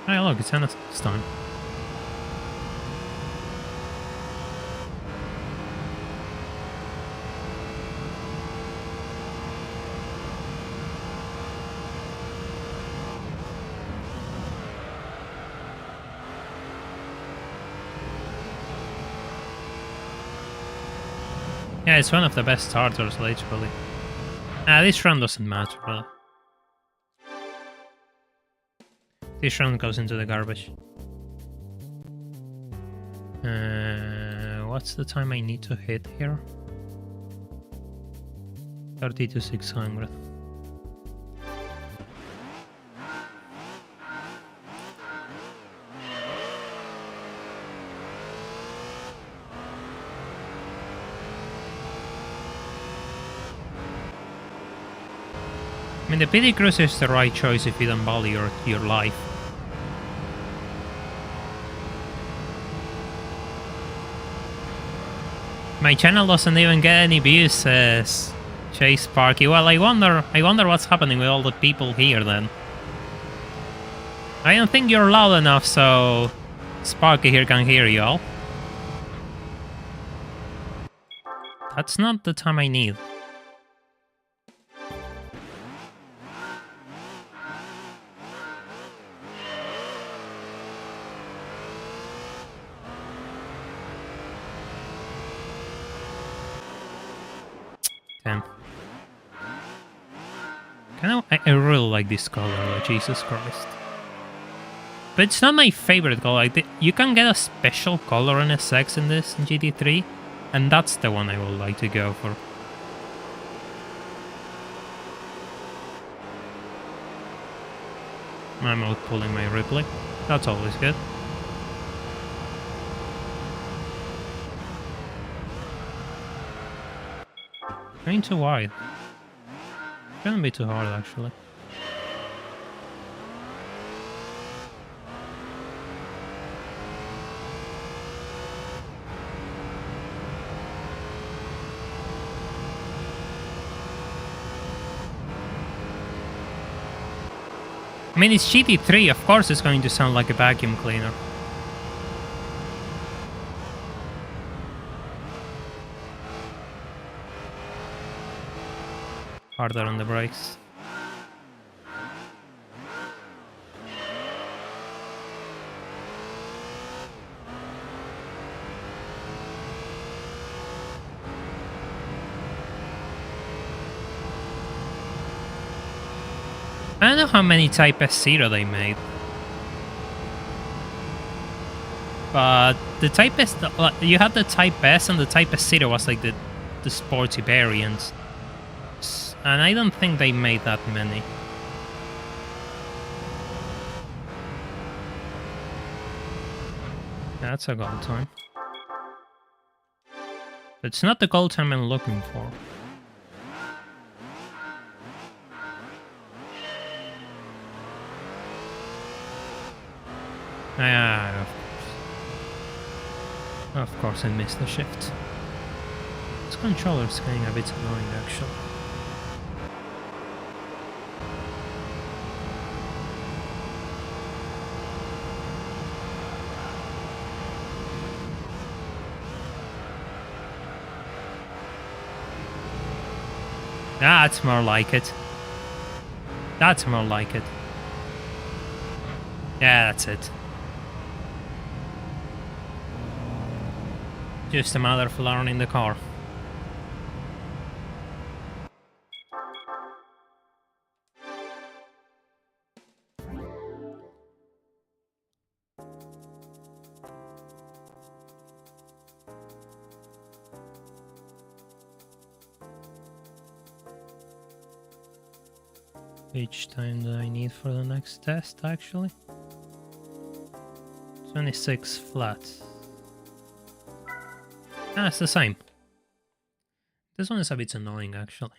Hey, look, it's Anna's time. Yeah, it's one of the best starters, literally. This run doesn't matter, really. This run goes into the garbage. What's the time I need to hit here? 30 to 600. I mean, the PD Cruiser is the right choice if you don't value your life. My channel doesn't even get any views, says Chase Sparky. Well, I wonder what's happening with all the people here then. I don't think you're loud enough so Sparky here can hear you all. That's not the time I need. Damn. I really like this color, though, Jesus Christ. But it's not my favorite color. You can get a special color in SX in this in GT3, and that's the one I would like to go for. I'm out pulling my replay. That's always good. Going too wide. Shouldn't be too hard, actually. I mean, it's GT3, of course it's going to sound like a vacuum cleaner. Harder on the brakes. I don't know how many Type S0 they made. But the Type S, you had the Type S and the Type S0 was like the sporty variant. And I don't think they made that many. That's a gold time. It's not the gold time I'm looking for. Ah, of course I missed the shift. This controller's getting a bit annoying actually. That's more like it. That's more like it. Yeah, that's it. Just a matter of learning the car. Which time do I need for the next test, actually? 26 flat. Ah, it's the same. This one is a bit annoying, actually.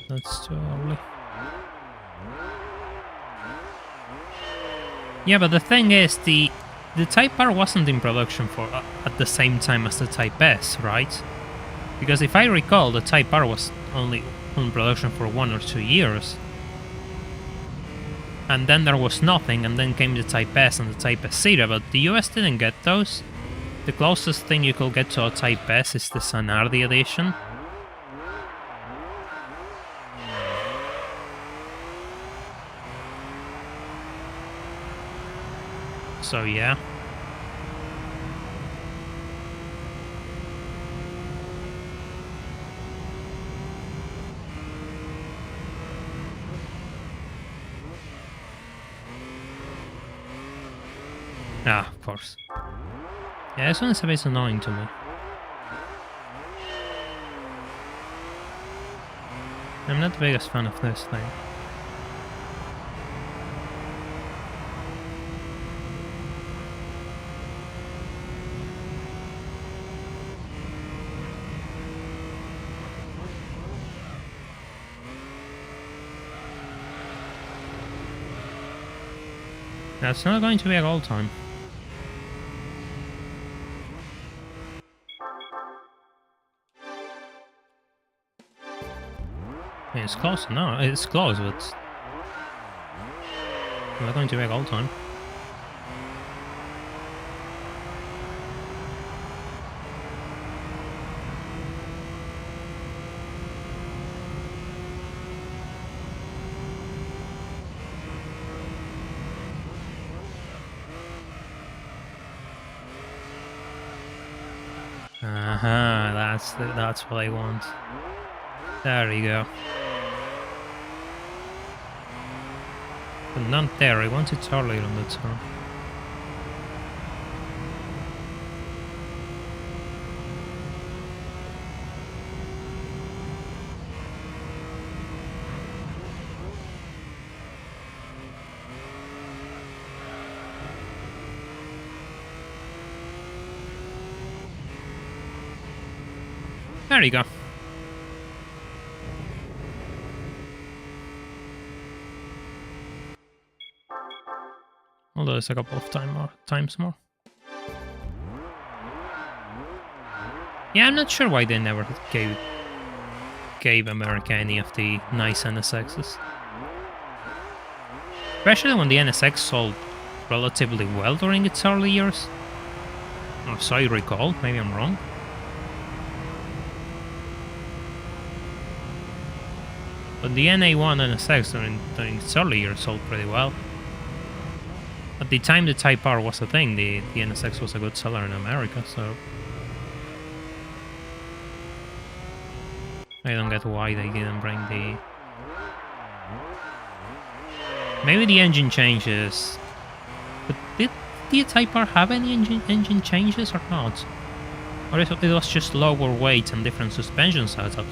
That's too early. Yeah, but the thing is, the Type R wasn't in production for at the same time as the Type S, right? Because if I recall, the Type R was only in production for 1 or 2 years. And then there was nothing, and then came the Type S and the Type S Zero, but the US didn't get those. The closest thing you could get to a Type S is the Zanardi edition. So yeah. Ah, of course. Yeah, this one is a bit annoying to me. I'm not the biggest fan of this thing. That's not going to be a goal time. It's close. No, it's close, but it's not going to be a goal time. That's what I want. There you go. But not there, I want it earlier on the turn. There you go. Although it's a couple of times more. Yeah, I'm not sure why they never gave America any of the nice NSXs. Especially when the NSX sold relatively well during its early years. Or so I recall, maybe I'm wrong. But the NA1 NSX during its early years sold pretty well. At the time the Type R was a thing, the NSX was a good seller in America, so... I don't get why they didn't bring the... Maybe the engine changes. But did the Type R have any engine changes or not? Or it was just lower weight and different suspension setups?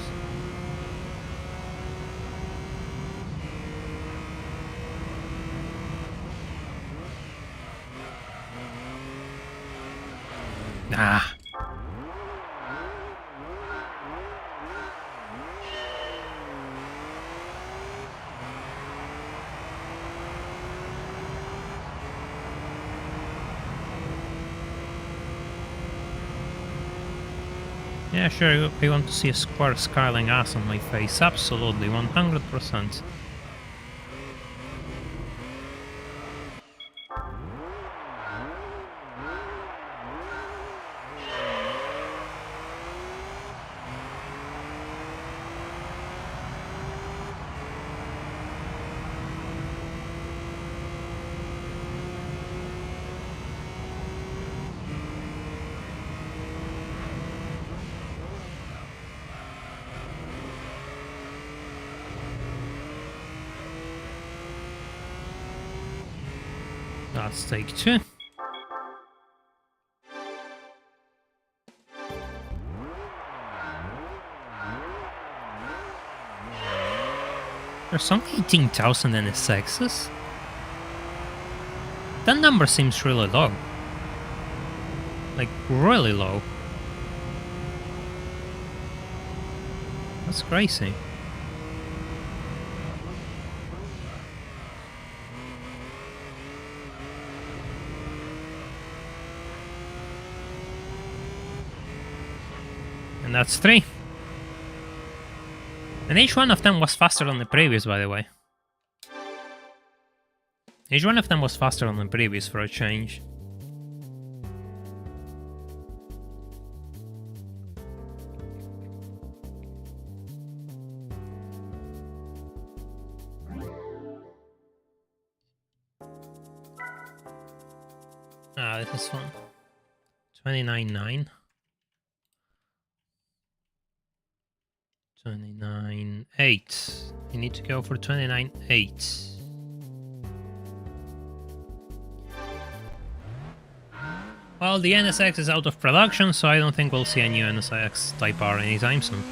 Nah. Yeah, sure, I want to see a square skyline ass on my face. Absolutely, 100%. That's take 2. There's only 18,000 NSXs? That number seems really low. Like, really low. That's crazy. And that's 3. And each one of them was faster than the previous, by the way. Each one of them was faster than the previous for a change. Ah, this is fun. 29.9. 29.8. You need to go for 29.8. Well, the NSX is out of production, so I don't think we'll see a new NSX Type R anytime soon.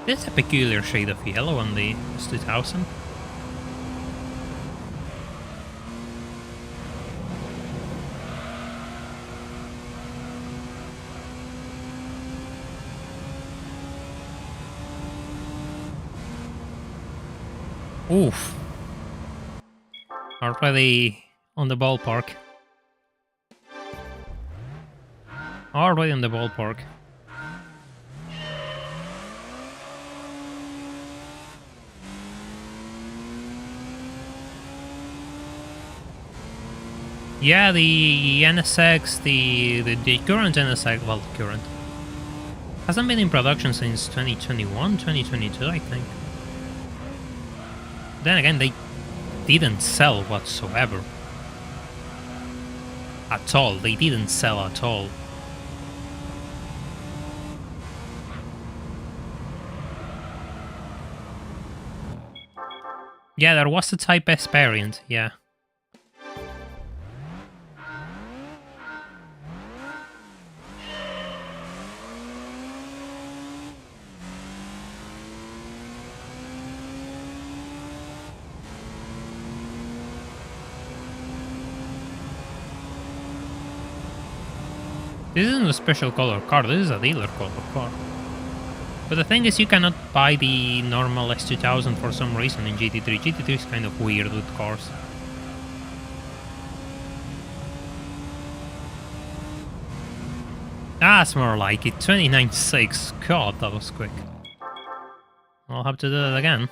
There's a peculiar shade of yellow on the S2000. Oof. Already on the ballpark. Already on the ballpark. Yeah, the NSX, the current NSX, well, current, hasn't been in production since 2021, 2022, I think. Then again, they didn't sell whatsoever. At all. They didn't sell at all. Yeah, there was a Type S variant, yeah. This isn't a special color car, this is a dealer color car. But the thing is, you cannot buy the normal S2000 for some reason in GT3. GT3 is kind of weird with cars. That's more like it, 29.6. God, that was quick. I'll have to do it again.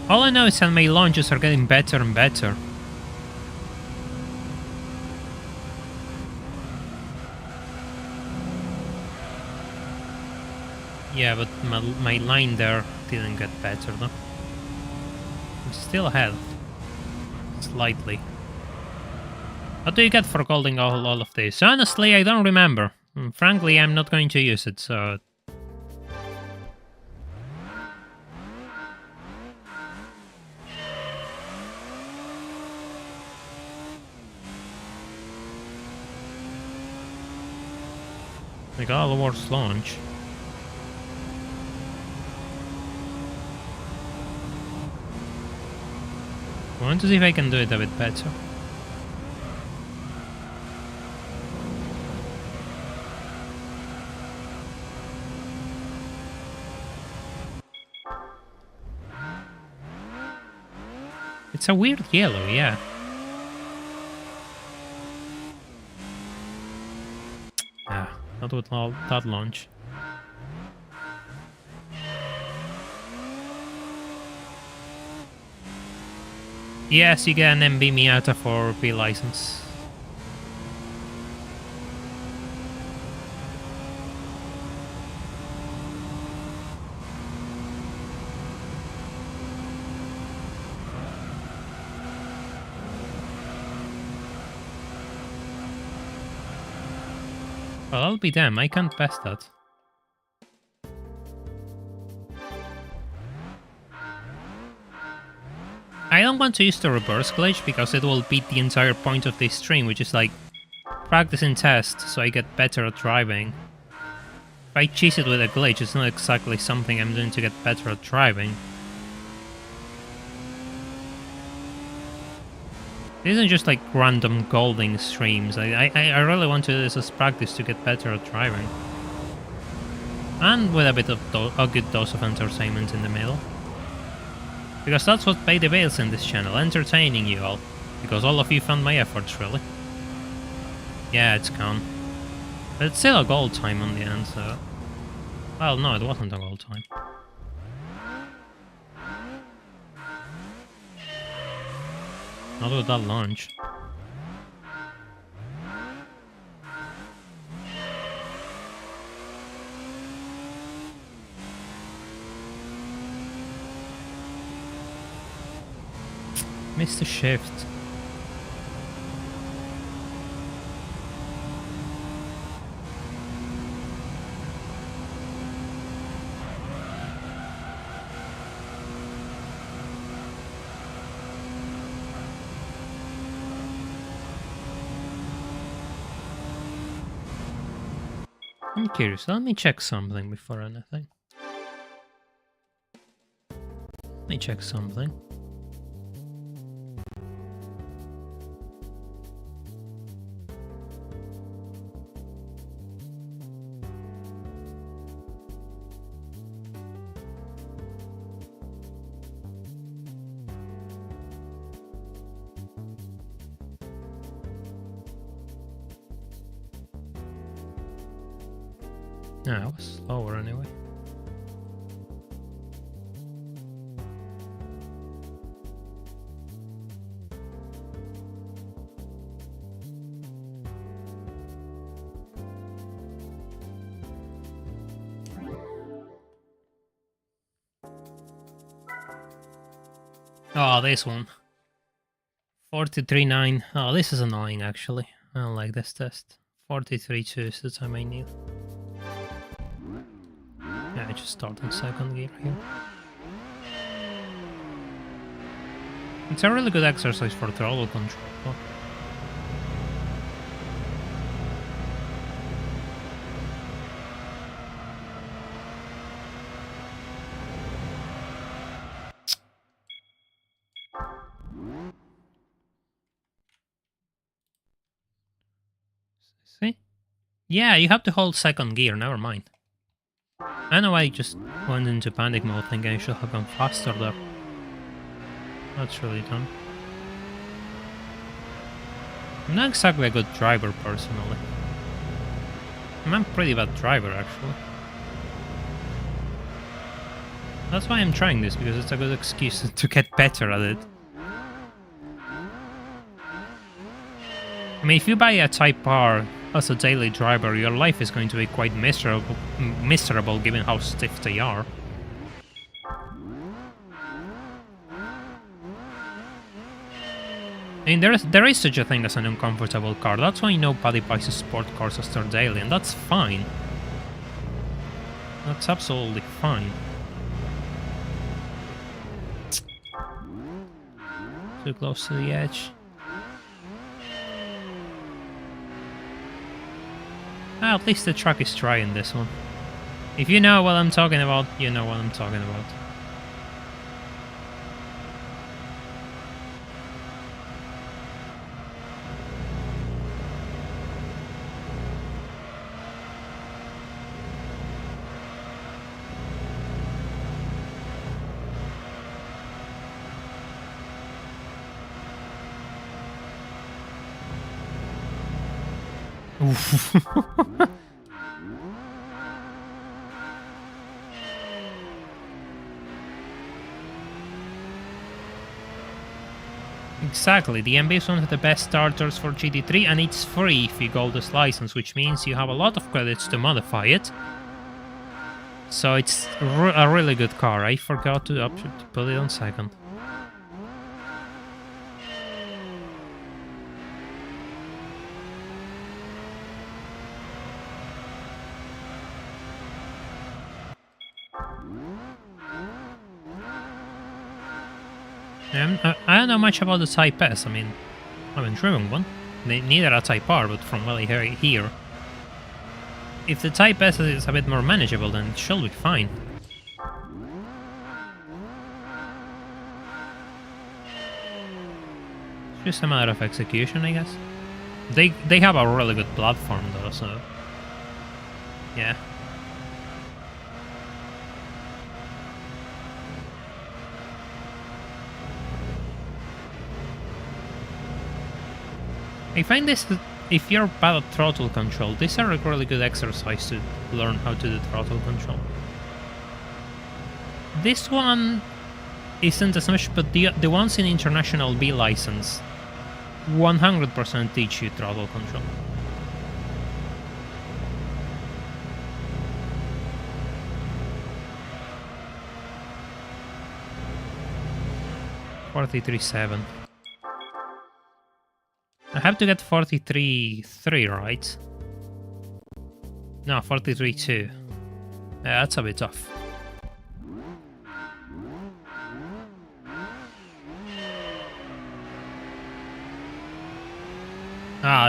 All I know is that my launches are getting better and better. Yeah, but my line there didn't get better though. I'm still ahead. Slightly. What do you get for holding all of this? Honestly, I don't remember. Frankly, I'm not going to use it, so... I got a worse launch. I want to see if I can do it a bit better. It's a weird yellow, yeah. Ah, not with that launch. Yes, you get an MB Miata for B license. Well, I'll be damned, I can't pass that. I don't want to use the reverse glitch because it will beat the entire point of this stream, which is like practice and test so I get better at driving. If I cheese it with a glitch, it's not exactly something I'm doing to get better at driving. This isn't just like random golding streams. I really want to do this as practice to get better at driving. And with a bit of a good dose of entertainment in the middle. Because that's what paid the bills in this channel, entertaining you all. Because all of you found my efforts, really. Yeah, it's gone. But it's still a gold time on the end, so... Well, no, it wasn't a gold time. Not with that launch. Missed the shift. I'm curious, let me check something before anything. Let me check something. No, I was slower anyway. Oh, this one. 43.9. Oh, this is annoying actually. I don't like this test. 43.2 is the time I need. Yeah, I just start in second gear here. It's a really good exercise for throttle control. Oh. See? Yeah, you have to hold second gear, never mind. I know I just went into panic mode thinking I should have gone faster there. That's really dumb. I'm not exactly a good driver personally. I'm a pretty bad driver actually. That's why I'm trying this, because it's a good excuse to get better at it. I mean, if you buy a Type R as a daily driver, your life is going to be quite miserable given how stiff they are. I mean, there is such a thing as an uncomfortable car. That's why nobody buys sport cars as their daily, and that's fine. That's absolutely fine. Too close to the edge. Well, at least the truck is trying this one. If you know what I'm talking about, you know what I'm talking about. Oof. Exactly, the MB is one of the best starters for GT3, and it's free if you go this license, which means you have a lot of credits to modify it. So it's a really good car. I forgot to put it on second. I don't know much about the Type S. I mean, I haven't driven one. Neither a Type R, but from what I hear, if the Type S is a bit more manageable, then it should be fine. It's just a matter of execution, I guess. They have a really good platform though, so yeah. I find this, if you're bad at throttle control, these are a really good exercise to learn how to do throttle control. This one isn't as much, but the ones in International B license 100% teach you throttle control. $43.7. I have to get 43.3, right? No, 43.2. Yeah, that's a bit tough.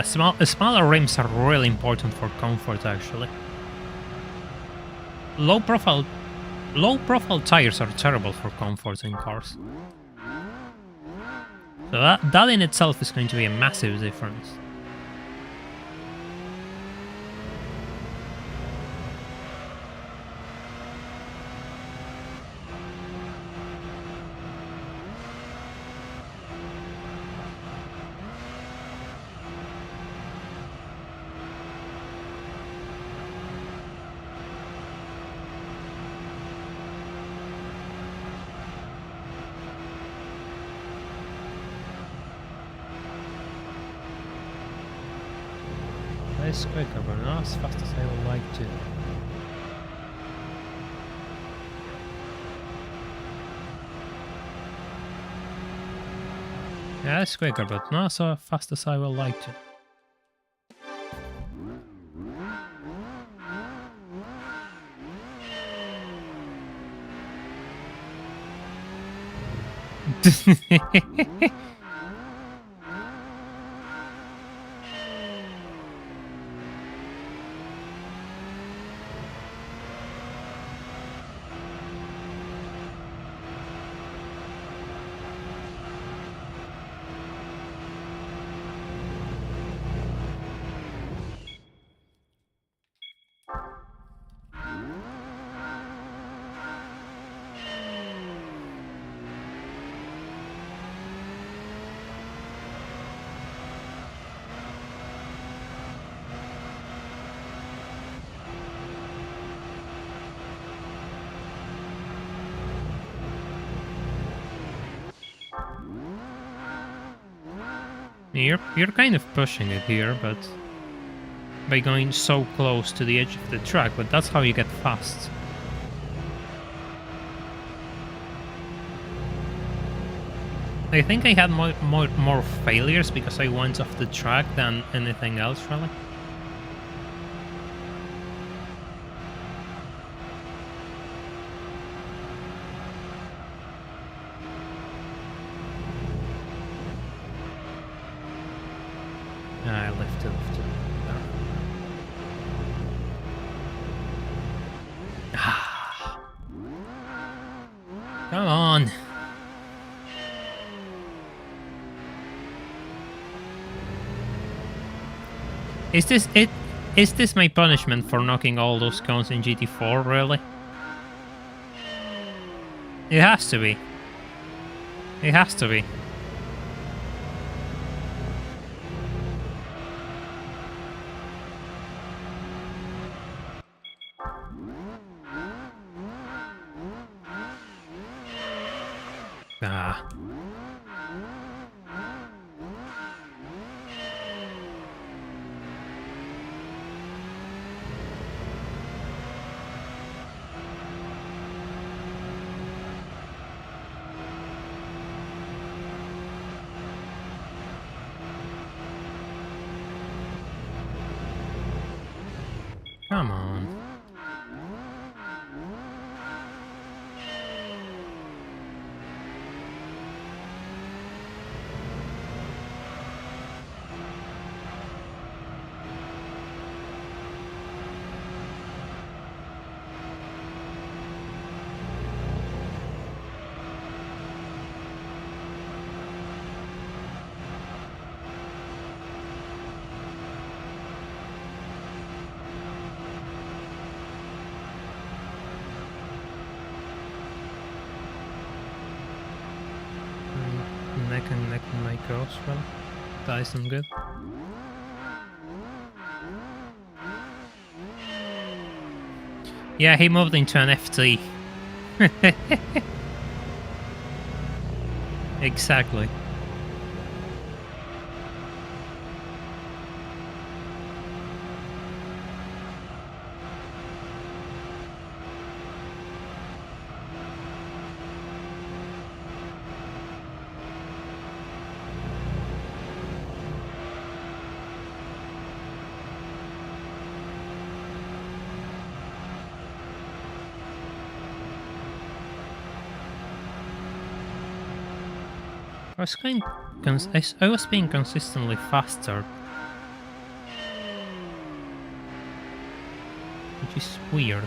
Smaller rims are really important for comfort, actually. Low profile tires are terrible for comfort in cars. So that in itself is going to be a massive difference. It's quicker, but not as fast as I would like to. Yeah, it's quicker, but not so fast as I would like to. You're kind of pushing it here, but by going so close to the edge of the track, but that's how you get fast. I think I had more failures because I went off the track than anything else, really. I lifted there. Come on. Is this it? Is this my punishment for knocking all those cones in GT4, really? It has to be. It has to be. Ah. Come on. Neck and my cross, well, Tyson good. Yeah, he moved into an FT. Exactly. I was being consistently faster, which is weird.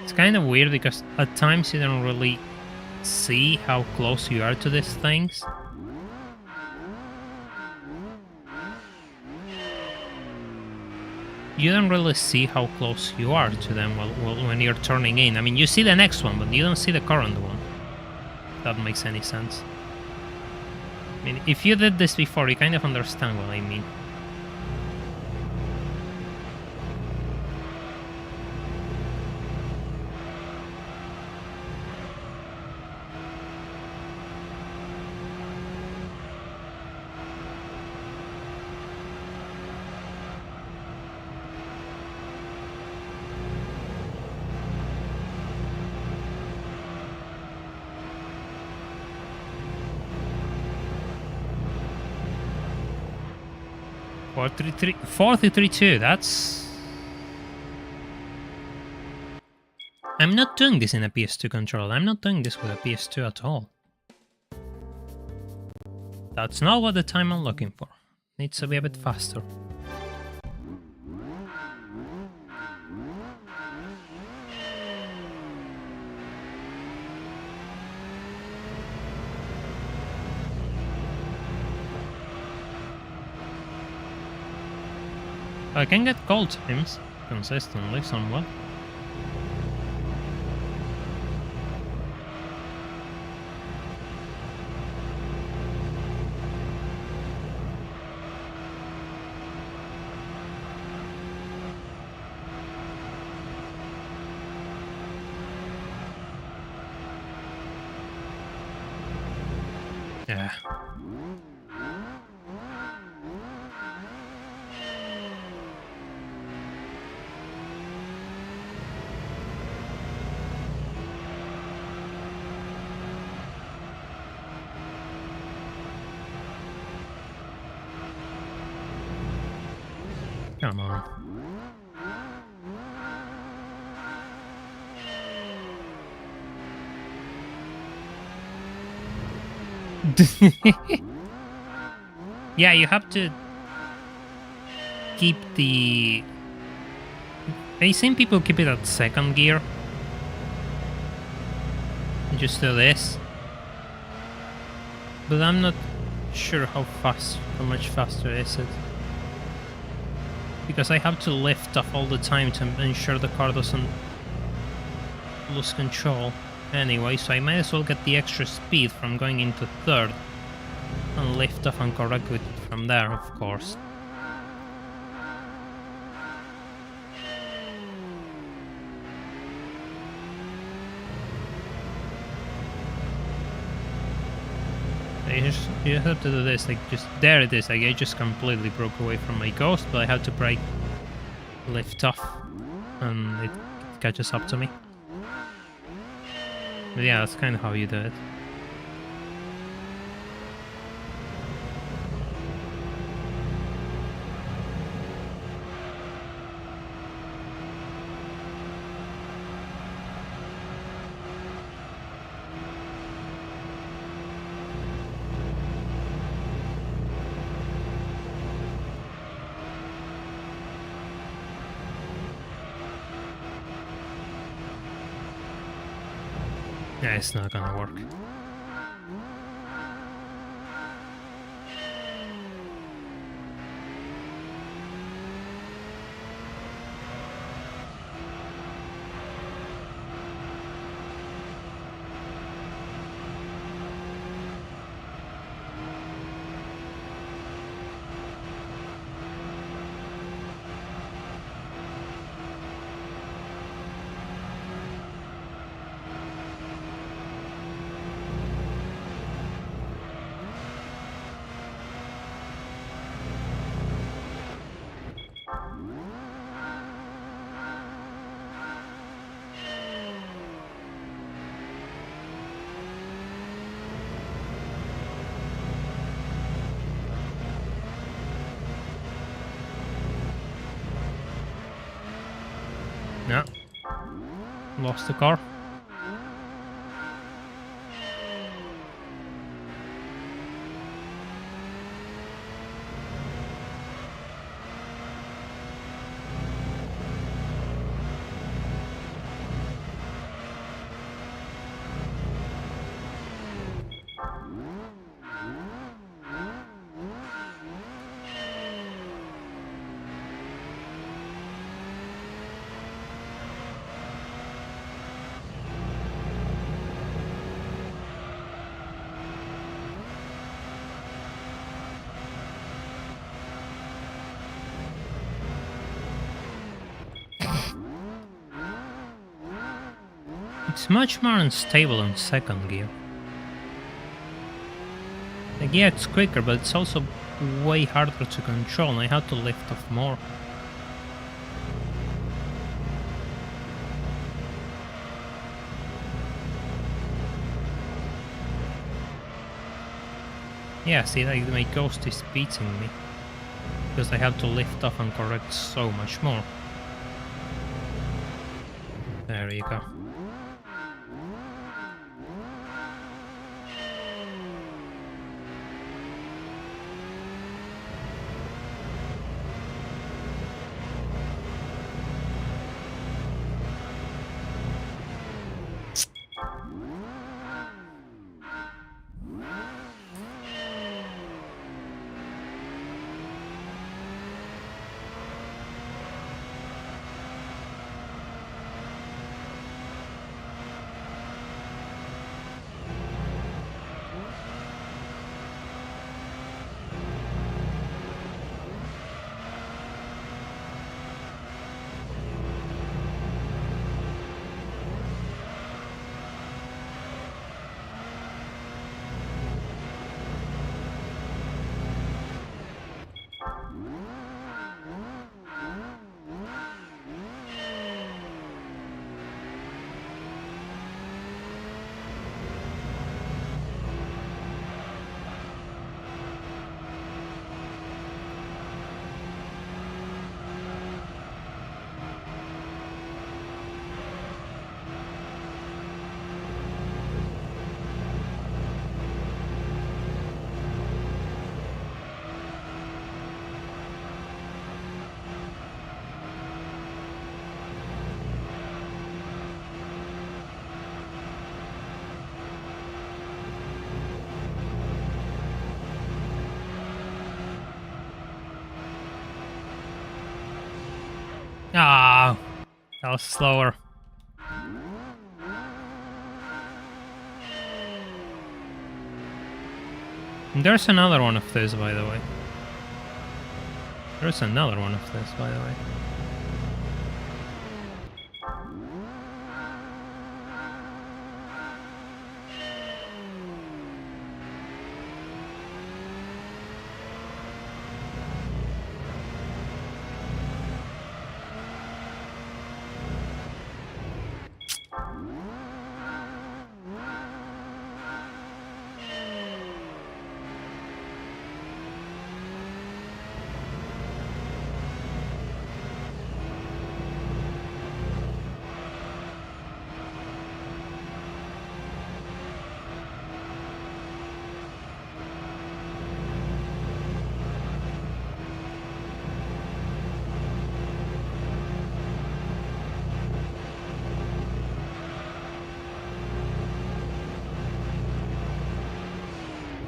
It's kind of weird because at times you don't really see how close you are to these things. You don't really see how close you are to them when you're turning in. I mean, you see the next one, but you don't see the current one. If that makes any sense. I mean, if you did this before, you kind of understand what I mean. Or 4-3-2, that's... I'm not doing this in a PS2 controller. I'm not doing this with a PS2 at all. That's not what the time I'm looking for. Needs to be a bit faster. I can get gold times consistently somewhat. Yeah. Come on. Yeah, you have to keep the... I've seen people keep it at second gear. Just do this. But I'm not sure how much faster is it. Because I have to lift off all the time to ensure the car doesn't lose control. Anyway, so I might as well get the extra speed from going into third. And lift off and correct it from there, of course. You have to do this, like, just there it is. Like, I just completely broke away from my ghost, but I have to brake, lift off, and it catches up to me. But yeah, that's kind of how you do it. Yeah, it's not gonna work. No. Lost the car. It's much more unstable in second gear. Like, yeah, it's quicker, but it's also way harder to control, and I have to lift off more. Yeah, see, like, my ghost is beating me. Because I have to lift off and correct so much more. There you go. Ah, that was slower. There's another one of this, by the way. There's another one of this, by the way.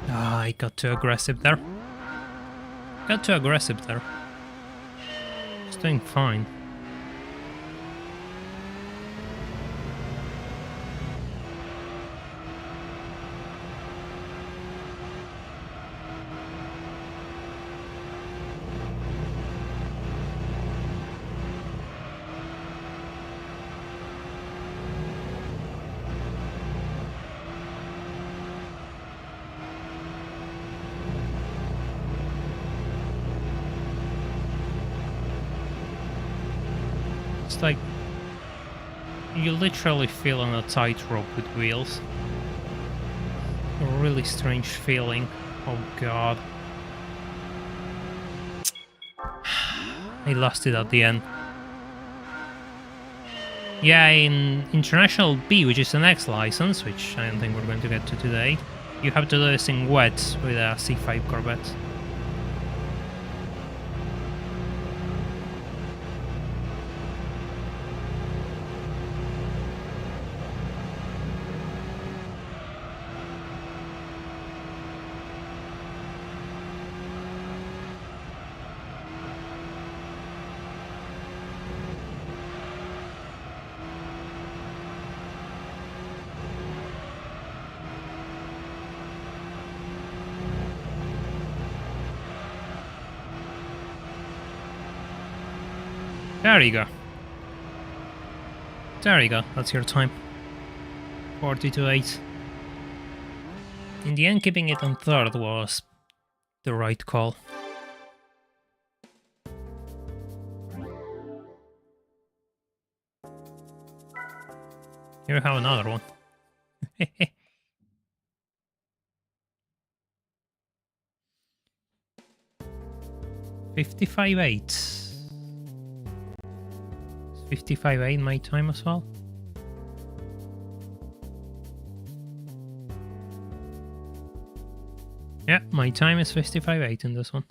Ah, I got too aggressive there. Got too aggressive there. It's doing fine. It's like you literally feel on a tightrope with wheels. A really strange feeling. Oh god. I lost it at the end. Yeah, in International B, which is the next license, which I don't think we're going to get to today, you have to do this in wet with a C5 Corvette. There you go. There you go, that's your time. 42.8. In the end, keeping it on third was the right call. Here we have another one. 55.8. 55.8 my time as well. Yeah, my time is 55.8 in this one.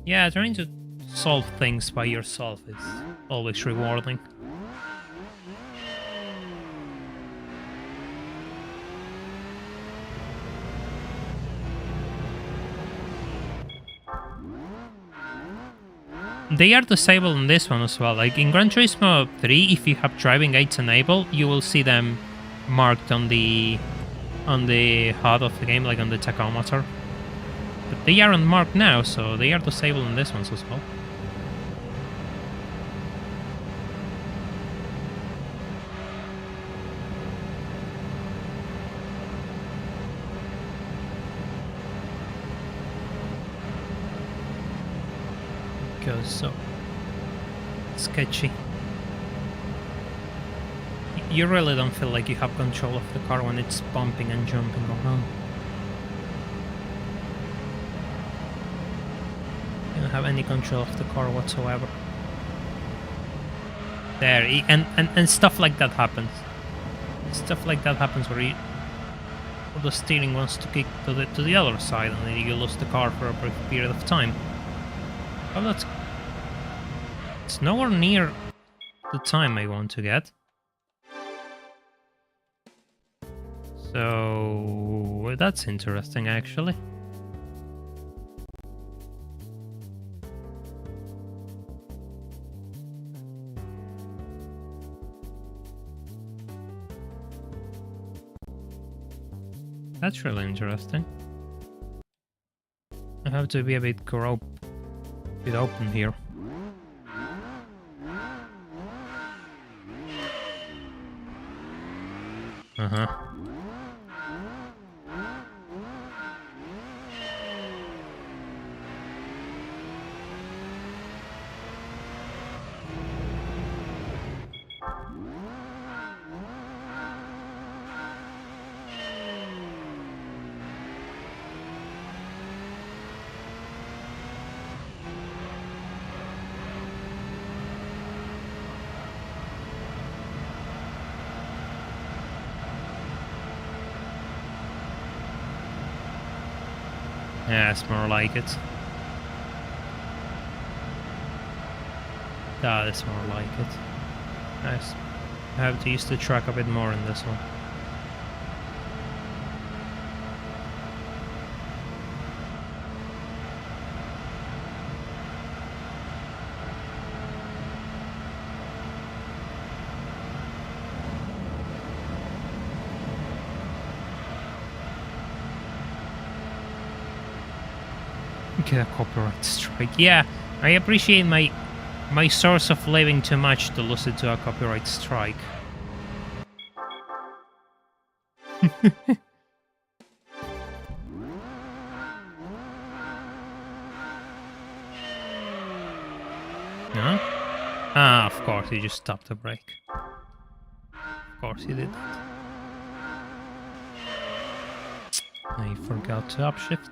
Yeah, trying to solve things by yourself is always rewarding. They are disabled in this one as well. Like in Gran Turismo 3, if you have driving aids enabled, you will see them marked on the HUD of the game, like on the tachometer. But they aren't marked now, so they are disabled in this one as well. So sketchy. You really don't feel like you have control of the car when it's bumping and jumping around. You don't have any control of the car whatsoever. There, and stuff like that happens. Stuff like that happens where the steering wants to kick to the other side, and then you lose the car for a brief period of time. Well, it's nowhere near the time I want to get. So that's interesting, actually. That's really interesting. I have to be a bit open here. Uh-huh. Yeah, it's more like it. That is more like it. Nice. I have to use the track a bit more in this one. Get a copyright strike. Yeah, I appreciate my source of living too much to lose it to a copyright strike. Huh? Ah, of course, he just stopped the brake. Of course he did that. I forgot to upshift.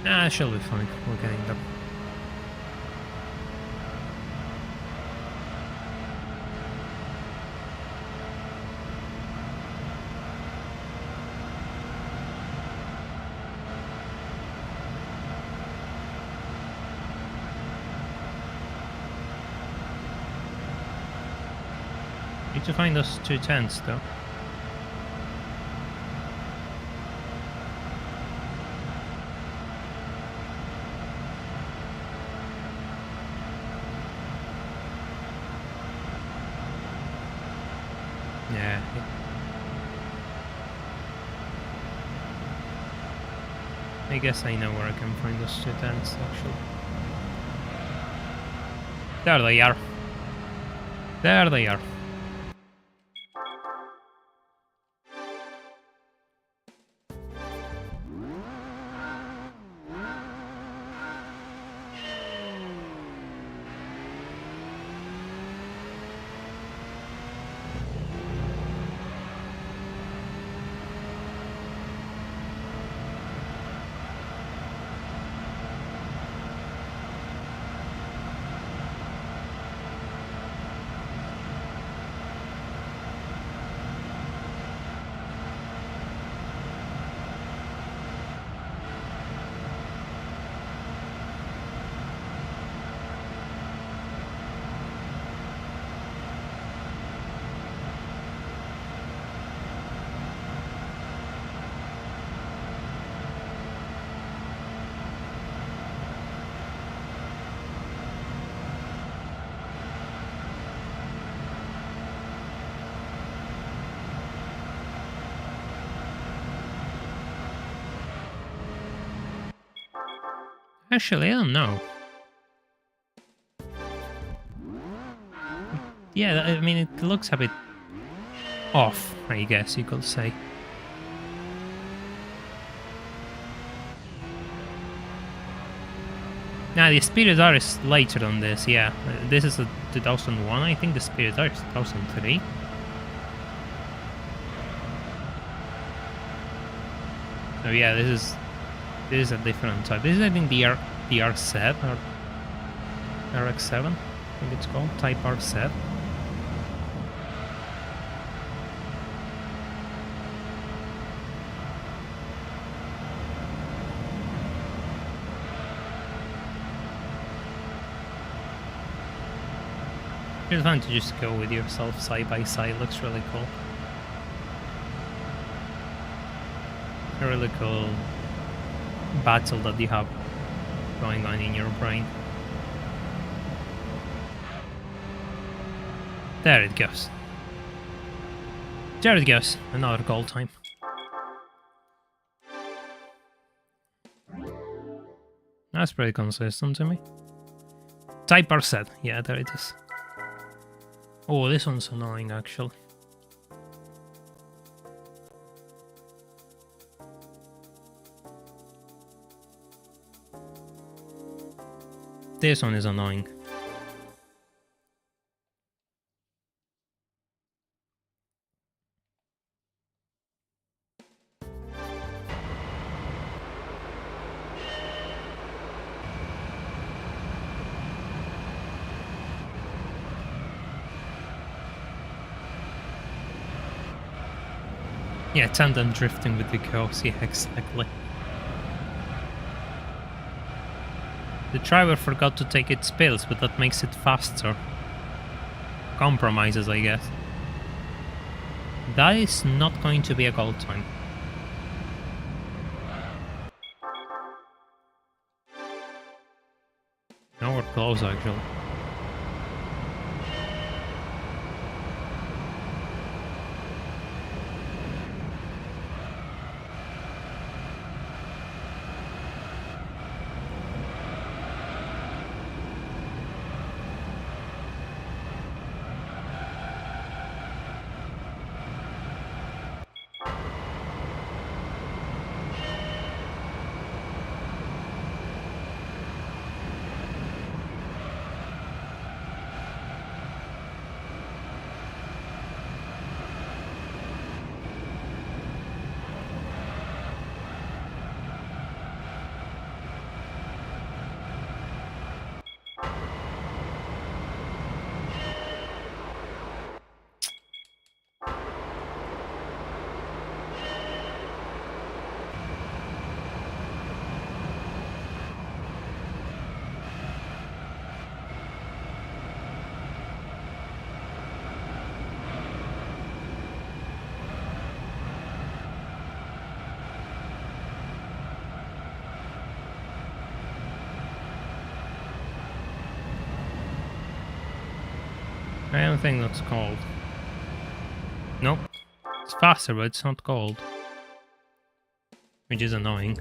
Nah, she'll be fine. We're getting them. Need to find those 210s though. Yeah. I guess I know where I can find those 210s actually. There they are. There they are. Actually, I don't know. Yeah, I mean, it looks a bit off, I guess you could say. Now, the Spirit R is later on this, yeah. This is a 2001, I think the Spirit R is 2003. So yeah, this is a different type. This is, I think, the R7 or RX7, I think it's called, Type R7. It's fun to just go with yourself side by side, looks really cool. A really cool battle that you have going on in your brain. There it goes. There it goes. Another goal time. That's pretty consistent to me. Typer set. Yeah, there it is. Oh, this one's annoying, actually. This one is annoying. Yeah, tandem drifting with the ghost, yeah, exactly. The driver forgot to take its pills, but that makes it faster. Compromises, I guess. That is not going to be a goal time. No, we're close, actually. I don't think that's cold. Nope. It's faster, but it's not cold. Which is annoying.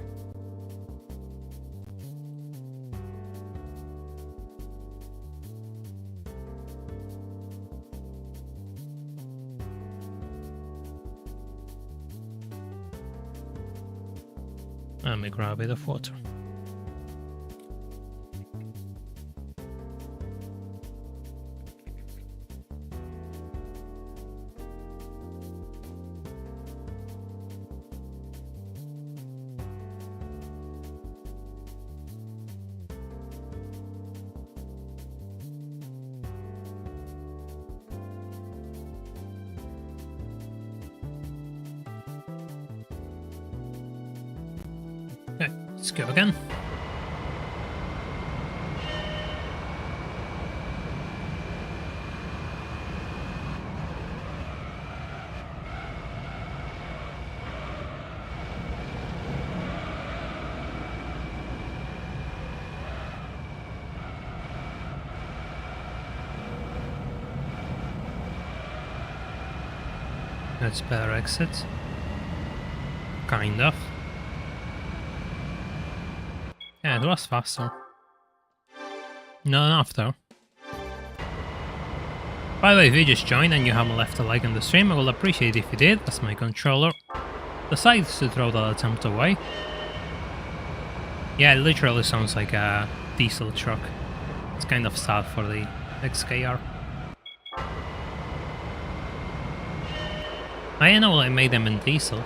Let me grab a bit of water. Okay, let's go again. That's better exit. Kind of. Yeah, it was faster. Not enough though. By the way, if you just joined and you haven't left a like on the stream, I will appreciate it if you did, as my controller decides to throw that attempt away. Yeah, it literally sounds like a diesel truck. It's kind of sad for the XKR. I know I made them in diesel.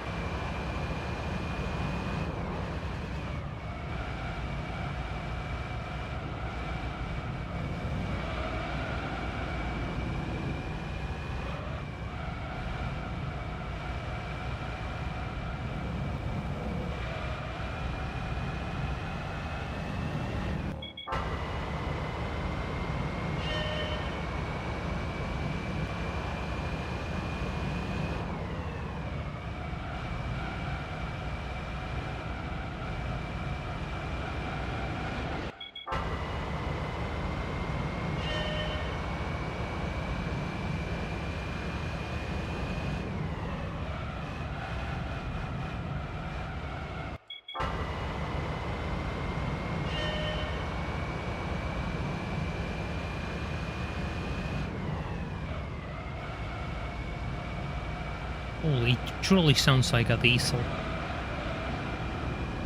Holy, it truly sounds like a diesel.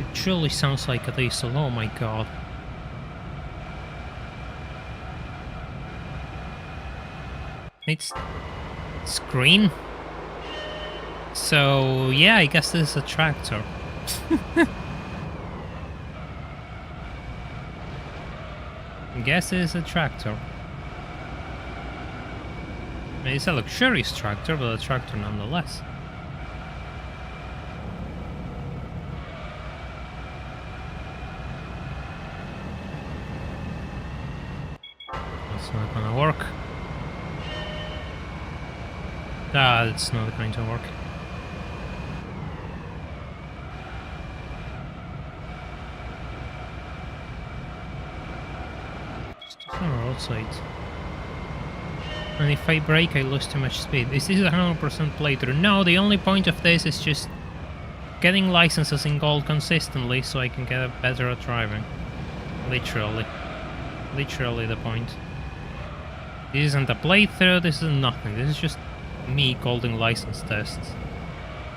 It truly sounds like a diesel, oh my god. It's green. So yeah, I guess this is a tractor. I guess it is a tractor. I mean, it's a luxurious tractor, but a tractor nonetheless. That's not gonna work. Ah, it's not going to work. Just on the roadside. And if I brake, I lose too much speed. Is this a 100% playthrough? No, the only point of this is just getting licenses in gold consistently so I can get better at driving. Literally. Literally the point. This isn't a playthrough, this is nothing. This is just me holding license tests.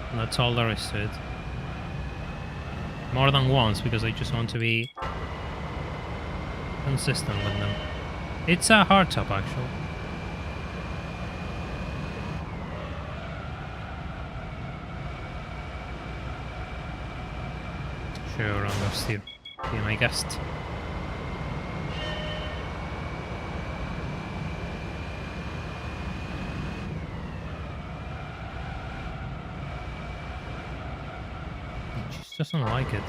And that's all there is to it. More than once, because I just want to be consistent with them. It's a hardtop, actually. Sure, understeer. Be my guest. He just doesn't like it.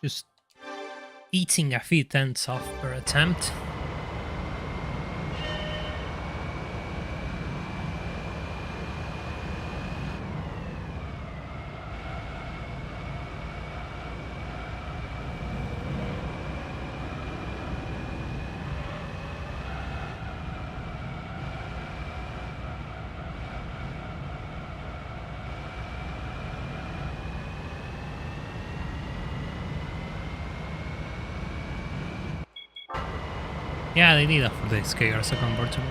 Just eating a few tenths off per attempt. Yeah, they did offer the SKR as a convertible.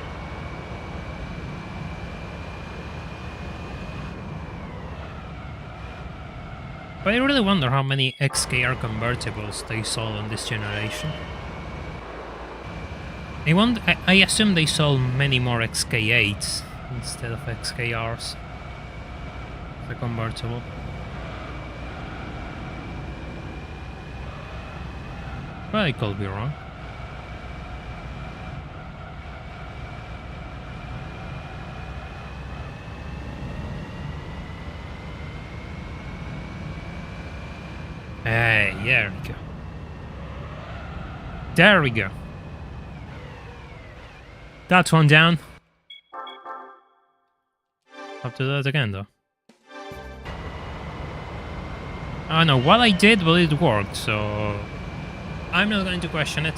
But I really wonder how many XKR convertibles they sold on this generation. I assume they sold many more XK8s instead of XKRs. The convertible. But I could be wrong. Hey, there we go. There we go. That's one down. Have to do that again, though. Oh no, what I did, well, it worked, so I'm not going to question it.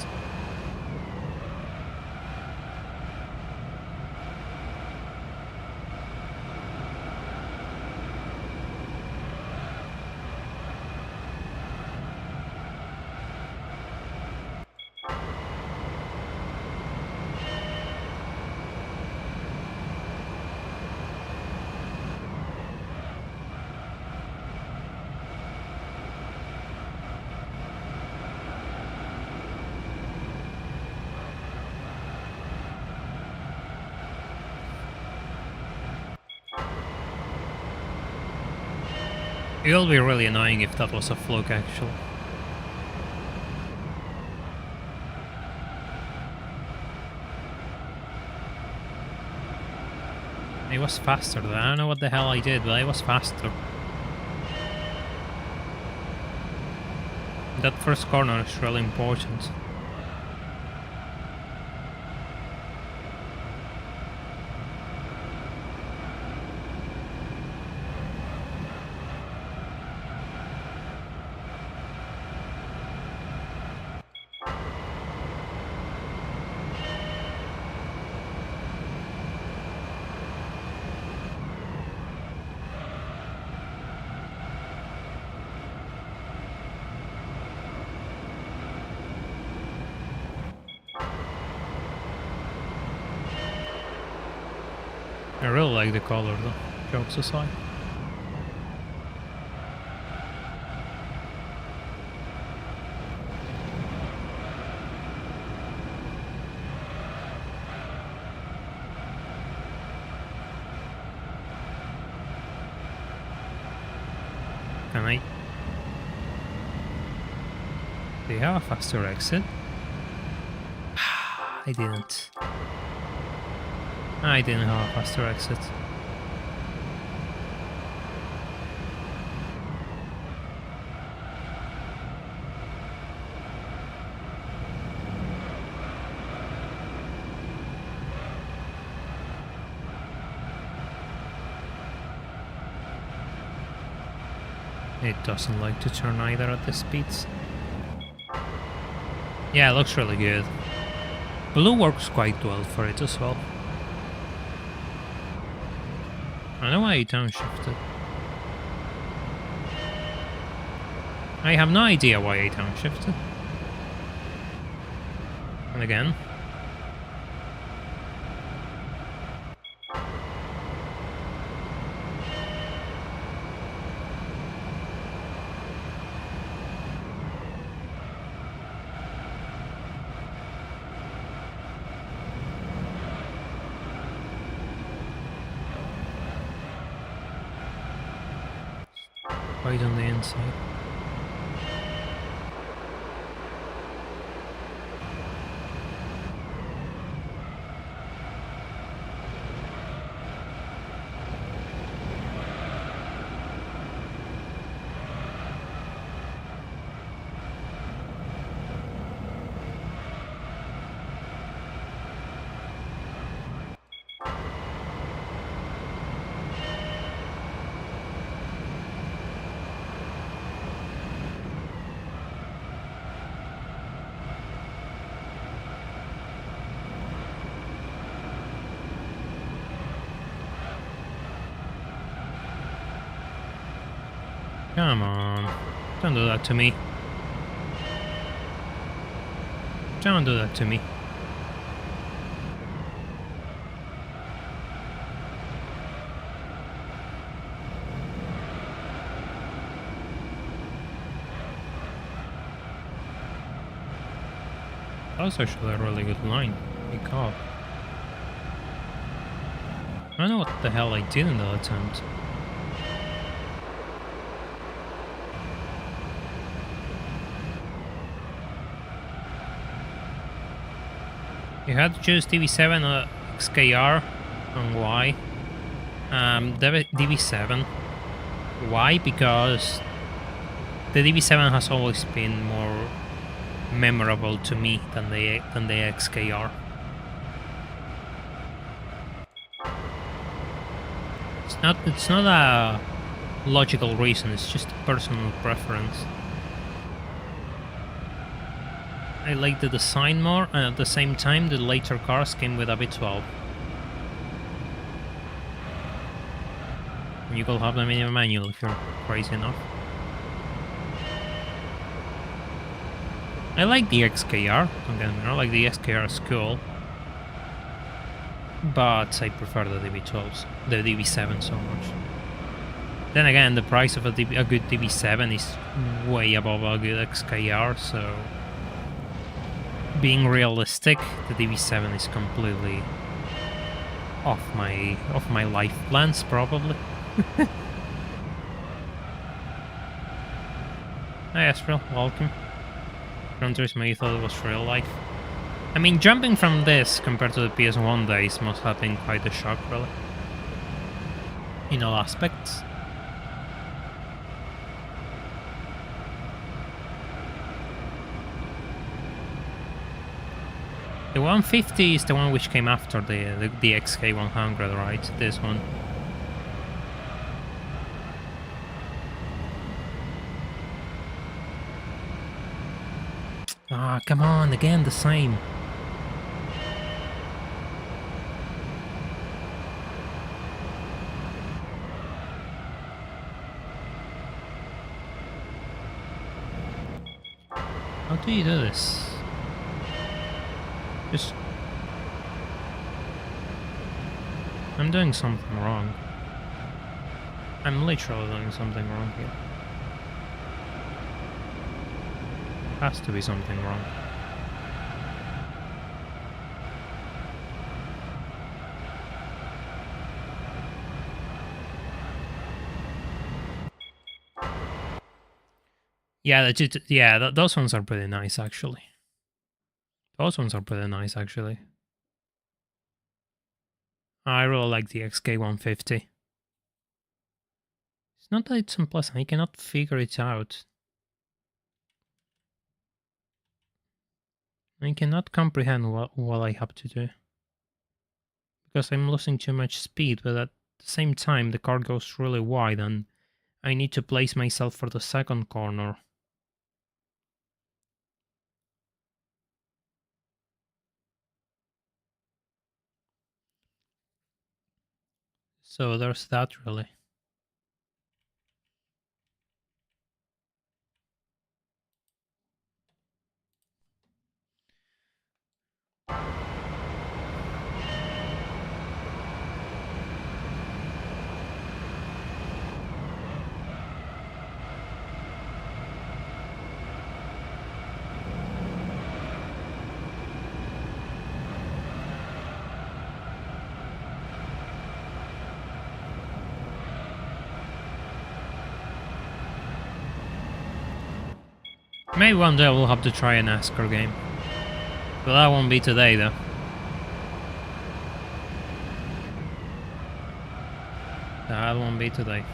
It will be really annoying if that was a fluke, actually. It was faster, though. I don't know what the hell I did, but I was faster. That first corner is really important. I really like the color though, jokes aside. Can I? Do you have a faster exit? I didn't. I didn't have a faster exit. It doesn't like to turn either at the speeds. Yeah, it looks really good. Blue works quite well for it as well. I don't know why it downshifted. I have no idea why I downshifted. And again. Right on the inside. Come on. Don't do that to me. Don't do that to me. That was actually a really good line. He caught. I don't know what the hell I did in that attempt. You had to choose DB7 or XKR on Y. DB7. Why? Because the DB7 has always been more memorable to me than the XKR. It's not a logical reason, it's just a personal preference. I like the design more, and at the same time the later cars came with a V12. You could have them in a manual if you're crazy enough. I like the XKR, don't get me wrong, like the XKR is cool. But I prefer the DB12s, the DB7 so much. Then again, the price of a good DB7 is way above a good XKR, so... Being realistic, the DB7 is completely off my life plans, probably. Hi Astral, welcome. Gran Turismo, you thought it was real life? I mean, jumping from this compared to the PS1 days must have been quite a shock, really. In all aspects. The 150 is the one which came after the XK100, right? This one. Ah, come on, again the same. How do you do this? Just... I'm doing something wrong. I'm literally doing something wrong here. Has to be something wrong. Yeah, those ones are pretty nice, actually. Those ones are pretty nice, actually. I really like the XK150. It's not that it's unpleasant, I cannot figure it out. I cannot comprehend what I have to do. Because I'm losing too much speed, but at the same time the car goes really wide and I need to place myself for the second corner. So there's that, really. Maybe one day we'll have to try a NASCAR game. But that won't be today, though. That won't be today.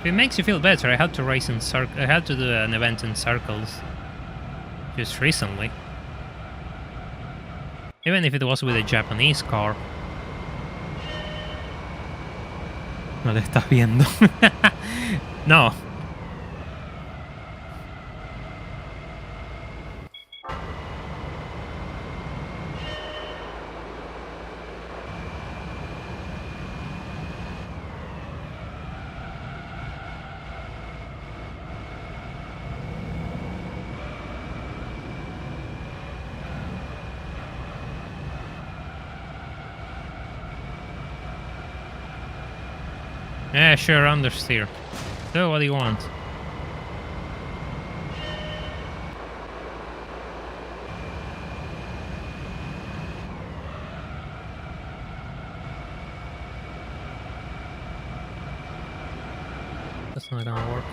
If it makes you feel better, I had to race in I had to do an event in circles just recently. Even if it was with a Japanese car. No le estás viendo. No. Yeah, sure, understeer. Do what you want. That's not gonna work.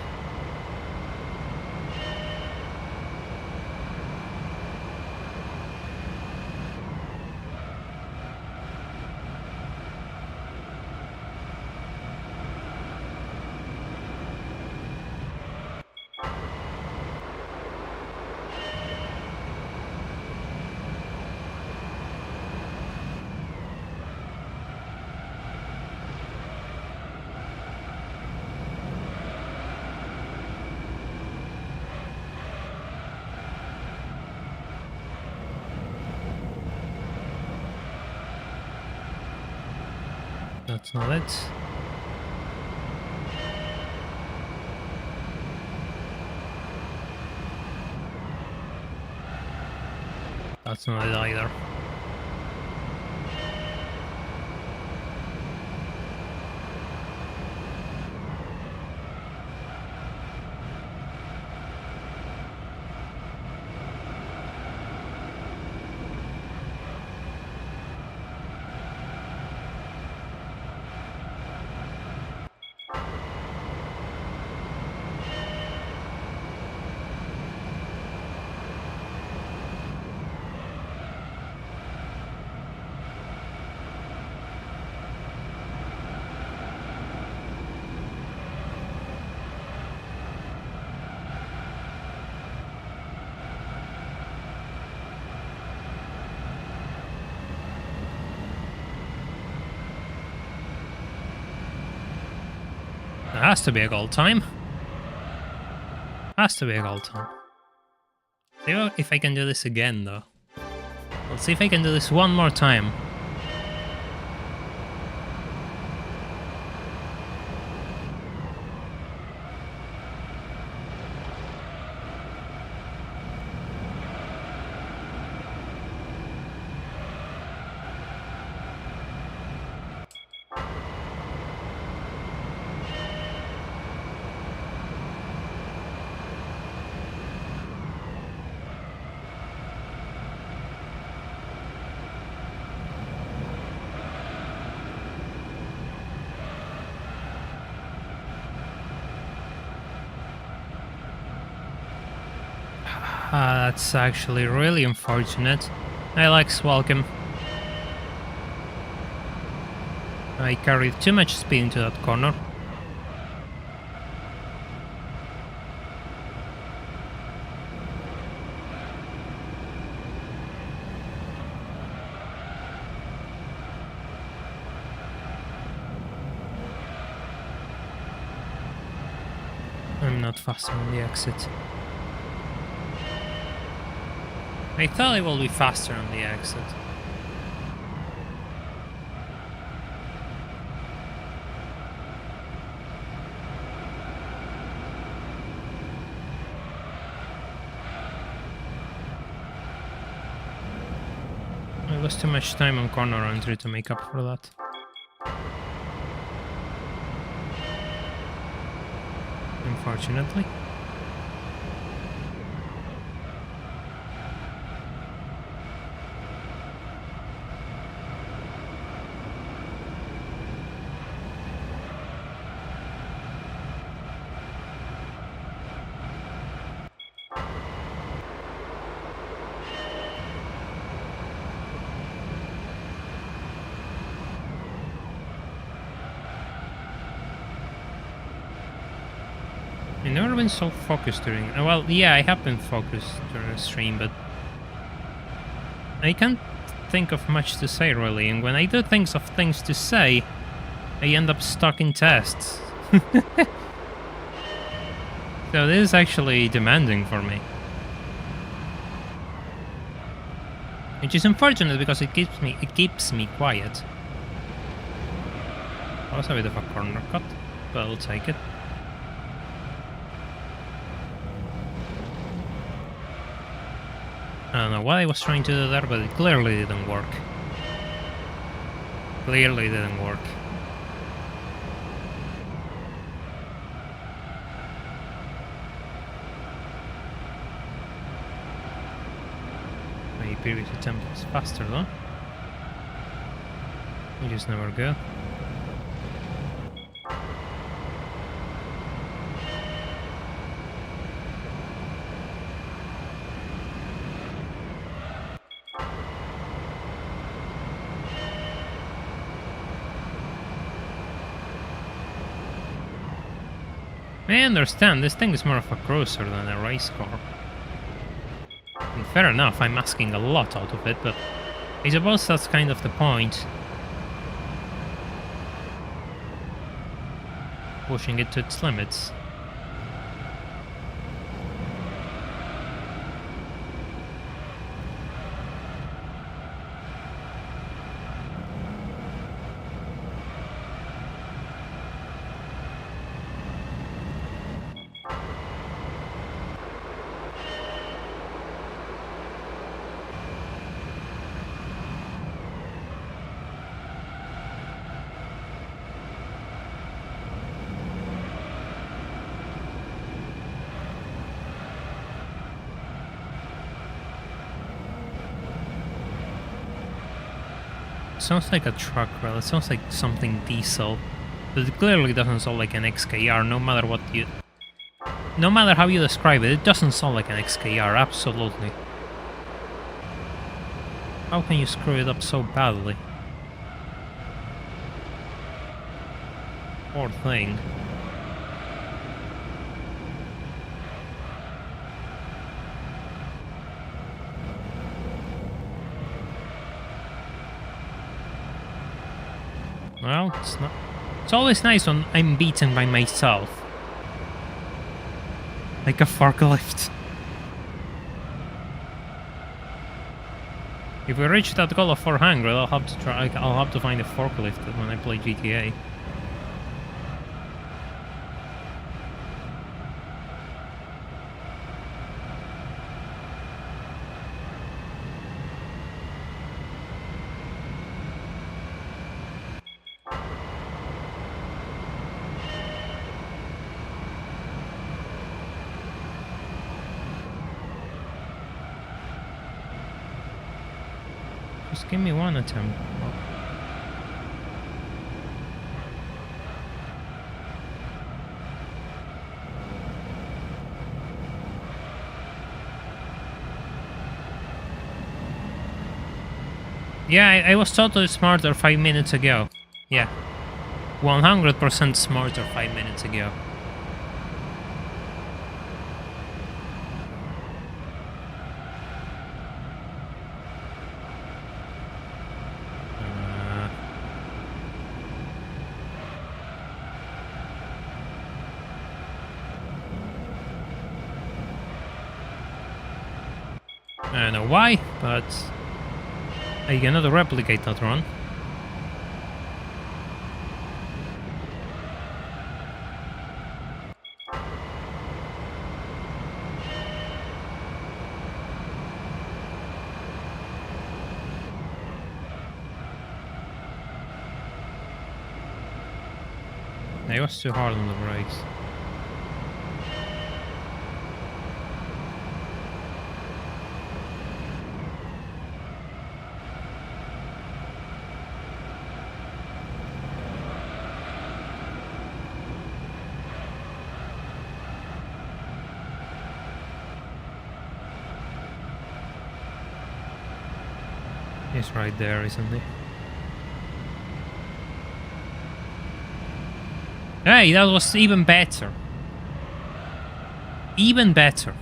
That's not it. That's not it either. It has to be a gold time. Has to be a gold time. See if I can do this again, though. Let's see if I can do this one more time. That's actually really unfortunate. Alex, welcome. I carried too much speed into that corner. I'm not faster on the exit. I thought it will be faster on the exit. I lost too much time on corner entry to make up for that. Unfortunately. I've never been so focused during... Well, yeah, I have been focused during the stream, but... I can't think of much to say, really, and when I do think of things to say, I end up stuck in tests. So this is actually demanding for me. Which is unfortunate because it keeps me quiet. That was a bit of a corner cut, but I'll take it. I don't know what I was trying to do there, but it clearly didn't work. Clearly didn't work. My previous attempt was faster though. Which is never good. I understand, this thing is more of a cruiser than a race car. And fair enough, I'm asking a lot out of it, but I suppose that's kind of the point. Pushing it to its limits. Sounds like a truck, well, it sounds like something diesel. But it clearly doesn't sound like an XKR, no matter what you... No matter how you describe it, it doesn't sound like an XKR, absolutely. How can you screw it up so badly? Poor thing. Well, it's not... It's always nice when I'm beaten by myself. Like a forklift. If we reach that goal of 400, I'll have to find a forklift when I play GTA. Just give me one attempt. Yeah, I was totally smarter 5 minutes ago. Yeah. 100% smarter 5 minutes ago. I don't know why, but I cannot replicate that run. I was too hard on the brakes. He's right there, isn't he? Hey, that was even better. Even better.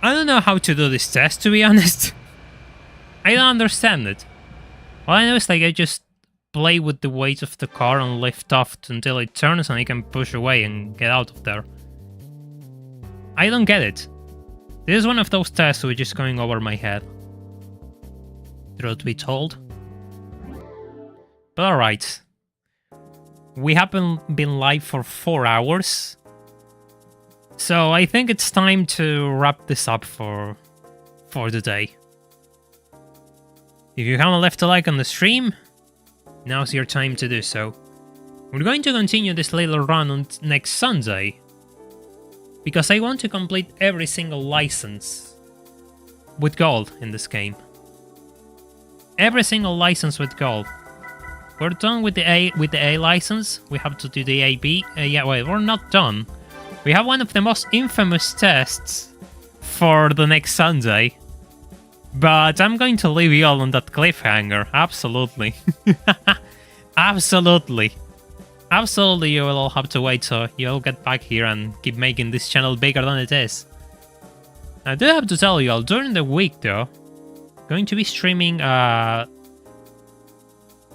I don't know how to do this test, to be honest. I don't understand it. All I know is like I just play with the weight of the car and lift off until it turns and I can push away and get out of there. I don't get it. This is one of those tests which is going over my head. Truth be told. But alright. We haven't been live for 4 hours. So I think it's time to wrap this up for the day. If you haven't left a like on the stream, now's your time to do so. We're going to continue this little run on next Sunday, because I want to complete every single license with gold in this game. Every single license with gold. We're done with the A license. We have to do the AB. Yeah, wait, we're not done. We have one of the most infamous tests for the next Sunday. But I'm going to leave you all on that cliffhanger. Absolutely. Absolutely. Absolutely, you will all have to wait so you'll get back here and keep making this channel bigger than it is. I do have to tell you all, during the week though, going to be streaming part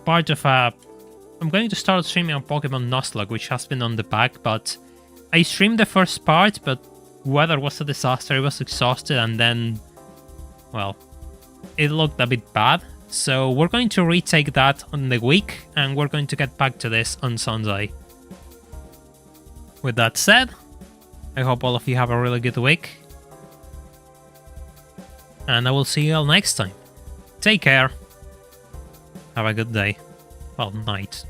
of a... I'm going to start streaming a Pokemon Nuzlocke, which has been on the back, but I streamed the first part, but weather was a disaster, I was exhausted, and then, well, it looked a bit bad. So we're going to retake that on the week, and we're going to get back to this on Sunday. With that said, I hope all of you have a really good week. And I will see you all next time. Take care. Have a good day. Well, night.